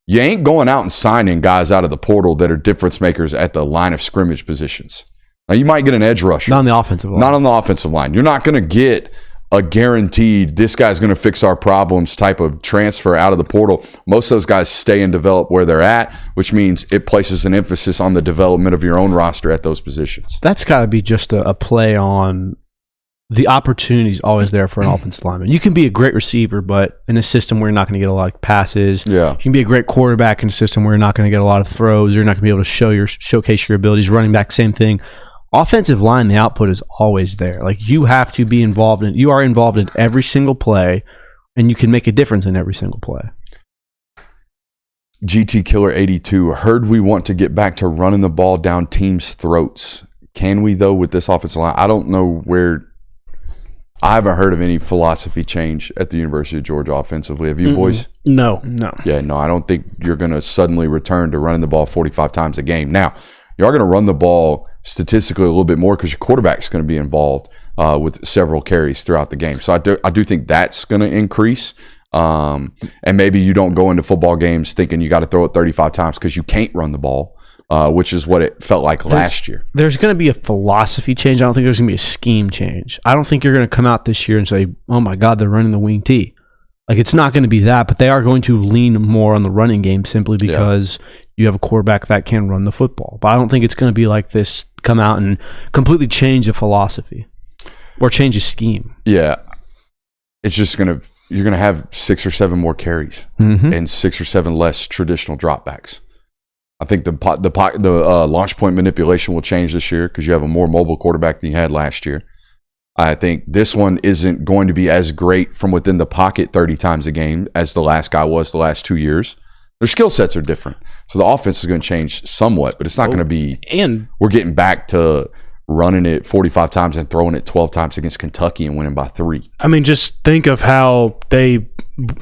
You ain't going out and signing guys out of the portal that are difference makers at the line of scrimmage positions. Now, you might get an edge rusher. Not on the offensive line. Not on the offensive line. You're not going to get a guaranteed, this guy's going to fix our problems type of transfer out of the portal. Most of those guys stay and develop where they're at, which means it places an emphasis on the development of your own roster at those positions. That's got to be just a play on the opportunity is always there for an offensive lineman. You can be a great receiver, but in a system where you're not going to get a lot of passes. Yeah. You can be a great quarterback in a system where you're not going to get a lot of throws. You're not going to be able to showcase your abilities. Running back, same thing. Offensive line, the output is always there. Like, you have to be involved you are involved in every single play, and you can make a difference in every single play. GT Killer 82 heard we want to get back to running the ball down teams' throats. Can we, though, with this offensive line? I don't know where. I haven't heard of any philosophy change at the University of Georgia offensively. Have you, boys? No. Yeah, no, I don't think you're going to suddenly return to running the ball 45 times a game. Now, you are going to run the ball statistically a little bit more because your quarterback's going to be involved with several carries throughout the game. So I do think that's going to increase. And maybe you don't go into football games thinking you got to throw it 35 times because you can't run the ball, which is what it felt like last year. There's going to be a philosophy change. I don't think there's going to be a scheme change. I don't think you're going to come out this year and say, oh my God, they're running the wing T. Like, it's not going to be that, but they are going to lean more on the running game simply because you have a quarterback that can run the football. But I don't think it's going to be like this, come out and completely change the philosophy or change the scheme. Yeah. It's just you're going to have 6 or 7 more carries and 6 or 7 less traditional dropbacks. I think the launch point manipulation will change this year because you have a more mobile quarterback than you had last year. I think this one isn't going to be as great from within the pocket 30 times a game as the last guy was the last 2 years. Their skill sets are different. So the offense is going to change somewhat, but it's not going to be – and we're getting back to running it 45 times and throwing it 12 times against Kentucky and winning by 3. I mean, just think of how they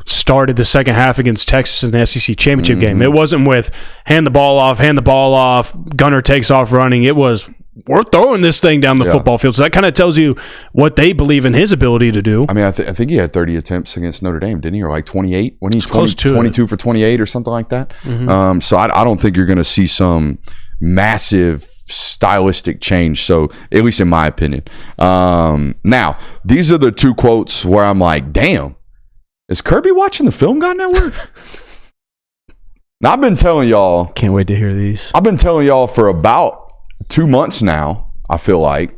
started the second half against Texas in the SEC championship game. It wasn't with hand the ball off, gunner takes off running. It was – we're throwing this thing down the football field. So that kind of tells you what they believe in his ability to do. I mean, I think he had 30 attempts against Notre Dame, didn't he? Or like 28? When he's close to 22 for 28 or something like that. So I don't think you're going to see some massive stylistic change. So at least in my opinion. Now, these are the 2 quotes where I'm like, damn, is Kirby watching the Film God Network? Now, I've been telling y'all. Can't wait to hear these. I've been telling y'all for about 2 months now, I feel like,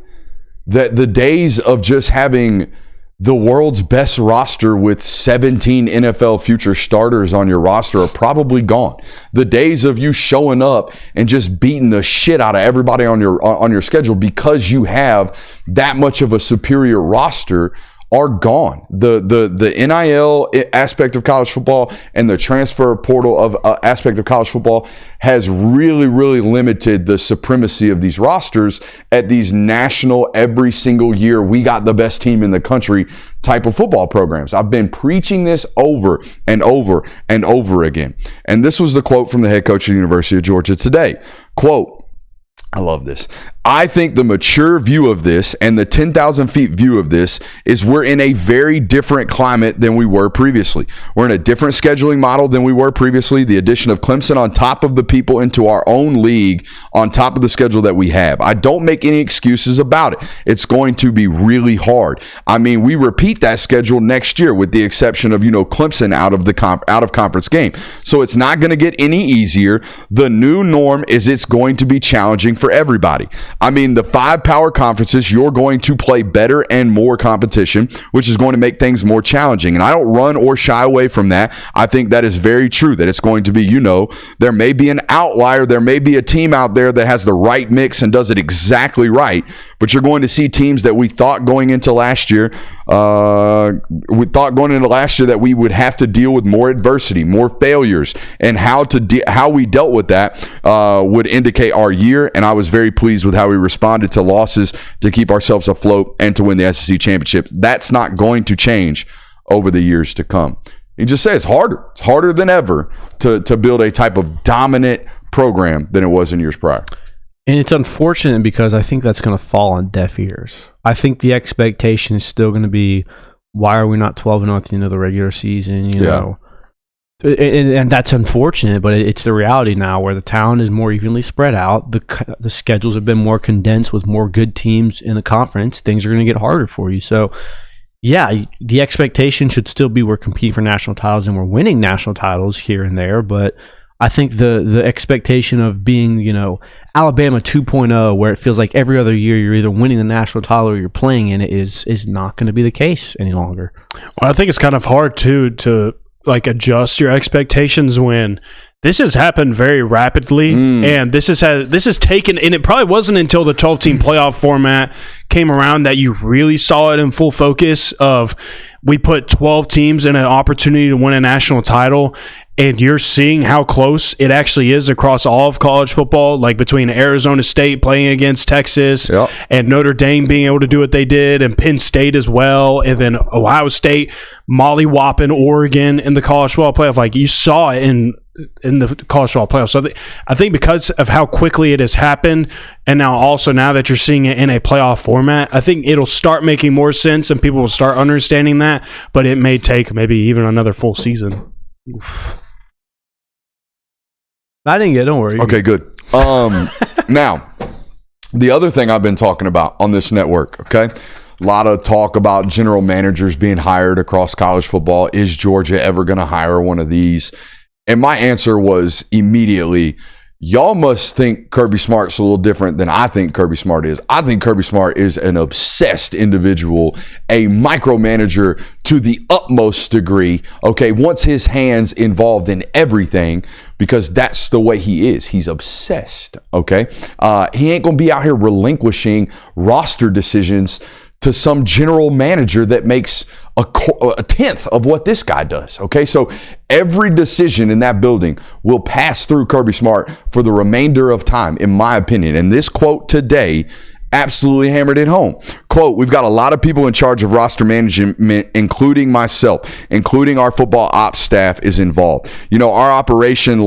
that the days of just having the world's best roster with 17 NFL future starters on your roster are probably gone. The days of you showing up and just beating the shit out of everybody on your schedule because you have that much of a superior roster are gone. The NIL aspect of college football and the transfer portal of aspect of college football has really, really limited the supremacy of these rosters at these national, every single year, we got the best team in the country type of football programs. I've been preaching this over and over and over again. And this was the quote from the head coach of the University of Georgia today. Quote, I love this. I think the mature view of this and the 10,000 feet view of this is we're in a very different climate than we were previously. We're in a different scheduling model than we were previously. The addition of Clemson on top of the people into our own league on top of the schedule that we have. I don't make any excuses about it. It's going to be really hard. I mean, we repeat that schedule next year with the exception of, Clemson out of conference game. So it's not going to get any easier. The new norm is it's going to be challenging for everybody. I mean, the 5 power conferences, you're going to play better and more competition, which is going to make things more challenging. And I don't run or shy away from that. I think that is very true, that it's going to be, there may be an outlier. There may be a team out there that has the right mix and does it exactly right. But you're going to see teams that we thought going into last year, that we would have to deal with more adversity, more failures, and how we dealt with that would indicate our year. And I was very pleased with how we responded to losses to keep ourselves afloat and to win the SEC championship. That's not going to change over the years to come. You just say it's harder. It's harder than ever to build a type of dominant program than it was in years prior. And it's unfortunate because I think that's going to fall on deaf ears. I think the expectation is still going to be, why are we not 12-0 at the end of the regular season? You know, and that's unfortunate, but it's the reality now where the talent is more evenly spread out. The schedules have been more condensed with more good teams in the conference. Things are going to get harder for you. So, yeah, the expectation should still be we're competing for national titles and we're winning national titles here and there, but I think the expectation of being, Alabama 2.0, where it feels like every other year you're either winning the national title or you're playing in it, is not going to be the case any longer. Well, I think it's kind of hard to adjust your expectations when this has happened very rapidly, and this has taken, and it probably wasn't until the 12-team playoff format came around that you really saw it in full focus of we put 12 teams in an opportunity to win a national title, and you're seeing how close it actually is across all of college football, like between Arizona State playing against Texas and Notre Dame being able to do what they did, and Penn State as well, and then Ohio State mollywhopping Oregon in the college football playoff. Like, you saw it in the college football playoff. So I think because of how quickly it has happened, and now that you're seeing it in a playoff format, I think it'll start making more sense and people will start understanding that, but it may take maybe even another full season. Oof. I didn't get it. Don't worry. Okay, good. Now, the other thing I've been talking about on this network, okay? A lot of talk about general managers being hired across college football. Is Georgia ever going to hire one of these? And my answer was immediately, y'all must think Kirby Smart's a little different than I think Kirby Smart is. I think Kirby Smart is an obsessed individual, a micromanager to the utmost degree, okay? Wants his hands involved in everything because that's the way he is. He's obsessed, okay? He ain't going to be out here relinquishing roster decisions to some general manager that makes a tenth of what this guy does, okay? So every decision in that building will pass through Kirby Smart for the remainder of time, in my opinion. And this quote today absolutely hammered it home. Quote, "We've got a lot of people in charge of roster management, including myself, including our football ops staff is involved. You know, our operations,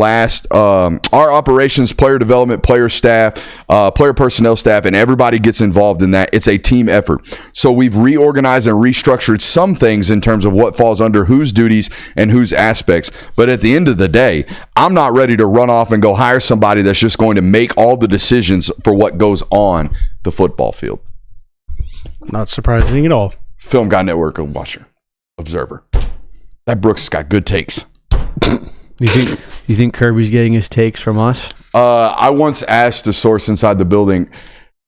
player development, player staff, player personnel staff, and everybody gets involved in that. It's a team effort. So we've reorganized and restructured some things in terms of what falls under whose duties and whose aspects. But at the end of the day, I'm not ready to run off and go hire somebody that's just going to make all the decisions for what goes on the football field." Not surprising at all. Film Guy Network watcher, observer. That Brooks has got good takes. You think Kirby's getting his takes from us? I once asked a source inside the building,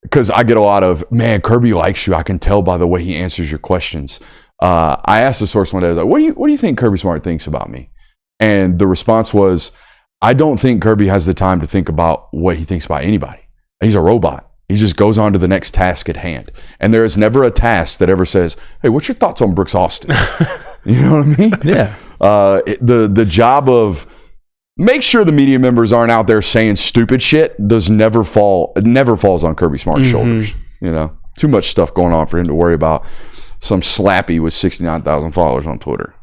because I get a lot of, man, Kirby likes you. I can tell by the way he answers your questions. I asked the source one day, I was like, what do you think Kirby Smart thinks about me? And the response was, I don't think Kirby has the time to think about what he thinks about anybody. He's a robot. He just goes on to the next task at hand. And there is never a task that ever says, hey, what's your thoughts on Brooks Austin? You know what I mean? Yeah. The job of make sure the media members aren't out there saying stupid shit never falls on Kirby Smart's shoulders. You know, too much stuff going on for him to worry about some slappy with 69,000 followers on Twitter.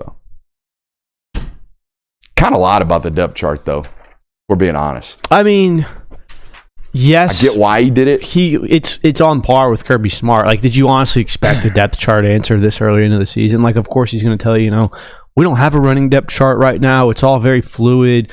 So. Kind of lied about the depth chart, though, if we're being honest. I mean, yes, I get why he did it. It's on par with Kirby Smart. Like, did you honestly expect a depth chart answer this early into the season? Like, of course he's going to tell you, we don't have a running depth chart right now. It's all very fluid.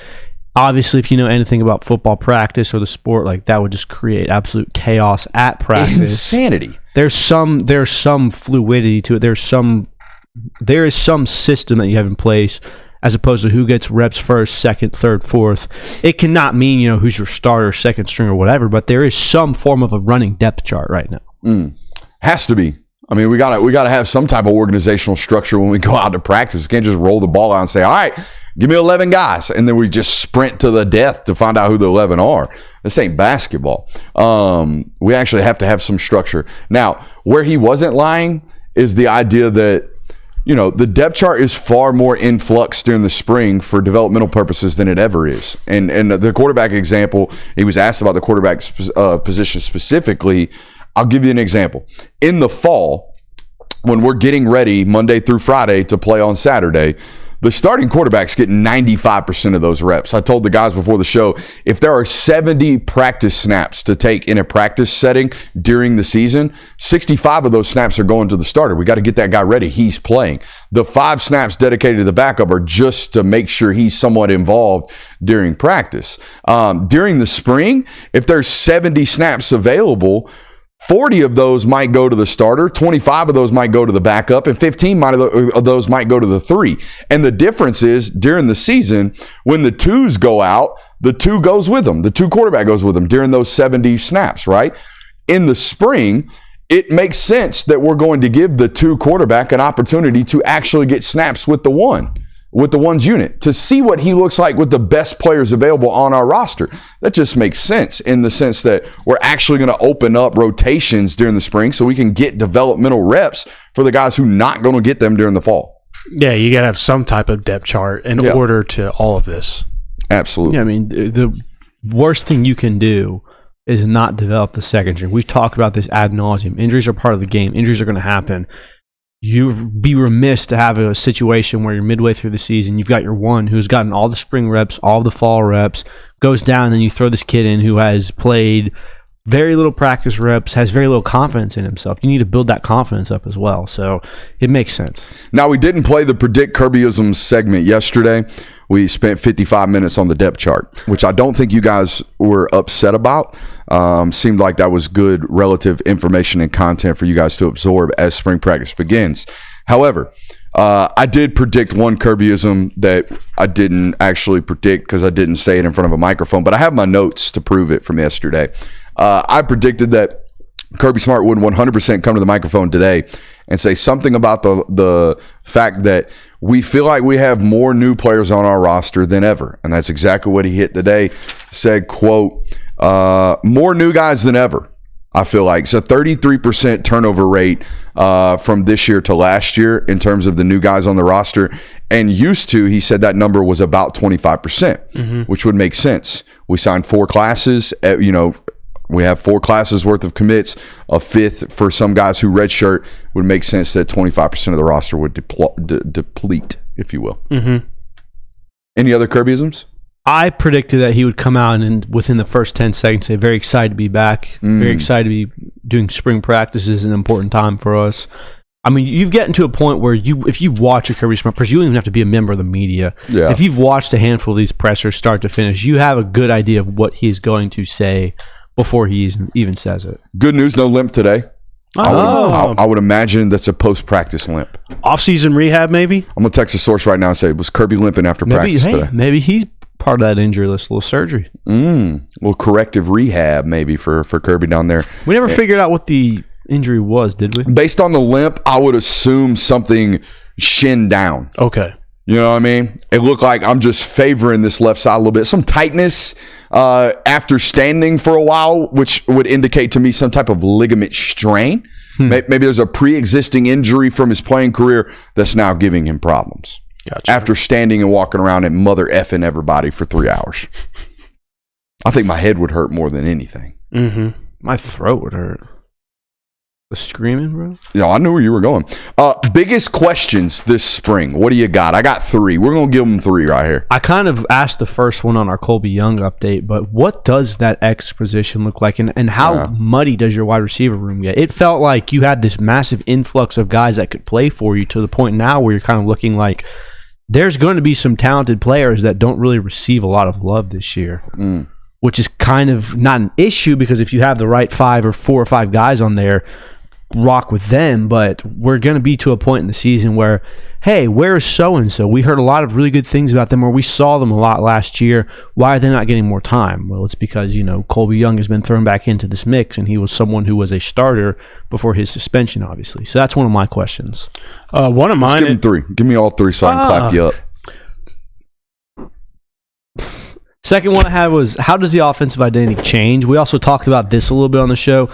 Obviously, if you know anything about football practice or the sport, like, that would just create absolute chaos at practice. Insanity. There's some fluidity to it. There is some system that you have in place, as opposed to who gets reps first, second, third, fourth. It cannot mean, who's your starter, second string, or whatever, but there is some form of a running depth chart right now. Has to be. I mean, we gotta have some type of organizational structure when we go out to practice. We can't just roll the ball out and say, all right, give me 11 guys, and then we just sprint to the death to find out who the 11 are. This ain't basketball. We actually have to have some structure. Now, where he wasn't lying is the idea that the depth chart is far more in flux during the spring for developmental purposes than it ever is. And the quarterback example, he was asked about the quarterback position specifically. I'll give you an example. In the fall, when we're getting ready Monday through Friday to play on Saturday, the starting quarterbacks get 95% of those reps. I told the guys before the show, if there are 70 practice snaps to take in a practice setting during the season, 65 of those snaps are going to the starter. We got to get that guy ready. He's playing. The 5 snaps dedicated to the backup are just to make sure he's somewhat involved during practice. During the spring, if there's 70 snaps available, 40 of those might go to the starter, 25 of those might go to the backup, and 15 of those might go to the 3. And the difference is, during the season, when the 2s go out, the 2 goes with them. The 2 quarterback goes with them during those 70 snaps, right? In the spring, it makes sense that we're going to give the 2 quarterback an opportunity to actually get snaps with the 1's unit, to see what he looks like with the best players available on our roster. That just makes sense in the sense that we're actually going to open up rotations during the spring so we can get developmental reps for the guys who are not going to get them during the fall. Yeah, you got to have some type of depth chart in order to all of this. Absolutely. Yeah, I mean, the worst thing you can do is not develop the second string. We've talked about this ad nauseum. Injuries are part of the game. Injuries are going to happen. You'd be remiss to have a situation where you're midway through the season, you've got your one who's gotten all the spring reps, all the fall reps, goes down, and then you throw this kid in who has played very little practice reps, has very little confidence in himself. You need to build that confidence up as well. So it makes sense. Now, we didn't play the Predict Kirbyism segment yesterday. We spent 55 minutes on the depth chart, which I don't think you guys were upset about. Seemed like that was good relative information and content for you guys to absorb as spring practice begins. However, I did predict one Kirbyism that I didn't actually predict because I didn't say it in front of a microphone, but I have my notes to prove it from yesterday. I predicted that Kirby Smart would 100% come to the microphone today and say something about the fact that we feel like we have more new players on our roster than ever. And that's exactly what he hit today. Said, quote, more new guys than ever, I feel like. It's a 33% turnover rate from this year to last year in terms of the new guys on the roster. And used to, he said that number was about 25%, which would make sense. We signed 4 classes, we have 4 classes worth of commits, a 5th for some guys who redshirt. Would make sense that 25% of the roster would deplete, if you will. Any other Kirbyisms? I predicted that he would come out and within the first 10 seconds say, very excited to be back, very excited to be doing spring practice is an important time for us. I mean, you've gotten to a point where if you watch a Kirby Smart press, you don't even have to be a member of the media. Yeah. If you've watched a handful of these pressers start to finish, you have a good idea of what he's going to say before he even says it. Good news, no limp today. I would imagine that's a post-practice limp. Off-season rehab, maybe? I'm going to text the source right now and say, was Kirby limping after practice today? Maybe he's part of that injury list, a little surgery. Little corrective rehab maybe for Kirby down there. We never figured out what the injury was, did we? Based on the limp, I would assume something shin down. Okay. You know what I mean? It looked like I'm just favoring this left side a little bit. Some tightness after standing for a while, which would indicate to me some type of ligament strain. Maybe there's a pre-existing injury from his playing career that's now giving him problems. Gotcha. After standing and walking around and mother effing everybody for 3 hours. I think my head would hurt more than anything. My throat would hurt. The screaming, bro? Yeah, I knew where you were going. Biggest questions this spring. What do you got? I got 3. We're going to give them 3 right here. I kind of asked the first one on our Colby Young update, but what does that X position look like, and how muddy does your wide receiver room get? It felt like you had this massive influx of guys that could play for you to the point now where you're kind of looking like there's going to be some talented players that don't really receive a lot of love this year, which is kind of not an issue because if you have the right 4 or 5 guys on there, rock with them, but we're going to be to a point in the season where, hey, where is so-and-so? We heard a lot of really good things about them, or we saw them a lot last year. Why are they not getting more time? Well, it's because, Colby Young has been thrown back into this mix, and he was someone who was a starter before his suspension, obviously. So that's one of my questions. One of mine. Let's give them 3. Give me all 3 so I can clap you up. Second one I had was, how does the offensive identity change? We also talked about this a little bit on the show.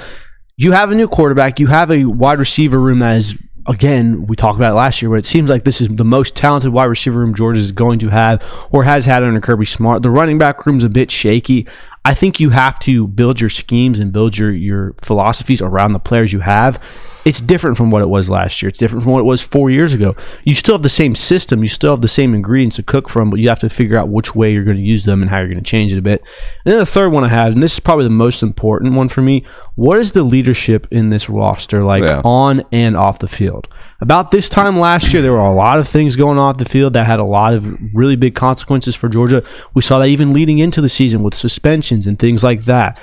You have a new quarterback. You have a wide receiver room that is, again, we talked about it last year, but it seems like this is the most talented wide receiver room Georgia is going to have or has had under Kirby Smart. The running back room's a bit shaky. I think you have to build your schemes and build your philosophies around the players you have. It's different from what it was last year. It's different from what it was 4 years ago. You still have the same system. You still have the same ingredients to cook from, but you have to figure out which way you're going to use them and how you're going to change it a bit. And then the third one I have, and this is probably the most important one for me, what is the leadership in this roster on and off the field? About this time last year, there were a lot of things going on off the field that had a lot of really big consequences for Georgia. We saw that even leading into the season with suspensions and things like that.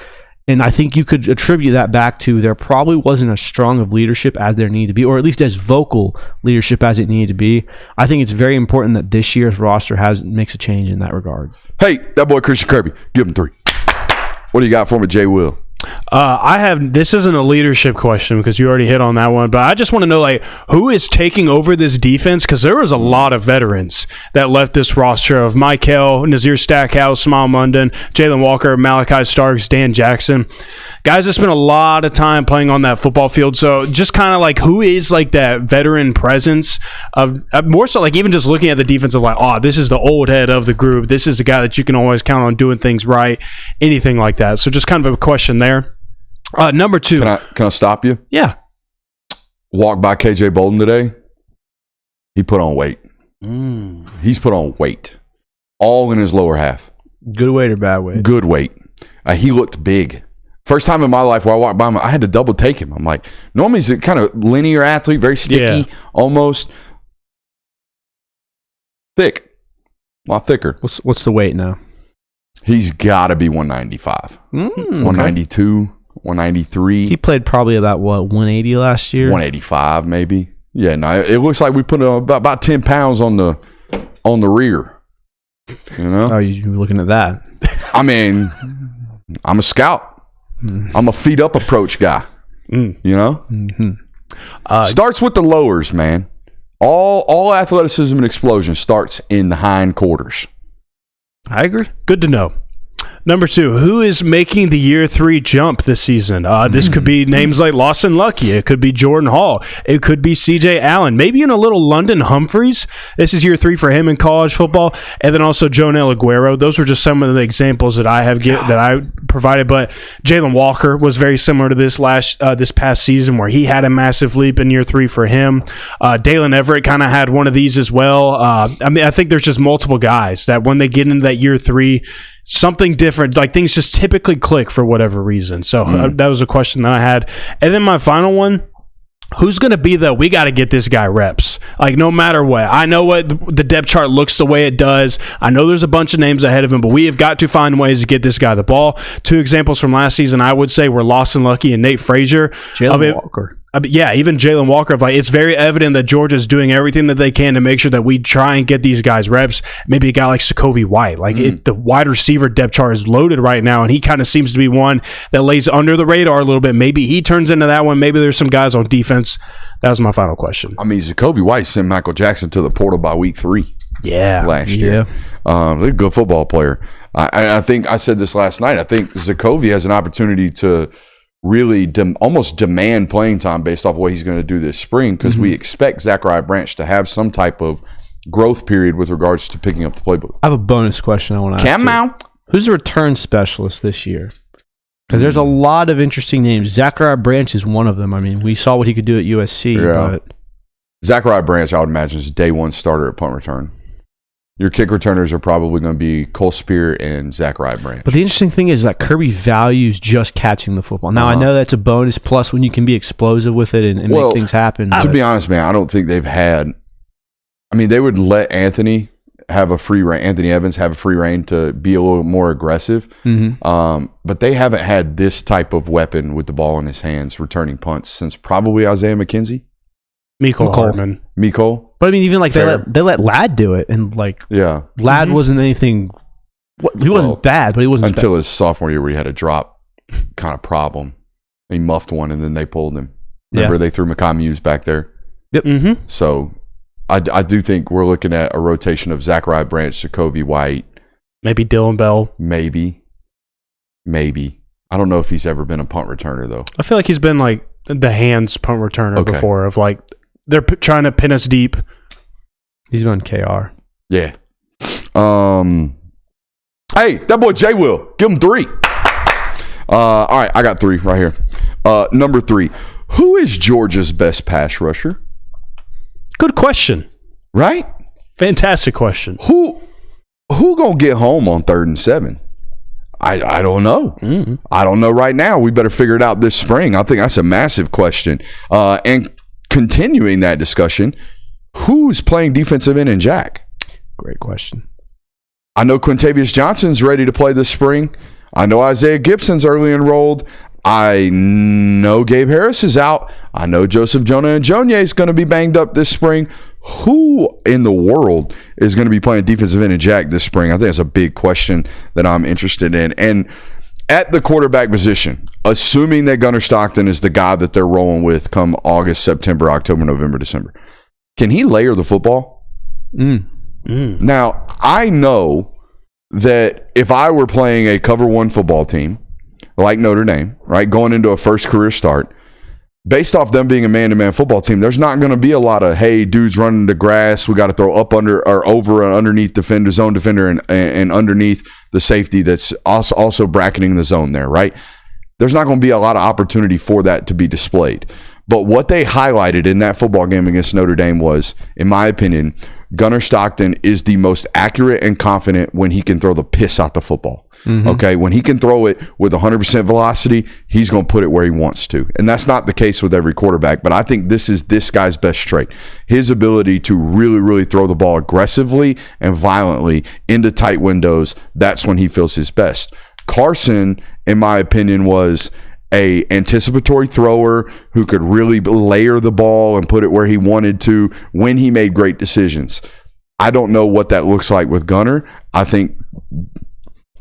And I think you could attribute that back to there probably wasn't as strong of leadership as there needed to be, or at least as vocal leadership as it needed to be. I think it's very important that this year's roster makes a change in that regard. Hey, that boy Christian Kirby, give him 3. What do you got for me, Jay Will? This isn't a leadership question because you already hit on that one, but I just want to know who is taking over this defense, because there was a lot of veterans that left this roster of Michael, Nazir Stackhouse, Smile Munden, Jalen Walker, Malachi Starks, Dan Jackson. guys that spend a lot of time playing on that football field. So just kind of like who is like that veteran presence of more so like even just looking at the defense of like, oh, this is the old head of the group. This is the guy that you can always count on doing things right, anything like that. So just kind of a question there. Number 2. Can I stop you? Yeah. Walked by KJ Bolden today. He put on weight. He's put on weight. All in his lower half. Good weight or bad weight? Good weight. He looked big. First time in my life where I walked by him, I had to double take him. I'm like, normally he's a kind of linear athlete, very sticky, almost. Thick. A lot thicker. What's the weight now? He's got to be 195. 192, 193. He played probably about, 180 last year? 185 maybe. Yeah, no, it looks like we put about 10 pounds on the rear. You know? Oh, you're looking at that. I mean, I'm a scout. I'm a feet up approach guy. You know? Starts with the lowers, man. All athleticism and explosion starts in the hind quarters. I agree. Good to know. Number 2, who is making the year 3 jump this season? This could be names like Lawson Lucky. It could be Jordan Hall. It could be C.J. Allen. Maybe even a little London Humphreys. This is year 3 for him in college football. And then also Jonell Aguero. Those were just some of the examples that I provided. But Jalen Walker was very similar to this past season where he had a massive leap in year 3 for him. Dalen Everett kind of had one of these as well. I think there's just multiple guys that when they get into that year 3, something different, like things just typically click for whatever reason. So that was a question that I had. And then my final one, who's going to be we got to get this guy reps? Like no matter what. I know what the depth chart looks the way it does. I know there's a bunch of names ahead of him, but we have got to find ways to get this guy the ball. 2 examples from last season I would say were Lawson Lucky and Nate Frazier. Jalen Walker. Even Jalen Walker. It's very evident that Georgia's doing everything that they can to make sure that we try and get these guys reps. Maybe a guy like Sokovie White. The wide receiver depth chart is loaded right now, and he kind of seems to be one that lays under the radar a little bit. Maybe he turns into that one. Maybe there's some guys on defense. That was my final question. I mean, Sokovie White sent Michael Jackson to the portal by week 3. Yeah. Last year. A good football player. I think I said this last night. I think Sokovie has an opportunity to really almost demand playing time based off what he's going to do this spring because we expect Zachariah Branch to have some type of growth period with regards to picking up the playbook. I have a bonus question I want to ask. Who's the return specialist this year? Because there's a lot of interesting names. Zachariah Branch is one of them. I mean, we saw what he could do at USC. Yeah. But Zachariah Branch, I would imagine, is day 1 starter at punt return. Your kick returners are probably going to be Cole Spear and Zachariah Branch. But the interesting thing is that Kirby values just catching the football. Now, I know that's a bonus plus when you can be explosive with it and make things happen. To be honest, man, I don't think they've had – I mean, they would let Anthony Evans have a free reign to be a little more aggressive. But they haven't had this type of weapon with the ball in his hands returning punts since probably Isaiah McKenzie. Mecole Hardman. Mecole. But I mean, even they let Ladd do it, and Ladd wasn't anything. He wasn't bad, but he wasn't until his sophomore year where he had a drop kind of problem. He muffed one, and then they pulled him. Remember they threw Makai Muse back there. Yep. So I do think we're looking at a rotation of Zachariah Branch, Sokovie White, maybe Dylan Bell, maybe. I don't know if he's ever been a punt returner though. I feel like he's been like the hands punt returner before. Of like they're trying to pin us deep. He's been KR. Yeah. Hey, that boy Jay Will. Give him 3. All right, I got 3 right here. Number 3. Who is Georgia's best pass rusher? Good question. Right? Fantastic question. Who gonna get home on 3rd and 7? I don't know. I don't know right now. We better figure it out this spring. I think that's a massive question. And continuing that discussion, who's playing defensive end in Jack? Great question. I know Quintavious Johnson's ready to play this spring. I know Isaiah Gibson's early enrolled. I know Gabe Harris is out. I know Joseph Jonah and Jonier is going to be banged up this spring. Who in the world is going to be playing defensive end in Jack this spring? I think that's a big question that I'm interested in. And at the quarterback position, assuming that Gunnar Stockton is the guy that they're rolling with come August, September, October, November, December, can he layer the football? Now, I know that if I were playing a cover 1 football team, like Notre Dame, right, going into a first career start, based off them being a man-to-man football team, there's not going to be a lot of, hey, dudes running the grass, we got to throw up under or over and underneath defender, zone defender, and underneath the safety that's also bracketing the zone there, right? There's not going to be a lot of opportunity for that to be displayed. But what they highlighted in that football game against Notre Dame was, in my opinion, Gunnar Stockton is the most accurate and confident when he can throw the piss out the football. Mm-hmm. Okay, when he can throw it with 100% velocity, he's going to put it where he wants to. And that's not the case with every quarterback, but I think this is this guy's best trait. His ability to really, really throw the ball aggressively and violently into tight windows, that's when he feels his best. Carson, in my opinion, was a anticipatory thrower who could really layer the ball and put it where he wanted to when he made great decisions. I don't know what that looks like with Gunnar. I think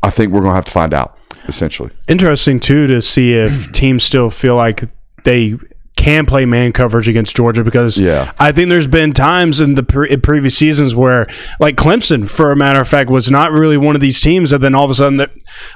we're going to have to find out, essentially. Interesting, too, to see if teams still feel like they can play man coverage against Georgia, because I think there's been times in the in previous seasons where, like Clemson, for a matter of fact, was not really one of these teams, and then all of a sudden,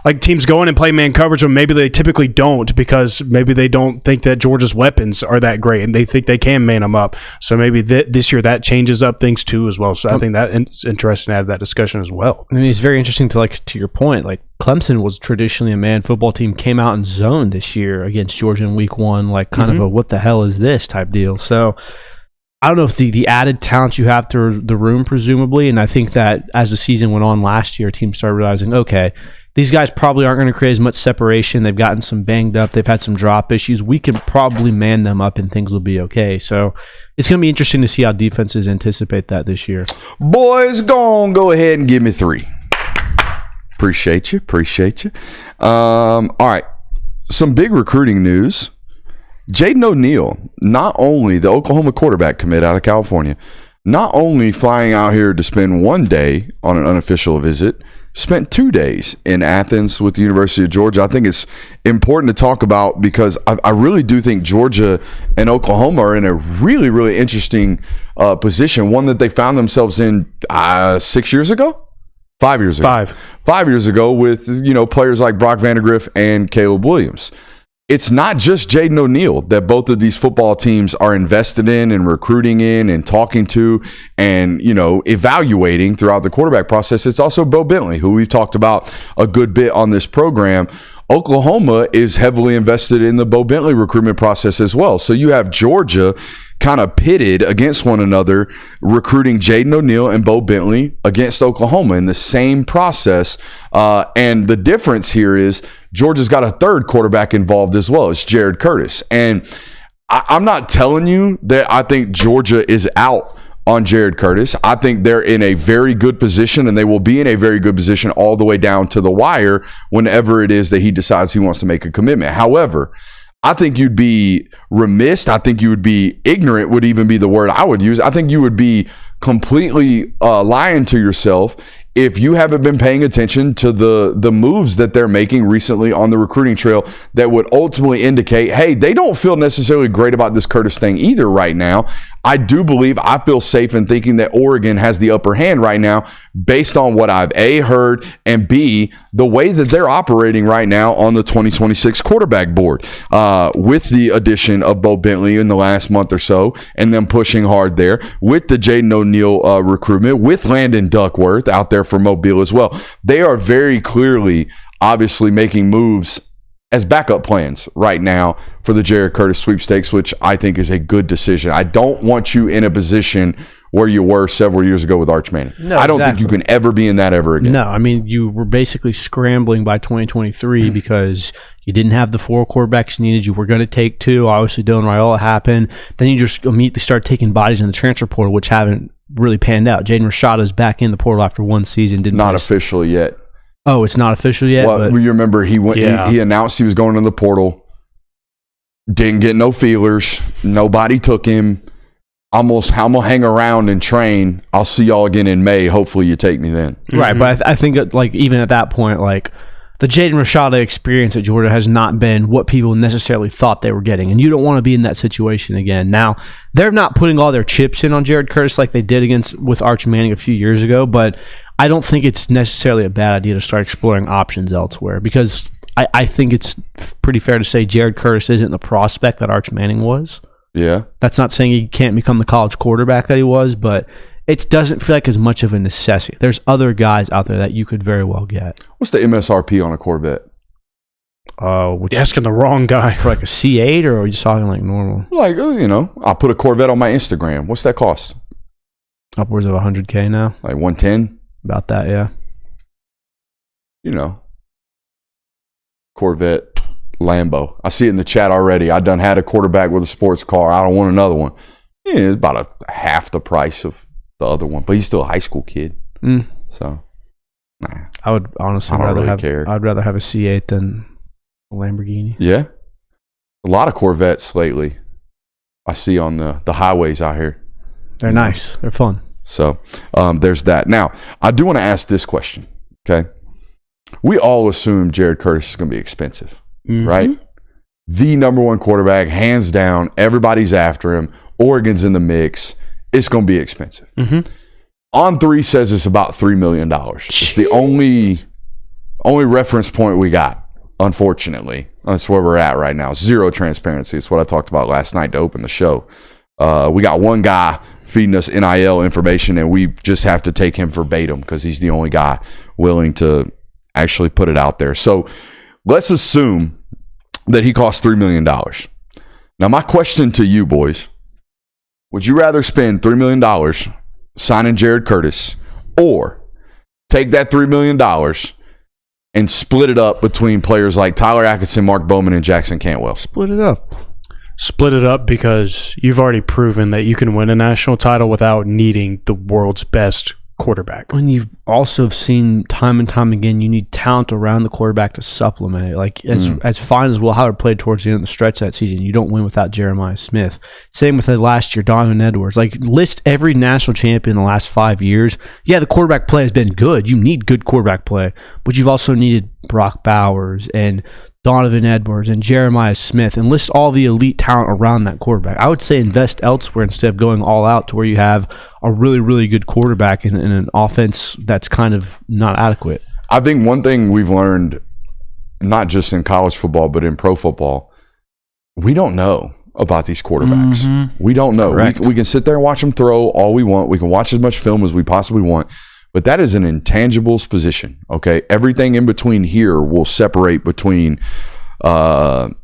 like teams go in and play man coverage when maybe they typically don't, because maybe they don't think that Georgia's weapons are that great, and they think they can man them up. So maybe this year that changes up things too as well. So I think it's interesting to have that discussion as well. I mean, it's very interesting to your point, like Clemson was traditionally a man football team, came out in zone this year against Georgia in week 1, like kind of a what the hell is this type deal. So I don't know if the added talent you have through the room, presumably, and I think that as the season went on last year, teams started realizing, okay, these guys probably aren't going to create as much separation. They've gotten some banged up. They've had some drop issues. We can probably man them up and things will be okay. So it's going to be interesting to see how defenses anticipate that this year. Boys, go ahead and give me 3. Appreciate you. All right. Some big recruiting news. Jaden O'Neal, not only the Oklahoma quarterback commit out of California, not only flying out here to spend 1 day on an unofficial visit, spent 2 days in Athens with the University of Georgia. I think it's important to talk about because I really do think Georgia and Oklahoma are in a really, really interesting position, one that they found themselves in 6 years ago? 5 years ago. 5 years ago with, players like Brock Vandagriff and Caleb Williams. It's not just Jaden O'Neal that both of these football teams are invested in and recruiting in and talking to and, evaluating throughout the quarterback process. It's also Bo Bentley, who we've talked about a good bit on this program. Oklahoma is heavily invested in the Bo Bentley recruitment process as well. So you have Georgia kind of pitted against one another, recruiting Jaden O'Neal and Bo Bentley against Oklahoma in the same process. And the difference here is Georgia's got a third quarterback involved as well. It's Jared Curtis. And I'm not telling you that I think Georgia is out on Jared Curtis. I think they're in a very good position, and they will be in a very good position all the way down to the wire whenever it is that he decides he wants to make a commitment. However, I think you'd be remiss. I think you would be ignorant would even be the word I would use. I think you would be completely lying to yourself if you haven't been paying attention to the moves that they're making recently on the recruiting trail that would ultimately indicate, hey, they don't feel necessarily great about this Curtis thing either right now. I feel safe in thinking that Oregon has the upper hand right now based on what I've A, heard, and B, the way that they're operating right now on the 2026 quarterback board with the addition of Bo Bentley in the last month or so and them pushing hard there with the Jaden O'Neal recruitment, with Landon Duckworth out there for Mobile as well. They are very clearly, obviously, making moves as backup plans right now for the Jared Curtis sweepstakes, which I think is a good decision. I don't want you in a position where you were several years ago with Arch Manning. No, I don't think you can ever be in that ever again. No, I mean, you were basically scrambling by 2023 because you didn't have the 4 quarterbacks you needed. You were going to take 2. Obviously, Dylan Raiola happened. Then you just immediately start taking bodies in the transfer portal, which haven't really panned out. Jaden Rashada is back in the portal after 1 season. Not officially yet. Oh, it's not official yet? Well, you remember he went. Yeah. He announced he was going in the portal. Didn't get no feelers. Nobody took him. I'm gonna hang around and train. I'll see y'all again in May. Hopefully you take me then. Right, but I think even at that point, the Jaden Rashada experience at Georgia has not been what people necessarily thought they were getting, and you don't want to be in that situation again. Now, they're not putting all their chips in on Jared Curtis like they did with Arch Manning a few years ago, but I don't think it's necessarily a bad idea to start exploring options elsewhere because I think it's pretty fair to say Jared Curtis isn't the prospect that Arch Manning was. Yeah. That's not saying he can't become the college quarterback that he was, but it doesn't feel like as much of a necessity. There's other guys out there that you could very well get. What's the MSRP on a Corvette? You're asking the wrong guy. For like a C8, or are you just talking like normal? Like, I'll put a Corvette on my Instagram. What's that cost? Upwards of $100K now. Like 110? About that, yeah. Corvette, Lambo. I see it in the chat already. I done had a quarterback with a sports car. I don't want another one. Yeah, it's about half the price of the other one, but he's still a high school kid. So, nah. I would honestly care. I'd rather have a C8 than a Lamborghini. Yeah. A lot of Corvettes lately I see on the highways out here. They're nice. They're fun. So, there's that. Now, I do want to ask this question, okay? We all assume Jared Curtis is going to be expensive, right? The number one quarterback, hands down. Everybody's after him. Oregon's in the mix. It's going to be expensive. On3 says it's about $3 million. It's the only reference point we got, unfortunately. That's where we're at right now. Zero transparency. It's what I talked about last night to open the show. We got one guy feeding us NIL information, and we just have to take him verbatim because he's the only guy willing to actually put it out there. So let's assume that he costs $3 million. Now, my question to you, boys, would you rather spend $3 million signing Jared Curtis or take that $3 million and split it up between players like Tyler Atkinson, Mark Bowman, and Jackson Cantwell? Split it up. Split it up because you've already proven that you can win a national title without needing the world's best quarterback. And you've also seen time and time again, you need talent around the quarterback to supplement it. Like as fine as Will Howard played towards the end of the stretch that season, you don't win without Jeremiah Smith. Same with the last year, Donovan Edwards. Like list every national champion in the last 5 years. Yeah, the quarterback play has been good. You need good quarterback play, but you've also needed Brock Bowers and Donovan Edwards and Jeremiah Smith, and list all the elite talent around that quarterback. I would say invest elsewhere instead of going all out to where you have a really, really good quarterback in an offense that's kind of not adequate. I think one thing we've learned, not just in college football, but in pro football, we don't know about these quarterbacks. We don't know. We can sit there and watch them throw all we want. We can watch as much film as we possibly want. But that is an intangibles position, okay? Everything in between here will separate between, like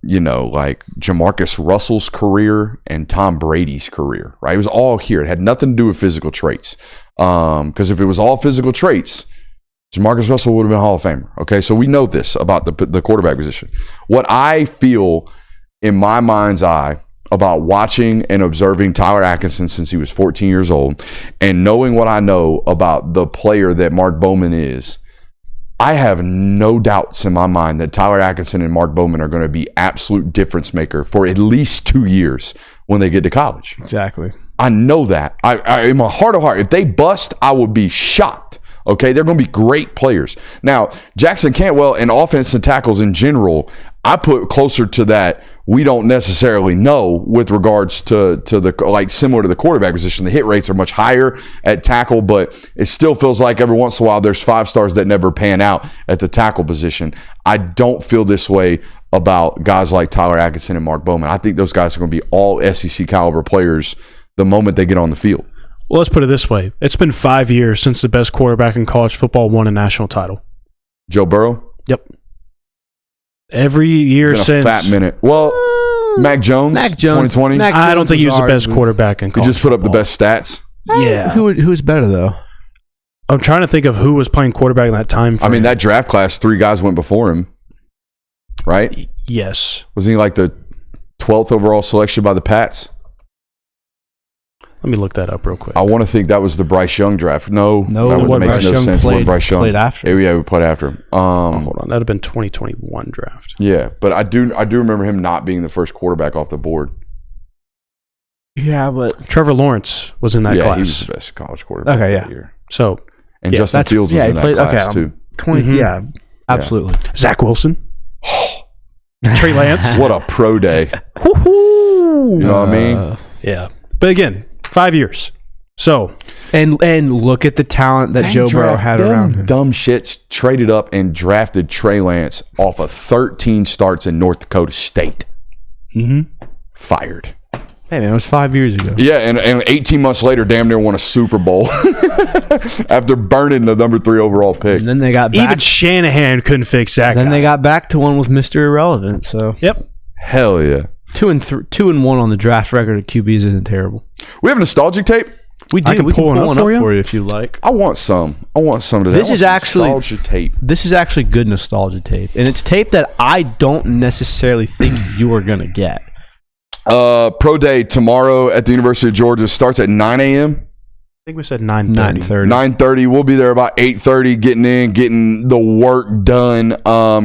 Jamarcus Russell's career and Tom Brady's career, right? It was all here. It had nothing to do with physical traits. Because if it was all physical traits, Jamarcus Russell would have been a Hall of Famer, okay? So we know this about the quarterback position. What I feel in my mind's eye about watching and observing Tyler Atkinson since he was 14 years old and knowing what I know about the player that Mark Bowman is, I have no doubts in my mind that Tyler Atkinson and Mark Bowman are going to be absolute difference maker for at least 2 years when they get to college. Exactly. I know that. I in my heart of heart, if they bust, I would be shocked. Okay, they're going to be great players. Now, Jackson Cantwell and offensive tackles in general, I put closer to that we don't necessarily know with regards to the, like, similar to the quarterback position. The hit rates are much higher at tackle, but it still feels like every once in a while there's 5 stars that never pan out at the tackle position. I don't feel this way about guys like Tyler Atkinson and Mark Bowman. I think those guys are going to be all SEC caliber players the moment they get on the field. Well, let's put it this way. It's been 5 years since the best quarterback in college football won a national title. Joe Burrow? Yep. Every year since. Fat minute. Well, Mac Jones, 2020. I don't think he was the best quarterback in college. He just put up the best stats. Yeah. Who was better, though? I'm trying to think of who was playing quarterback in that time frame. I mean, that draft class, 3 guys went before him, right? Yes. Wasn't he like the 12th overall selection by the Pats? Let me look that up real quick. I want to think that was the Bryce Young draft. No, that makes no sense. When Bryce Young played after. Yeah, we played after him. Hold on, that'd have been 2021 draft. Yeah, but I do remember him not being the first quarterback off the board. Yeah, but Trevor Lawrence was in that class. Yeah, he was the best college quarterback that year. So, and Justin Fields was in that class too. 20. Yeah, absolutely. Zach Wilson, Trey Lance. What a pro day! Woo-hoo! You know what I mean? Yeah, but again, 5 years. So, And look at the talent that Joe Burrow had around him. Dumb shits traded up and drafted Trey Lance off of 13 starts in North Dakota State. Fired. Hey, man, it was 5 years ago. Yeah, and 18 months later, damn near won a Super Bowl after burning the number 3 overall pick. And then they got back. even Shanahan couldn't fix that Then guy. they got back to one with Mr. Irrelevant. So Yep. Hell yeah. 2-1 on the draft record of QBs isn't terrible. We have a nostalgic tape. We do. I can We pull one up one for you. for you if you like. I want some today. This I want is some actually- nostalgia tape. This is actually good nostalgia tape, and it's tape that I don't necessarily think you are gonna get. Pro day tomorrow at the University of Georgia starts at 9 a.m. I think we said 9:30. 9:30. 9:30. We'll be there about 8:30, getting the work done.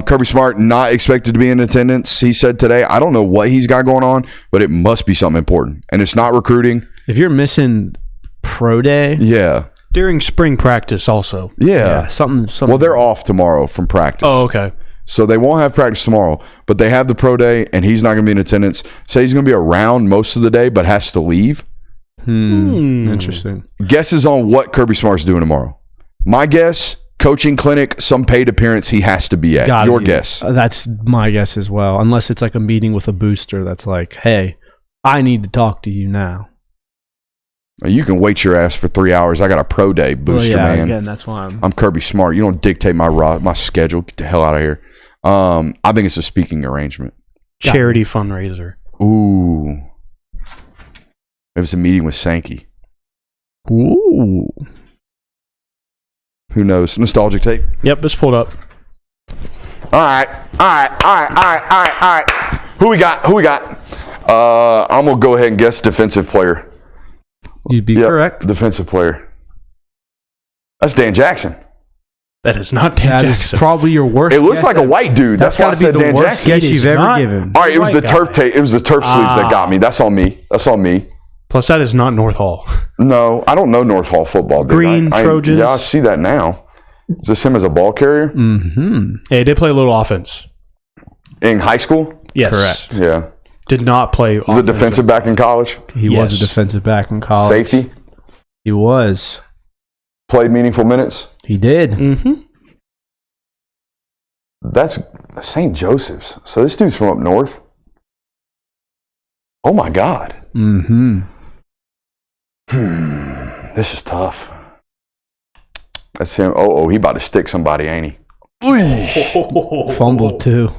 Kirby Smart not expected to be in attendance. He said today. I don't know what he's got going on, but it must be something important, and it's not recruiting. If you're missing pro day, Yeah. During spring practice also. Yeah. something. Well, they're off tomorrow from practice. Oh, okay. So they won't have practice tomorrow, but they have the pro day, and he's not going to be in attendance. Say he's going to be around most of the day, but has to leave. Interesting. Guesses on what Kirby Smart's doing tomorrow. My guess, coaching clinic, some paid appearance he has to be at. Gotta Your be. guess. That's my guess as well. Unless it's like a meeting with a booster that's like, hey, I need to talk to you now. You can wait your ass for 3 hours. I got a pro day, booster man. Again, that's why I'm Kirby Smart. You don't dictate my schedule. Get the hell out of here. I think it's a speaking arrangement. Charity fundraiser. Ooh. It was a meeting with Sankey. Ooh. Who knows? Nostalgic tape. Yep, it's pulled up. All right. Who we got? I'm going to go ahead and guess defensive player. You'd be Yep, correct. defensive player. That's Dan Jackson. That is not Dan That is Jackson. probably your worst. It looks guess like a ever. white dude. That's why I got to be said the Dan worst Jackson. guess It you've is ever not. given. All right, it was White the guy. turf tape. It was the turf sleeves that got me. That's on me. Plus, that is not North Hall. No, I don't know North Hall football. Dude. Green Trojans. Yeah, I see that now. Is this him as a ball carrier Hey, he did play a little offense. in high school? Yes. Correct. Yeah. Did not play Was a defensive back in college? He was Yes. a defensive back in college. Safety? He was. Played meaningful minutes? He did. Mm-hmm. That's St. Joseph's. So this dude's from up north? Oh, my God. Mm-hmm. This is tough. That's him. Oh, he about to stick somebody, ain't he? Fumbled too.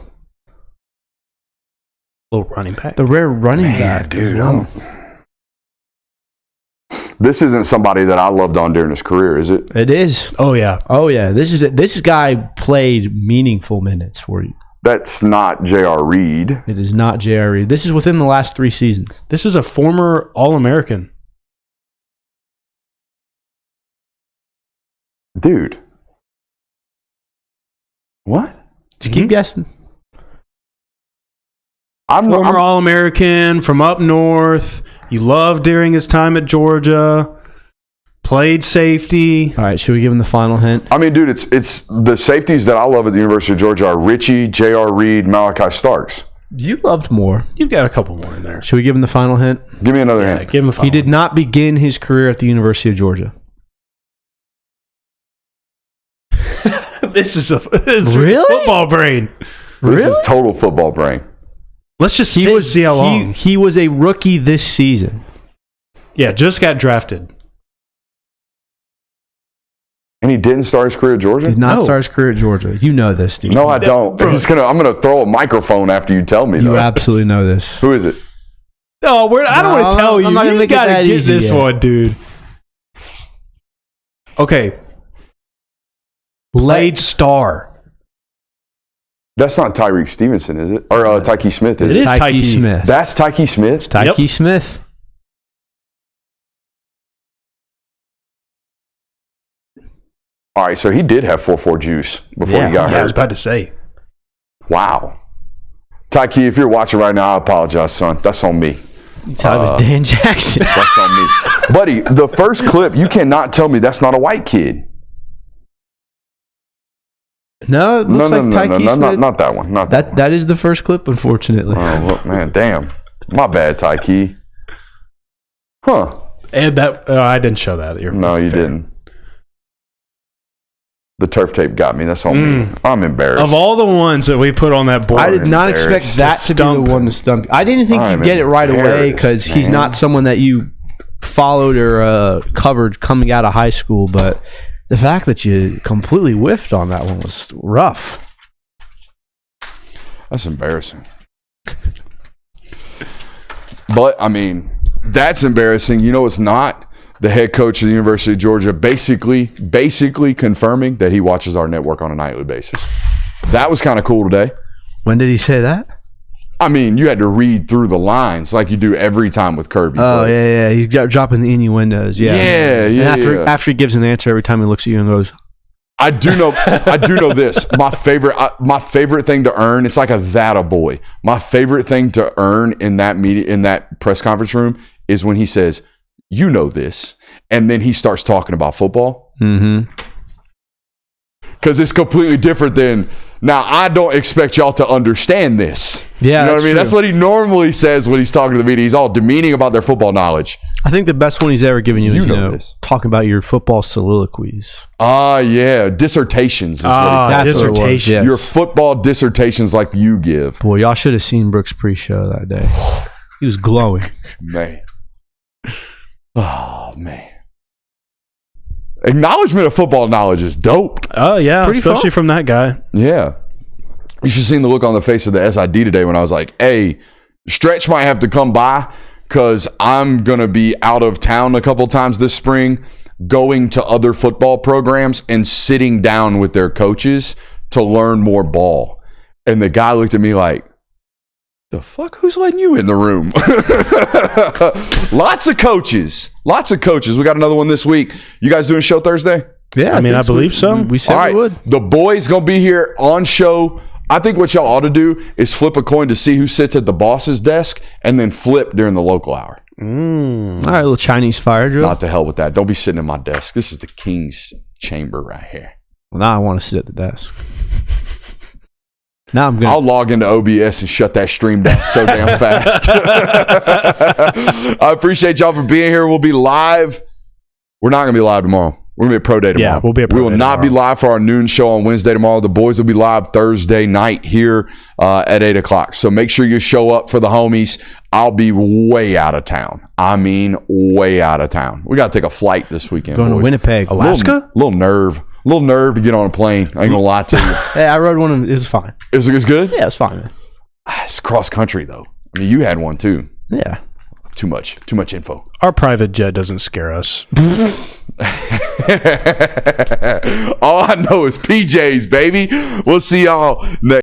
Little running back. The rare running back, dude. as well. This isn't somebody that I loved on during his career, is it? It is. Oh, yeah. Oh yeah. This guy played meaningful minutes for you. That's not J.R. Reed. It is not J.R. Reed. This is within the last 3 seasons. This is a former All-American. Dude. What? Just keep guessing. Former All-American from up north. You loved during his time at Georgia. Played safety. All right. Should we give him the final hint? I mean, dude, it's the safeties that I love at the University of Georgia are Richie, J.R. Reed, Malachi Starks. You loved more. You've got a couple more in there. Should we give him the final hint? Give me another hint. Give him a final. He did not begin his career at the University of Georgia. This is a Really? football brain. This is total football brain. Let's just see how long. He was a rookie this season. Yeah, just got drafted. And he didn't start his career at Georgia? Did not No. start his career at Georgia. You know this, dude. No, I don't. I'm gonna throw a microphone after you tell me. You though. absolutely know this. Who is it? No, I don't want to tell you. I'm not gonna You make it got to that get easy this yet. one, dude. Okay. Blade Star. That's not Tyreek Stevenson, is it? Or Tyke Smith, is It it? is Tyke Tyke. Smith. That's Tyke Smith? Tyke Yep. Smith. All right, so he did have 4-4 juice before he got Yeah, I was hurt. about to say. Wow. Tyke, if you're watching right now, I apologize, son. That's on me. That was Dan Jackson. That's on me. Buddy, the first clip, you cannot tell me that's not a white kid. No, it No, looks no, like no, Tyke no, Smith. not that one. Not that one. That is the first clip, unfortunately. Oh, look, man, damn. My bad, Tyke. Huh. And that I didn't show that. No, you didn't. The turf tape got me. That's on me. I'm embarrassed. Of all the ones that we put on that board, I did not expect that to be the one to stump. I didn't think you'd get it right away because he's not someone that you followed or covered coming out of high school. But the fact that you completely whiffed on that one was rough. That's embarrassing. But, I mean, that's embarrassing. You know it's not? The head coach of the University of Georgia basically confirming that he watches our network on a nightly basis. That was kind of cool today. When did he say that? I mean, you had to read through the lines like you do every time with Kirby. Oh, yeah. He's dropping the innuendos. Yeah. Yeah. After he gives an answer, every time he looks at you and goes, I do know this. My favorite thing to earn, it's like a that boy. My favorite thing to earn in that press conference room is when he says, you know this, and then he starts talking about football. Mm-hmm. Because it's completely different than, now I don't expect y'all to understand this. Yeah, you know what I mean? true. That's what he normally says when he's talking to the media. He's all demeaning about their football knowledge. I think the best one he's ever given you is, this. talking about your football soliloquies. Yeah. Dissertations is what he calls That's dissertation. what it was, yes. Your football dissertations like you give. Boy, y'all should have seen Brooks' pre-show that day. He was glowing. Man. Oh, man. Acknowledgement of football knowledge is dope. Oh, yeah, pretty especially fun. from that guy. Yeah. You should have seen the look on the face of the SID today when I was like, hey, Stretch might have to come by because I'm going to be out of town a couple times this spring, going to other football programs and sitting down with their coaches to learn more ball. And the guy looked at me like, the fuck? Who's letting you in the room? Lots of coaches. We got another one this week. You guys doing a show Thursday? Yeah, I believe so. We said All right. we would. The boys going to be here on show. I think what y'all ought to do is flip a coin to see who sits at the boss's desk and then flip during the local hour. All right, a little Chinese fire drill. Not to hell with that. Don't be sitting at my desk. This is the king's chamber right here. Well, now I want to sit at the desk. Now I'm I'll going log into OBS and shut that stream down so damn fast. I appreciate y'all for being here. We'll be live. We're not going to be live tomorrow. We're going to be a pro day tomorrow. Yeah, we'll be a pro We will day not be tomorrow. live for our noon show on Wednesday tomorrow. The boys will be live Thursday night here at 8 o'clock. So make sure you show up for the homies. I'll be way out of town. I mean, way out of town. We got to take a flight this weekend, to boys. Winnipeg. Alaska? Little nerve to get on a plane. I ain't going to lie to you. Hey, I rode one of them. It was fine. It was good? Yeah, it was fine, man. It's cross country, though. I mean, you had one, too. Yeah. Too much info. Our private jet doesn't scare us. All I know is PJs, baby. We'll see y'all next.